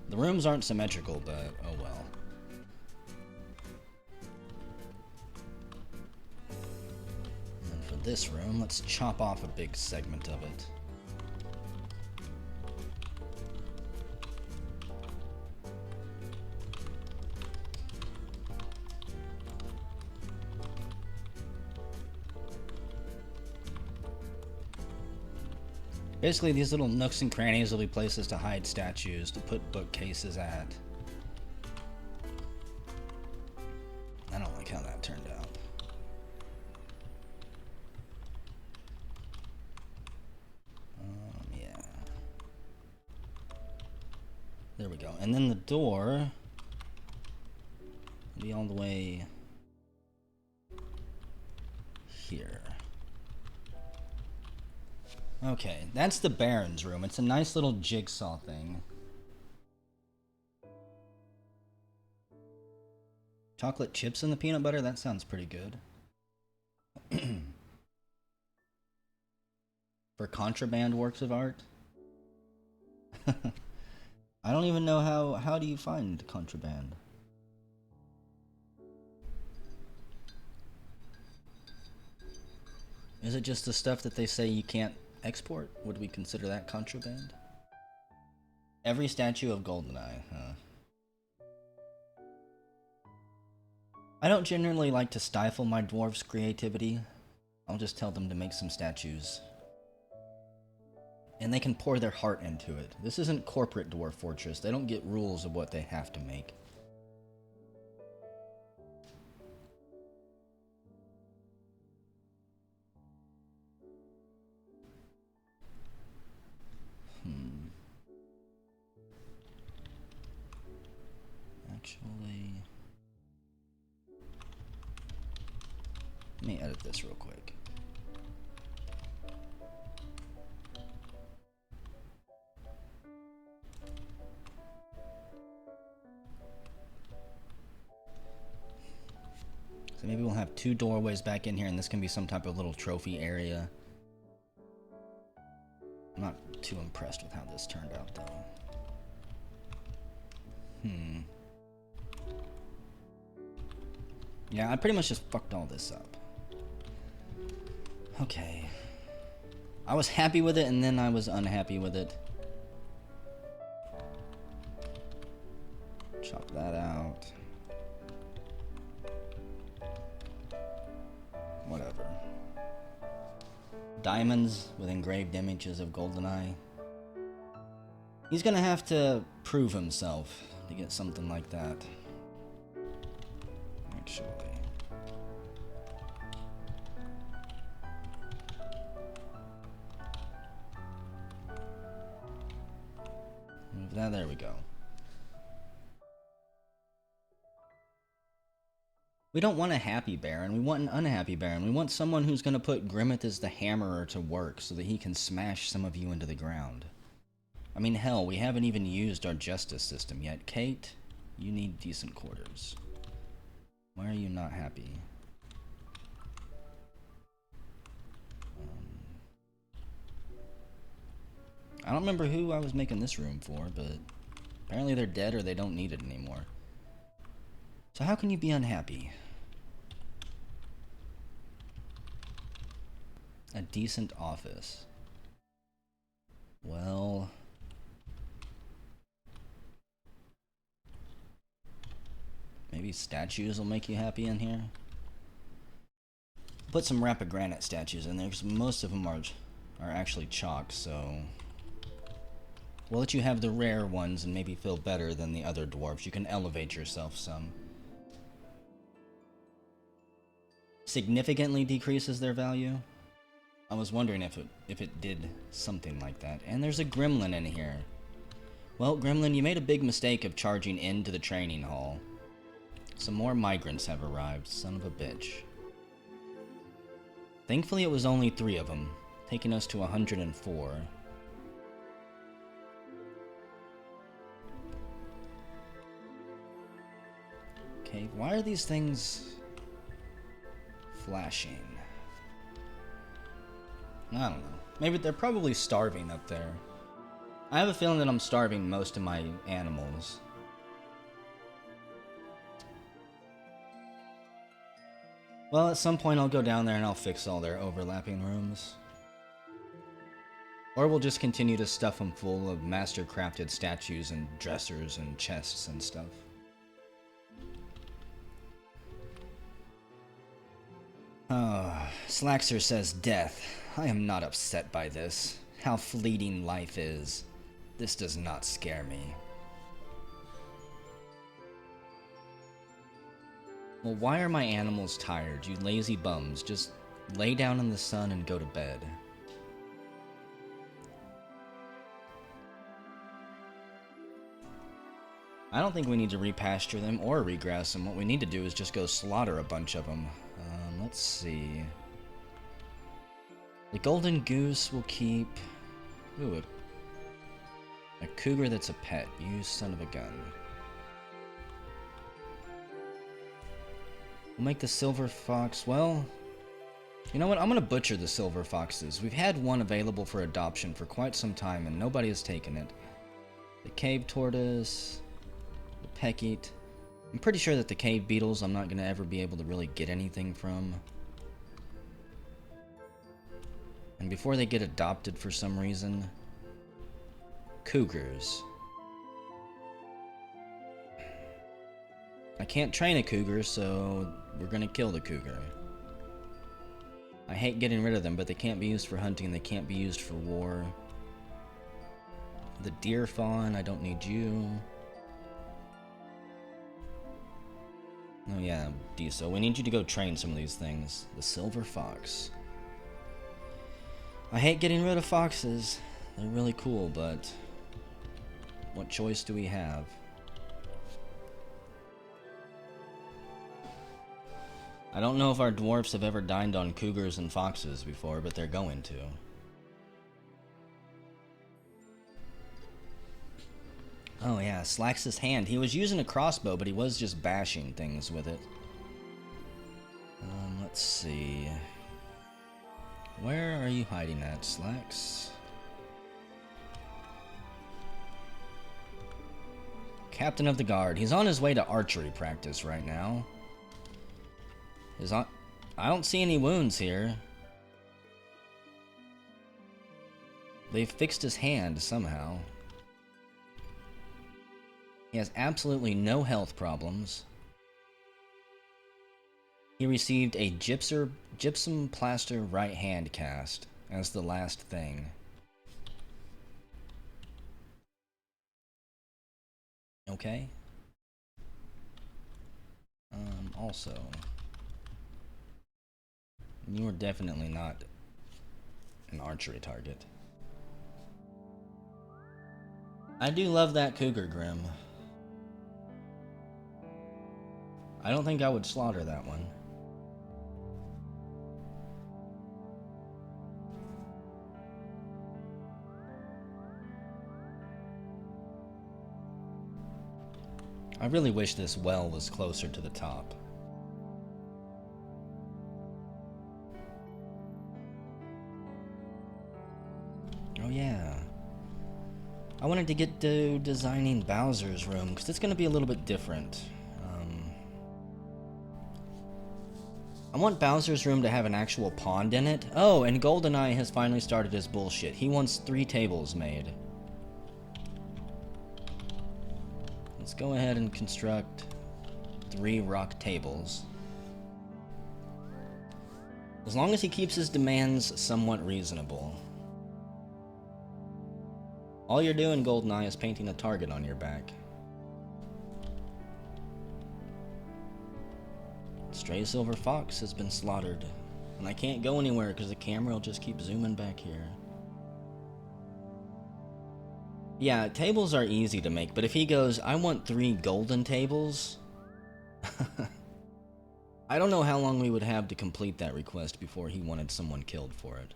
The rooms aren't symmetrical, but oh well. And for this room, let's chop off a big segment of it. Basically, these little nooks and crannies will be places to hide statues, to put bookcases at. I don't like how that turned out. Yeah. There we go. And then the door will be all the way here. Okay, that's the Baron's room. It's a nice little jigsaw thing. Chocolate chips in the peanut butter? That sounds pretty good. For contraband works of art? I don't even know how do you find contraband? Is it just the stuff that they say you can't export? Would we consider that contraband? Every statue of Goldeneye, huh? I don't generally like to stifle my dwarves' creativity. I'll just tell them to make some statues. And they can pour their heart into it. This isn't corporate Dwarf Fortress. They don't get rules of what they have to make. Actually, let me edit this real quick. So maybe we'll have two doorways back in here, and this can be some type of little trophy area. I'm not too impressed with how this turned out, though. Yeah, I pretty much just fucked all this up. Okay. I was happy with it, and then I was unhappy with it. Chop that out. Whatever. Diamonds with engraved images of Goldeneye. He's gonna have to prove himself to get something like that. Actually. Move that, there we go. We don't want a happy Baron, we want an unhappy Baron. We want someone who's going to put Grimmeth as the hammerer to work so that he can smash some of you into the ground. I mean, hell, we haven't even used our justice system yet. Kate, you need decent quarters. Why are you not happy? I don't remember who I was making this room for, but apparently they're dead or they don't need it anymore. So how can you be unhappy? A decent office. Well... maybe statues will make you happy in here? Put some rapid granite statues in there, because most of them are actually chalk, so... we'll let you have the rare ones and maybe feel better than the other dwarves. You can elevate yourself some. Significantly decreases their value? I was wondering if it did something like that. And there's a gremlin in here. Well, gremlin, you made a big mistake of charging into the training hall. Some more migrants have arrived, son of a bitch. Thankfully it was only 3 of them, taking us to 104. Okay, why are these things flashing? I don't know. Maybe they're probably starving up there. I have a feeling that I'm starving most of my animals. Well, at some point I'll go down there and I'll fix all their overlapping rooms. Or we'll just continue to stuff them full of master-crafted statues and dressers and chests and stuff. Oh, Slaxer says death. I am not upset by this. How fleeting life is. This does not scare me. Well, why are my animals tired, you lazy bums? Just lay down in the sun and go to bed. I don't think we need to repasture them or regrass them. What we need to do is just go slaughter a bunch of them. Let's see. The golden goose will keep... ooh, a cougar that's a pet. You son of a gun. We'll make the silver fox... well... you know what? I'm gonna butcher the silver foxes. We've had one available for adoption for quite some time and nobody has taken it. The cave tortoise... the peckeat... I'm pretty sure that the cave beetles I'm not gonna ever be able to really get anything from. And before they get adopted for some reason... cougars. I can't train a cougar, so we're gonna kill the cougar. I hate getting rid of them, but they can't be used for hunting, they can't be used for war. The deer fawn, I don't need you. Oh yeah, Diesel, we need you to go train some of these things. The silver fox. I hate getting rid of foxes. They're really cool, but what choice do we have? I don't know if our dwarfs have ever dined on cougars and foxes before, but they're going to. Oh yeah, Slax's hand. He was using a crossbow, but he was just bashing things with it. Let's see. Where are you hiding at, Slax? Captain of the Guard. He's on his way to archery practice right now. I don't see any wounds here. They've fixed his hand somehow. He has absolutely no health problems. He received a gypsum plaster right hand cast as the last thing. Okay. Also, you are definitely not an archery target. I do love that cougar grim. I don't think I would slaughter that one. I really wish this well was closer to the top. Oh yeah. I wanted to get to designing Bowser's room, because it's going to be a little bit different. I want Bowser's room to have an actual pond in it. Oh, and GoldenEye has finally started his bullshit. He wants 3 tables made. Let's go ahead and construct 3 rock tables. As long as he keeps his demands somewhat reasonable. All you're doing, GoldenEye, is painting a target on your back. Stray silver fox has been slaughtered. And I can't go anywhere because the camera will just keep zooming back here. Yeah, tables are easy to make, but if he goes, I want 3 golden tables... I don't know how long we would have to complete that request before he wanted someone killed for it.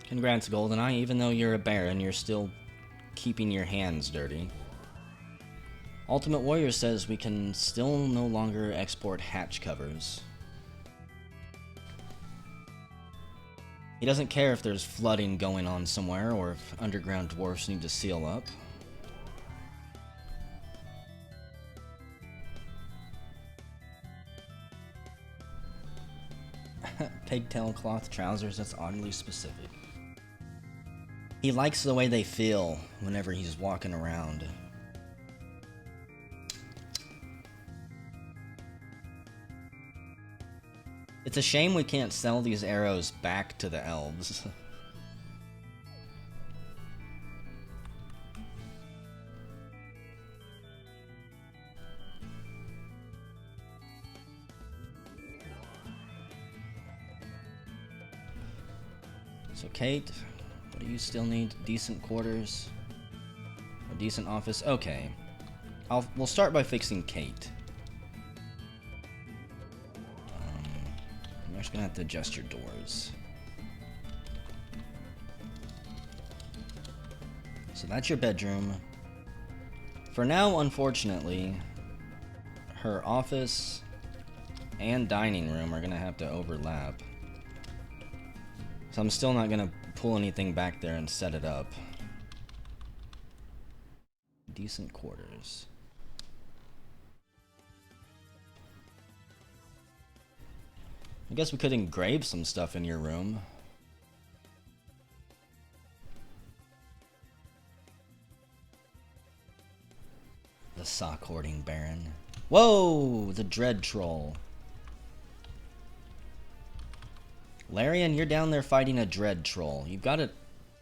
Congrats, GoldenEye. Even though you're a Baron, you're still keeping your hands dirty. Ultimate Warrior says we can still no longer export hatch covers. He doesn't care if there's flooding going on somewhere or if underground dwarfs need to seal up. Pigtail cloth trousers, that's oddly specific. He likes the way they feel whenever he's walking around. It's a shame we can't sell these arrows back to the elves. So Kate, what do you still need? Decent quarters? A decent office? Okay. We'll start by fixing Kate. You're just gonna have to adjust your doors. So that's your bedroom. For now, unfortunately, her office and dining room are gonna have to overlap. So I'm still not gonna pull anything back there and set it up. Decent quarters. I guess we could engrave some stuff in your room. The sock hoarding baron. Whoa! The dread troll. Larian, you're down there fighting a dread troll. You've got it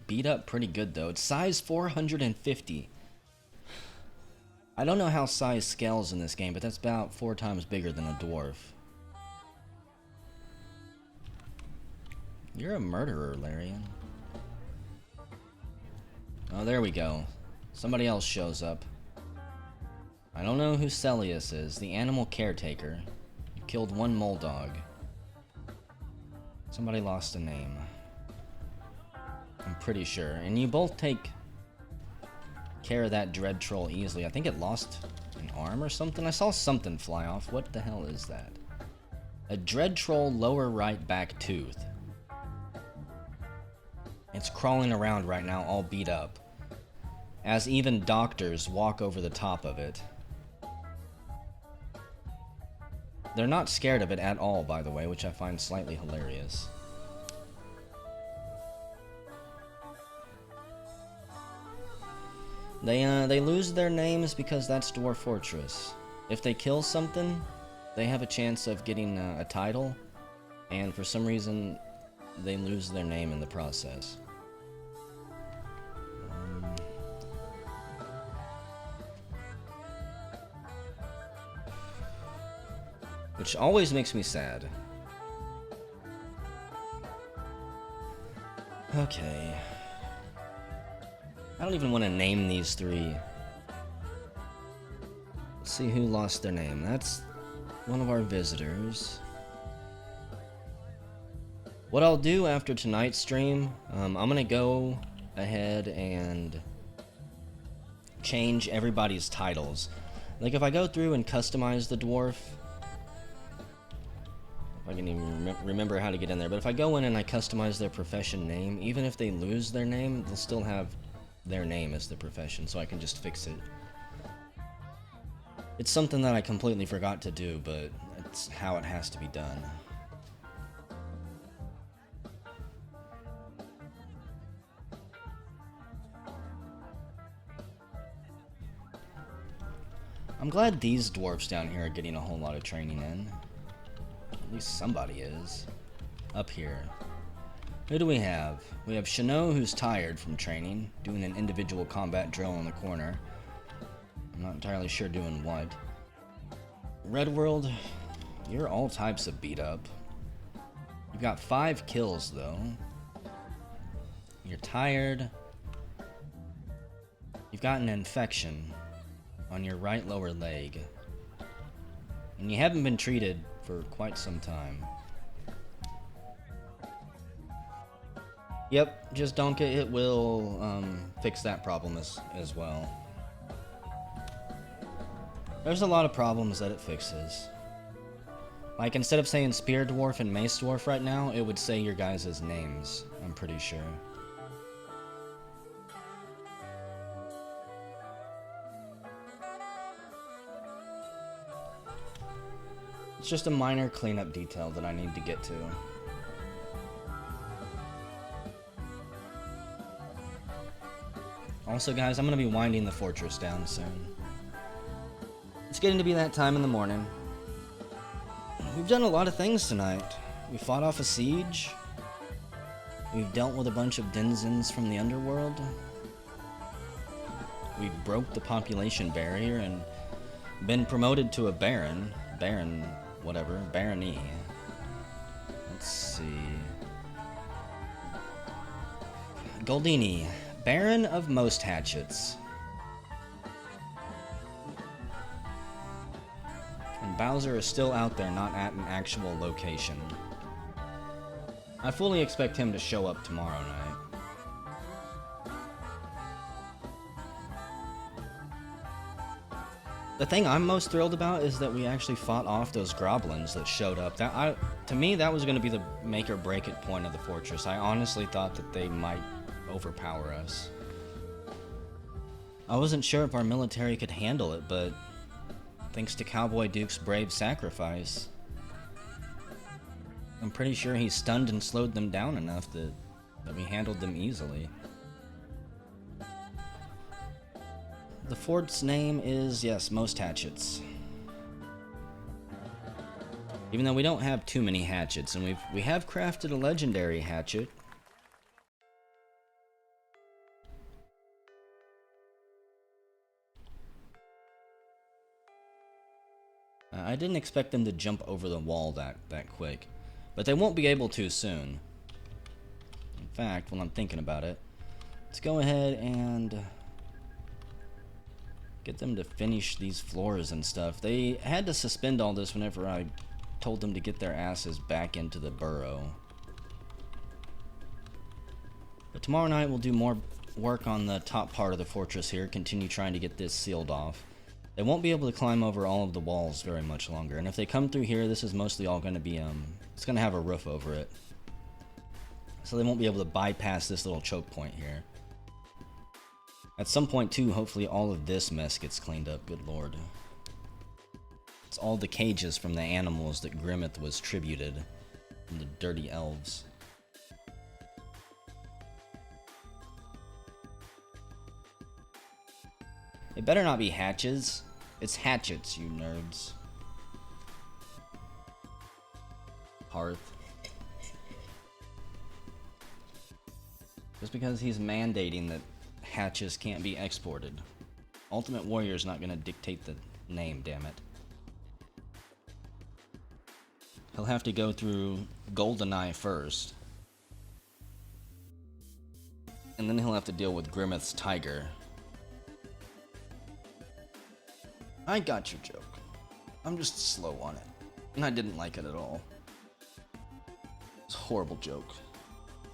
beat up pretty good though. It's size 450. I don't know how size scales in this game, but that's about 4 times bigger than a dwarf. You're a murderer, Larian. Oh, there we go. Somebody else shows up. I don't know who Celius is. The animal caretaker. You killed 1 mole dog. Somebody lost a name. I'm pretty sure. And you both take care of that dread troll easily. I think it lost an arm or something. I saw something fly off. What the hell is that? A dread troll lower right back tooth. It's crawling around right now, all beat up. As even doctors walk over the top of it. They're not scared of it at all, by the way, which I find slightly hilarious. They lose their names because that's Dwarf Fortress. If they kill something, they have a chance of getting a title, and for some reason, they lose their name in the process. Which always makes me sad. Okay. I don't even want to name these three. Let's see who lost their name. That's one of our visitors. What I'll do after tonight's stream, I'm gonna go ahead and change everybody's titles. Like if I go through and customize the dwarf, if I can even remember how to get in there, but if I go in and I customize their profession name, even if they lose their name, they'll still have their name as the profession, so I can just fix it. It's something that I completely forgot to do, but it's how it has to be done. I'm glad these dwarfs down here are getting a whole lot of training in. At least somebody is. Up here. Who do we have? We have Shano, who's tired from training, doing an individual combat drill in the corner. I'm not entirely sure doing what. Red World, you're all types of beat up. You've got 5 kills, though. You're tired. You've got an infection on your right lower leg. And you haven't been treated for quite some time. Yep, just donk it. It will fix that problem as well. There's a lot of problems that it fixes. Like, instead of saying Spear Dwarf and Mace Dwarf right now, it would say your guys' names, I'm pretty sure. It's just a minor cleanup detail that I need to get to. Also, guys, I'm going to be winding the fortress down soon. It's getting to be that time in the morning. We've done a lot of things tonight. We fought off a siege. We've dealt with a bunch of denizens from the underworld. We broke the population barrier and been promoted to a baron. Barony. Let's see. Goldini, Baron of most hatchets. And Bowser is still out there, not at an actual location. I fully expect him to show up tomorrow night. The thing I'm most thrilled about is that we actually fought off those goblins that showed up. To me, that was going to be the make or break it point of the fortress. I honestly thought that they might overpower us. I wasn't sure if our military could handle it, but thanks to Cowboy Duke's brave sacrifice, I'm pretty sure he stunned and slowed them down enough that we handled them easily. The fort's name is, yes, Most Hatchets. Even though we don't have too many hatchets, and we have crafted a legendary hatchet. I didn't expect them to jump over the wall that quick, but they won't be able to soon. In fact, when I'm thinking about it, let's go ahead and get them to finish these floors and stuff. They had to suspend all this whenever I told them to get their asses back into the burrow. But tomorrow night we'll do more work on the top part of the fortress here, continue trying to get this sealed off. They won't be able to climb over all of the walls very much longer, and if they come through here, this is mostly all going to be, it's going to have a roof over it. So they won't be able to bypass this little choke point here. At some point, too, hopefully all of this mess gets cleaned up, good lord. It's all the cages from the animals that Grimmeth was tributed, from the dirty elves. It better not be hatches. It's hatchets, you nerds. hearth. Just because he's mandating that hatches can't be exported. Ultimate Warrior's not gonna dictate the name, damn it. He'll have to go through GoldenEye first. And then he'll have to deal with Grimmeth's Tiger. I got your joke. I'm just slow on it. And I didn't like it at all. It's a horrible joke.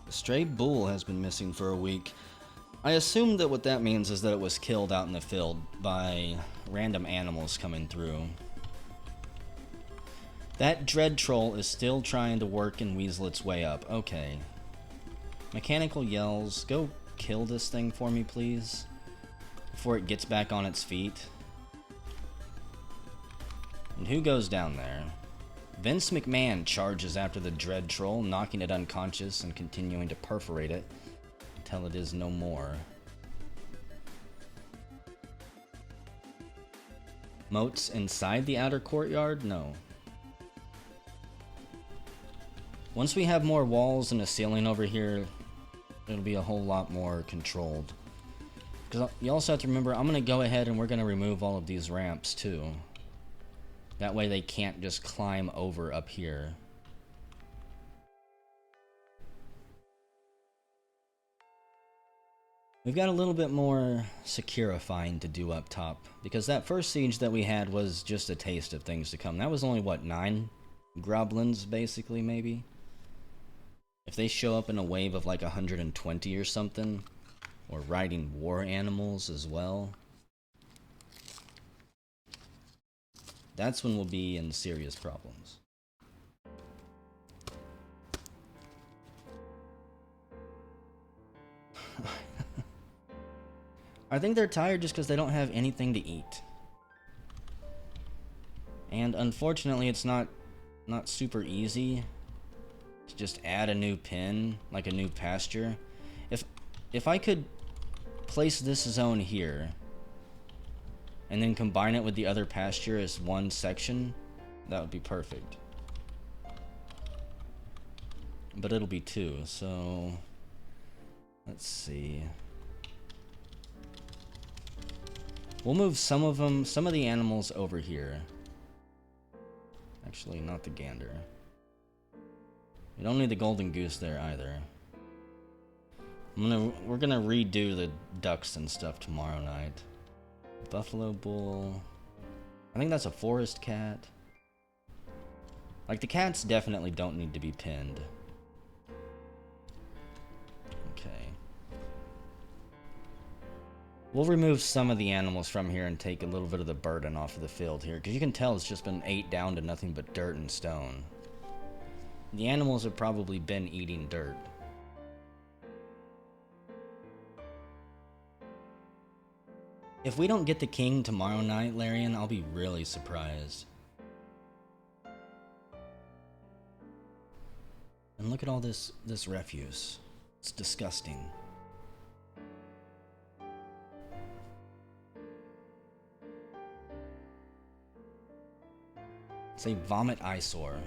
The stray bull has been missing for a week. I assume that what that means is that it was killed out in the field by random animals coming through. That dread troll is still trying to work and weasel its way up. Okay. Mechanical yells, go kill this thing for me, please. Before it gets back on its feet. And who goes down there? Vince McMahon charges after the dread troll, knocking it unconscious and continuing to perforate it until it is no more. Moats inside the outer courtyard? No. Once we have more walls and a ceiling over here, it'll be a whole lot more controlled. Because you also have to remember, I'm going to go ahead and we're going to remove all of these ramps too. That way they can't just climb over up here. We've got a little bit more securifying to do up top, because that first siege that we had was just a taste of things to come. That was only, what, 9 goblins, basically, maybe? If they show up in a wave of like 120 or something, or riding war animals as well, that's when we'll be in serious problems. I think they're tired just because they don't have anything to eat. And unfortunately, it's not super easy to just add a new pen, like a new pasture. If I could place this zone here and then combine it with the other pasture as one section, that would be perfect. But it'll be 2, so let's see. We'll move some of the animals over here. Actually, not the gander. We don't need the golden goose there either. We're gonna redo the ducks and stuff tomorrow night. Buffalo bull. I think that's a forest cat. Like, the cats definitely don't need to be pinned. Okay. We'll remove some of the animals from here and take a little bit of the burden off of the field here, because you can tell it's just been ate down to nothing but dirt and stone. The animals have probably been eating dirt. If we don't get the king tomorrow night, Larian, I'll be really surprised. And look at all this refuse. It's disgusting. It's a vomit eyesore.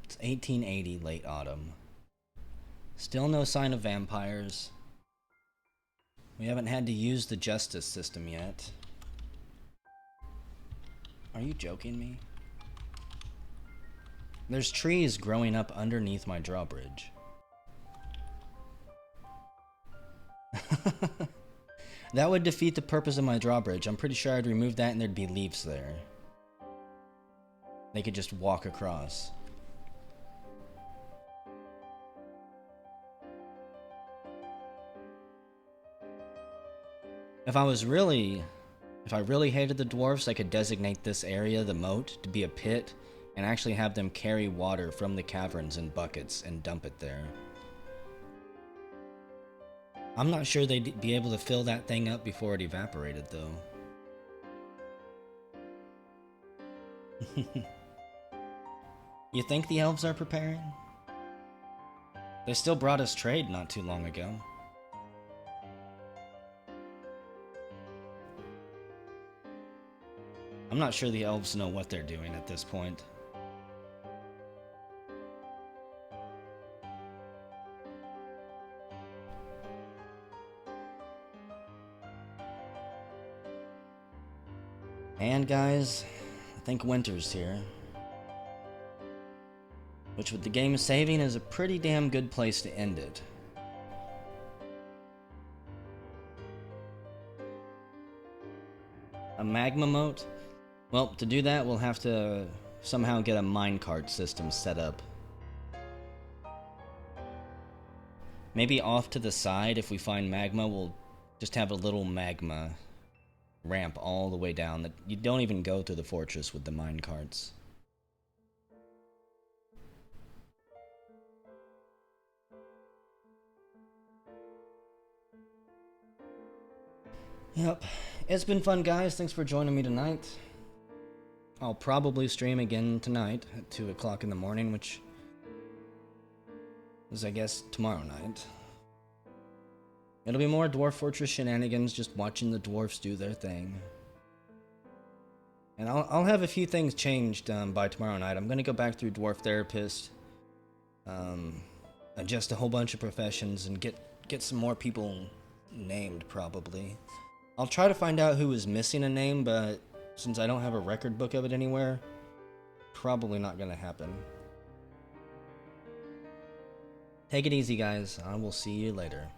It's 1880, late autumn. Still no sign of vampires. We haven't had to use the justice system yet. Are you joking me? There's trees growing up underneath my drawbridge. That would defeat the purpose of my drawbridge. I'm pretty sure I'd remove that and there'd be leaves there. They could just walk across. If I really hated the dwarfs, I could designate this area, the moat, to be a pit, and actually have them carry water from the caverns in buckets and dump it there. I'm not sure they'd be able to fill that thing up before it evaporated, though. You think the elves are preparing? They still brought us trade not too long ago. I'm not sure the elves know what they're doing at this point. And guys, I think winter's here. Which with the game saving is a pretty damn good place to end it. A magma moat? Well, to do that we'll have to somehow get a minecart system set up. Maybe off to the side, if we find magma, we'll just have a little magma ramp all the way down that you don't even go through the fortress with the minecarts. Yep, it's been fun, guys. Thanks for joining me tonight. I'll probably stream again tonight at 2 o'clock in the morning, which is, I guess, tomorrow night. It'll be more Dwarf Fortress shenanigans, just watching the dwarfs do their thing. And I'll have a few things changed by tomorrow night. I'm going to go back through Dwarf Therapist, adjust a whole bunch of professions, and get some more people named, probably. I'll try to find out who is missing a name, but since I don't have a record book of it anywhere, probably not going to happen. Take it easy, guys. I will see you later.